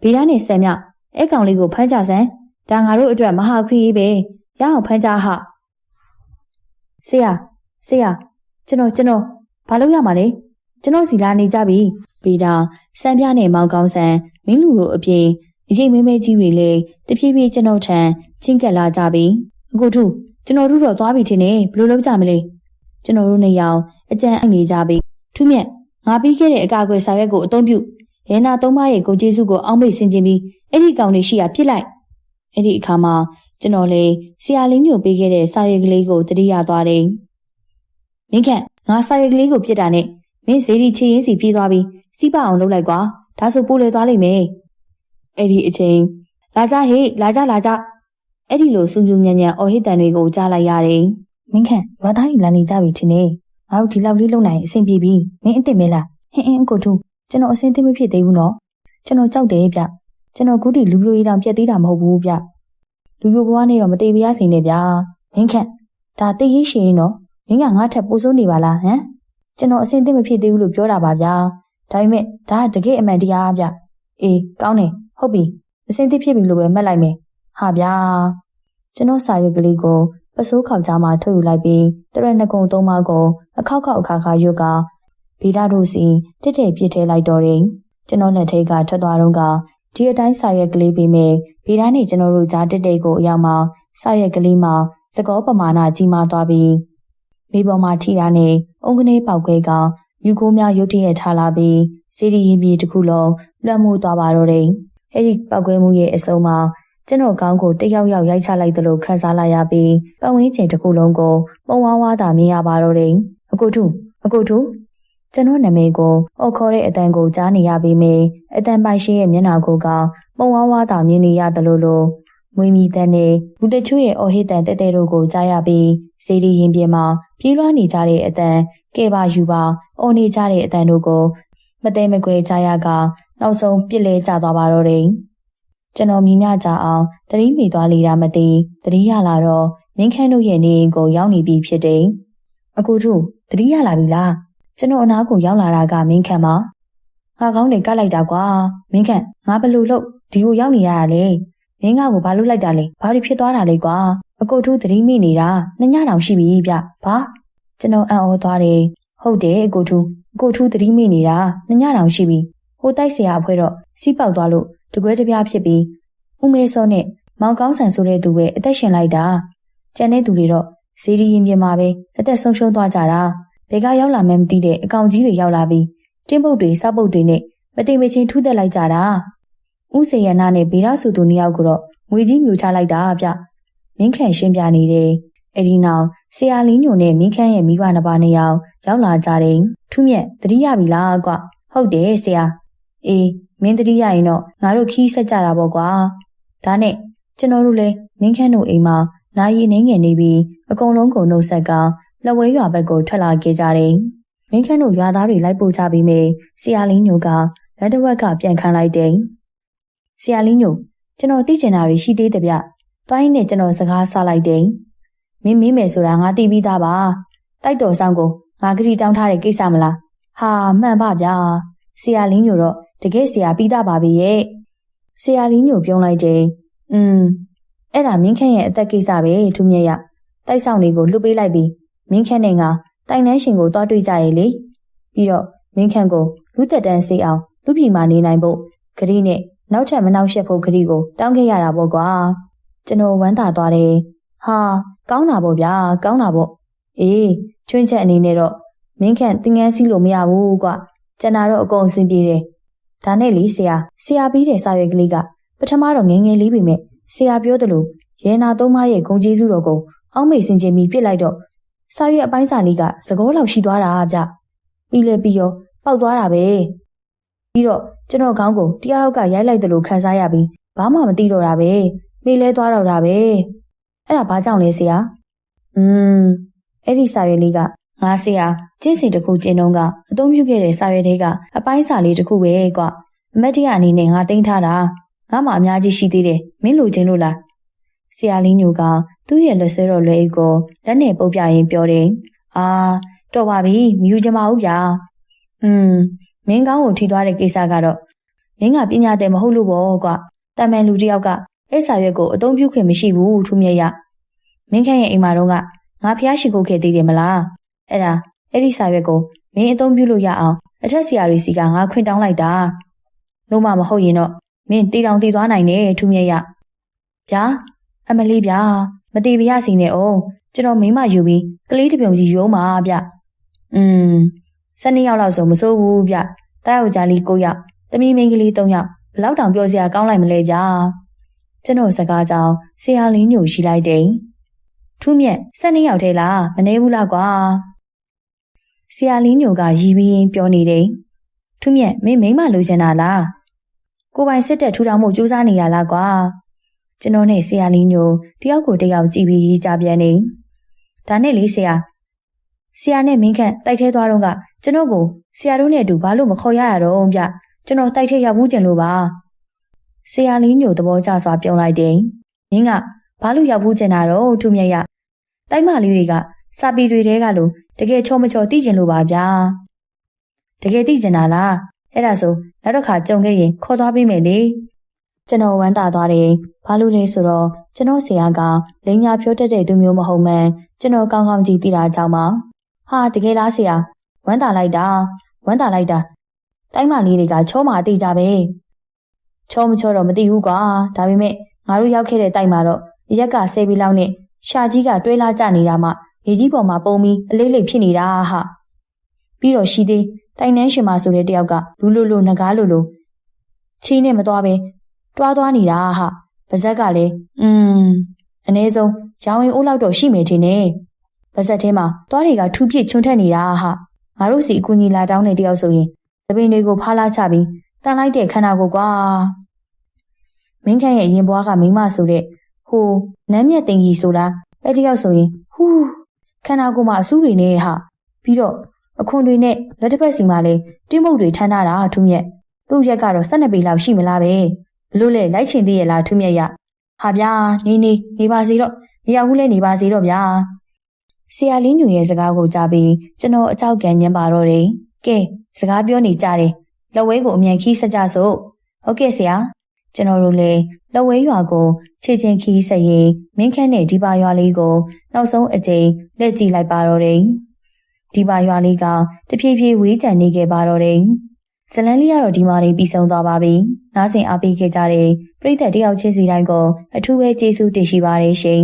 ဗီဒါနဲ့ဆမ်မြအဲ့ကောင်လေးကိုဖမ်းကြစမ်းဒါငါတို့အတွက်မဟာခွင့်ရေးပဲရအောင်ဖမ်းကြဟာဆရာကျွန်တော်ဘာလုပ်ရမှာလဲကျွန်တော်စီလာနေကြပြီဗီဒါဆမ်ပြနဲ့မောင်ကောင်းဆန်မင်းလူတို့အပြင်အရေးမဲမဲကြီးတွေလည်းတဖြည်းဖြည်းကျွန်တော်ထံချင်းကပ်လာကြပြီအခုထု ကျွန်တော်တို့တော့သွားပြီထင်တယ်ဘယ်လိုလုပ်ကြမလဲကျွန်တော်တို့နှစ်ယောက်အကြံအိုက်နေကြပြီထူးမြတ်ငါပြီးခဲ့တဲ့အကာအကွယ်စာရွက်ကိုအသုံးပြုရဲနာသုံးပါးရဲ့ကိုကျေးဇူးကိုအောက်မေ့ဆင်ခြင်ပြီးအဲ့ဒီကောင်လေးရှိရာပြစ်လိုက်အဲ့ဒီအခါမှာကျွန်တော်လေဆရာလေးညိုပေးခဲ့တဲ့စာရွက်ကလေးကိုတတိယသွားတယ်မင်းခန့်ငါစာရွက်ကလေးကိုပြစ်တာနဲ့မင်းဇေဒီချေရင်စီပြေးသွားပြီးစီးပအောင်လုပ်လိုက်ကွာဒါဆိုပိုးလေသွားလိမ့်မယ်အဲ့ဒီအချိန်လာကြဟေ့လာကြအဲ့ဒီလိုစူးစူးညံ့ညံ့အော်ဟစ်တန်တွေကိုကြားလိုက်ရတယ်မင်းခန့်ရွာသားကြီးလာနေကြပြီထင်တယ်ငါတို့ဒီလောက်လေးလုံနိုင်အဆင်ပြေပြီမင်းအစ်စ်မဲလားဟင်းကိုထူးကျွန်တော်အဆင်သင့်မဖြစ်သေးဘူးနော်ကျွန်တော်ကြောက်တယ်ဗျကျွန်တော်ခုထိလူပြိုရည်တောင်ပြက်သေးတာမဟုတ်ဘူးဗျလူပြိုဘွားနဲ့တော့မသေးပြရစေနဲ့ဗျာမင်းခန့်ဒါသိရေးရှင်နော်မင်းကငါထက်ပိုဆိုးနေပါလားဟမ်ကျွန်တော်အဆင်သင့်မဖြစ်သေးဘူးလို့ပြောတာပါဗျာဒါပေမဲ့ဒါကတကယ်အမှန်တရားဗျအေးကောင်းတယ်ဟုတ်ပြီအဆင်သင့်ဖြစ်ပြီလို့ပဲမှတ်လိုက်မယ်ဟာဗျာကျွန်တော်စာရွက်ကလေးကိုပစိုးခေါက်ကြားမှာထုတ်ယူလိုက်ပြီးတရက်နှစ်ကုံသုံးပါးကိုအခောက်အခါရွတ်ကဗီဒါတို့စီတစ်ထည့်ပြစ်ထဲလိုက်တော့တယ်ကျွန်တော်လက်ထဲကထွက်သွားတော့ကဒီအတိုင်းစာရွက်ကလေးပေးမယ်ဗီဒါနဲ့ကျွန်တော်တို့ကြားတစ်တိတ်ကိုအရောက်မှာစာရွက်ကလေးမှာစကောပမာဏကြီးမားသွားပြီးမိပေါ်မှာထိတာနဲ့အုံကနေပေါက်ခွဲကယူကိုများရုတ်တရက်ထားလာပြီးစီဒီရင်ပြေတစ်ခုလုံးလွှမ်းမိုးသွားပါတော့တယ်အဲ့ဒီပေါက်ခွဲမှုရဲ့အဆုံးမှာကျွန်တော်ကောင်းကိုတယောက်ရိုက်ချလိုက်သလိုခံစားလာရပြီးပတ်ဝန်းကျင်တစ်ခုလုံးကိုပုံဝါးဝါသာမြင်ရပါတော့တယ်အကိုထုကျွန်တော်နာမည်ကိုအော်ခေါ်တဲ့အတန်ကိုကြားနေရပေမယ့်အတန်ပိုင်ရှင်ရဲ့မျက်နှာကိုကပုံဝါးဝါသာမြင်နေရသလိုလိုမွေးမြီတန်းနဲ့လူတချို့ရဲ့အော်ဟစ်တန်တဲတဲတို့ကိုကြားရပြီးစေဒီရင်ပြင်မှာပြေးလွှားနေကြတဲ့အတန်ကဲပါယူပါအော်နေကြတဲ့အတန်တို့ကိုမသိမကွဲကြားရကနောက်ဆုံးပြစ်လဲကျသွားပါတော့တယ်ကျွန်တော်မြင်မြကြအောင်သတိမိသွားလေတာမသိသတိရလာတော့မင်းခန့်တို့ရဲ့နေအိမ်ကိုရောက်နေပြီဖြစ်တယ်အကိုတို့သတိရလာပြီလားကျွန်တော်အနားကိုရောက်လာတာကမင်းခန့်ပါငါကောင်းနေကလိုက်တာကွာမင်းခန့်ငါဘလို့လို့ဒီကိုရောက်နေရတာလေမင်းငါ့ကိုဘာလို့လိုက်တာလဲဘာလို့ဖြစ်သွားတာလဲကွာအကိုတို့သတိမိနေတာနှစ်ညတောင်ရှိပြီဗျဘာကျွန်တော်အံ့ဩသွားတယ်ဟုတ်တယ်အကိုတို့သတိမိနေတာနှစ်ညတောင်ရှိပြီဟိုတိုက်ဆရာအဖွဲတော့စီးပေါက်သွားလို့တကွဲတပြားဖြစ်ပြီးဦးမဲစောနဲ့မောင်ကောင်းဆန်ဆိုတဲ့သူပဲအသက်ရှင်လိုက်တာကျန်တဲ့သူတွေတော့ဇေဒီရင်ပြင်မှာပဲအသက်ဆုံးရှုံးသွားကြတာဘယ်ကရောက်လာမှန်းမသိတဲ့အကောင်ကြီးတွေရောက်လာပြီးတင်းပုတ်တွေစောက်ပုတ်တွေနဲ့မတိမ်မချင်းထူးတက်လိုက်ကြတာဦးစေရနာနဲ့ဗေဒဆိုသူနှစ်ယောက်ကိုတော့ငွေကြီးမျိုးချလိုက်တာဗျမင်းခန့်ရှင်းပြနေတယ်အဲ့ဒီနောက်ဆရာလင်းညိုနဲ့မင်းခန့်ရဲ့မိဘနှစ်ပါးနှစ်ယောက်ရောက်လာကြတယ်ထူးမြတ်တတိယပြီလားကွဟုတ်တယ်ဆရာအေးမင်းတတိယရင်တော့ငါတို့ခီးဆက်ကြတာပေါ့ကွာဒါနဲ့ကျွန်တော်တို့လည်းမင်းခန့်တို့အိမ်မှာနာရီနေငယ်နေပြီးအကုန်လုံးကိုနှုတ်ဆက်ကလက်ဝဲရွာဘက်ကိုထွက်လာခဲ့ကြတယ်မင်းခန့်တို့ရွာသားတွေလိုက်ပို့ကြပြီးမြဆရာလင်းညိုကလက်တစ်ဝက်ကပြန်ခံလိုက်တယ်ဆရာလင်းညိုကျွန်တော်သိချင်တာတွေရှိသေးတယ်ဗျတွိုင်းနဲ့ကျွန်တော်စကားဆလိုက်တယ်မင်းမေးမယ်ဆိုတာငါသိပြီးသားပါတိုက်တော်ဆောင်ကိုငါဂရီတောင်းထားတဲ့ကိစ္စမလားဟာမှန်ပါဗျာဆရာလင်းညိုတော့တကယ်ဆရာပြီးသားပါပဲရဲ့ဆရာလင်းညိုပြုံးလိုက်တယ်အဲ့ဒါမင်းခန့်ရဲ့အသက်ကိစ္စပဲထူးမြတ်ရတိုက်ဆောင်တွေကိုလွတ်ပေးလိုက်ပြီးမင်းခန့်နဲ့ငါတိုင်နှန်းရှင်ကိုတွားတွေ့ကြရလေပြီးတော့မင်းခန့်ကိုလူသက်တန်းစေးအောင်လူပြည်မှာနေနိုင်ဖို့ဂရီနဲ့နောက်ထပ်မနှောက်ယှက်ဖို့ဂရီကိုတောင်းခဲ့ရတာပေါ့ကွာကျွန်တော်ဝမ်းသာသွားတယ်ဟာကောင်းတာပေါ့ဗျာကောင်းတာပေါ့အေးချွင်းချက်အနေနဲ့တော့မင်းခန့်တင်ငန်းစီးလို့မရဘူးကွကျန်တာတော့အကုန်အဆင်ပြေတယ်ဒါနဲ့လေဆရာပြီးတဲ့စာရွက်ကလေးကပထမတော့ငယ်ငယ်လေးပေမဲ့ဆရာပြောသလိုရဲနာသုံးပါးရဲ့ဂုံကျေးဇူးတော်ကိုအောက်မေ့ဆင်ခြင်ပြီးပြစ်လိုက်တော့စာရွက်အပိုင်းစာလေးကသကောလောက်ရှိသွားတာဗျပြီးရောပေါက်သွားတာပဲပြီးတော့ကျွန်တော်ခေါင်းကိုတရားဟုတ်ကရိုက်လိုက်တယ်လို့ခံစားရပြီးဘာမှမသိတော့တာပဲမေးလဲသွားတော့တာပဲအဲ့ဒါဘာကြောင့်လဲဆရာအဲ့ဒီစာရွက်လေးကငါဆရာကျင့်စဉ်တစ်ခုကျင့်တော့ကအသုံးပြုခဲ့တဲ့စာရွက်တွေကအပိုင်းစာလေးတစ်ခုပဲကွအမတ်တရအနေနဲ့ငါတင်ထားတာငါမှအများကြီးရှိသေးတယ်မင်းလိုချင်လို့လားဆရာလေးညိုကသူ့ရဲ့လက်ဆွဲတော်လွယ်အိတ်ကိုလက်နဲ့ပုတ်ပြရင်းပြောတယ်အာတော်ပါပြီမယူချင်ပါဘူးဗျာမင်းကောင်းကိုထိသွားတဲ့ကိစ္စကတော့မင်းကပညာတဲ့မဟုတ်လို့ပေါ့ကွတာမန်လူတစ်ယောက်ကအဲ့စာရွက်ကိုအသုံးပြုခွင့်မရှိဘူးထူးမြတ်ရမင်းခန့်ရဲ့အိမ်မှာတော့ငါဖျားရှိခိုးခဲ့သေးတယ်မလားအဲ့ဒီစာရွက်ကိုမင်းအသုံးပြုလို့ရအောင်အထက်ဆရာတွေစီကငါခွင့်တောင်းလိုက်တာလို့မှမဟုတ်ရင်တော့မင်းတီတောင်တီသွားနိုင်တယ်ထူးမြတ်ရဗျာအမလေးဗျာမတီပြရစီနဲ့အောင် ကျွန်တော်မိမယူပြီးကလေးတစ်ပြုံကြီးရုံးပါဗျ12ယောက်လောက်ဆိုမစိုးဘူးဗျတားယောက်ျားလေး9ယောက်သမီးမိန်းကလေး3ယောက်ဘလောက်တောင်ပြောစရာကောင်းလိုက်မလဲဗျာကျွန်တော်စကားကြောင့်ဆရာလင်းညိုရှိလိုက်တယ်ထူးမြတ်12ယောက်ထဲလားမနေဘူးလားကွာဆရာလင်းညိုကရီးပြီးရင်ပြောနေတယ်ထူးမြတ်မင်းမိန်းမလိုချင်တာလားကိုပိုင်စစ်တက်ထူထောင်မှုစူးစမ်းနေရလားကွာကျွန်တော်နဲ့ဆရာလင်းညိုတယောက်ကိုတယောက်ကြည့်ပြီးရေးကြပြန်နေဒါနဲ့လေဆရာနဲ့မင်းခန့်တိုက်ထဲသွားတော့ကကျွန်တော်ကိုဆရာတို့နဲ့အတူဘာလို့မခေါ်ရရတော့ဗျကျွန်တော်တိုက်ထဲရောက်ဘူးကျင်လို့ပါဆရာလင်းညိုသဘောကျစွာပြောလိုက်တယ်မင်းကဘာလို့ရောက်ဘူးကျင်တာတော့ထူမြတ်ရတိုက်မလေးတွေကစာပေတွေတဲကလို့တကယ်ချောမချောသိကျင်လို့ပါဗျာတကယ်သိကျင်တာလားအဲ့ဒါဆိုနောက်တစ်ခါကြုံခဲ့ရင်ခေါ်သွားပေးမယ်လေကျွန်တော်ဝမ်းသာသွားတယ်ဘာလို့လဲဆိုတော့ကျွန်တော်ဆရာကလိန်ညာဖြိုးတတ်တဲ့သူမျိုးမဟုတ်မှန်ကျွန်တော်ကောင်းကောင်းကြည့်သိတာကြောင့်ပါဟာတကယ်လားဆရာဝမ်းသာလိုက်တာတိုင်းမလေးတွေကချောမာသိကြပဲချောမချောတော့မသိဘူးကွာဒါပေမဲ့ငါတို့ရောက်ခဲ့တဲ့တိုက်မှာတော့ရက်ကဆဲပြီးလောက်နဲ့ရှာကြီးကတွဲလာကြနေတာမှရေကြီးပေါ်မှာပုံပြီးအလေးလေးဖြစ်နေတာဟာပြီးတော့ရှိသေးတိုင်နှန်းရှင်မဆိုတဲ့တယောက်ကလူလိုငကားလိုချီးနဲ့မသွားပဲတွားသွားနေတာဟာပါဇက်ကလည်းအနည်းဆုံးရောင်ရင်အိုးလောက်တော့ရှိမယ်ထင်တယ်ပါဇက်ထဲမှာသွားတွေကထူးပြစ်ချွန်းထက်နေတာဟာငါတို့စီအကူကြီးလာတောင်းတဲ့တယောက်ဆိုရင်သပင်တွေကိုဖားလာချပြီးတန်လိုက်တဲ့ခန္ဓာကိုယ်ကွာမင်းခန့်ရဲ့ရင်ဘွားကမိမဆိုတဲ့ဟိုနမ်းမြက်တင်ကြီးဆိုလားအဲ့တယောက်ဆိုရင်ဟူးခန္ဓာကိုယ်မှာအဆူးတွေနဲ့ဟာပြီးတော့အခွန်တွေနဲ့လက်တစ်ဖက်စီမှာလည်းတင်းမုတ်တွေထမ်းထားတာထူးမြက်သူ့ရက်ကတော့12ပေလောက်ရှိမလားပဲဘလို့လဲလိုက်ချင်သေးရဲ့လားထူးမြက်ရဟာဗျာနေပါစေတော့မရောက်ဘူးလဲနေပါစေတော့ဗျာဆရာလင်းညူရဲ့စကားကိုကြားပြီးကျွန်တော်အကြောက်ကန်ညံပါတော့တယ်ကဲစကားပြောနေကြတယ်လက်ဝဲကိုအမြန်ခီးဆက်ကြစို့ဟုတ်ကဲ့ဆရာကျွန်တော်တို့လည်းလက်ဝဲရွာကိုခြေချင်းခီးဆက်ရင်မင်းခန့်နဲ့ဒီပါရွာလေးကိုနောက်ဆုံးအကြိမ်လက်ကြည့်လိုက်ပါတော့တယ်ဒီပါရွာလေးကတဖြည်းဖြည်းဝေးကျန်နေခဲ့ပါတော့တယ်ဇလန်းလေးကတော့ဒီမှာနေပြီးဆုံးသွားပါပြီနားဆင်အားပေးခဲ့ကြတဲ့ပရိသတ်တယောက်ချင်းစီတိုင်းကိုအထူးပဲကျေးဇူးတင်ရှိပါတယ်ရှင်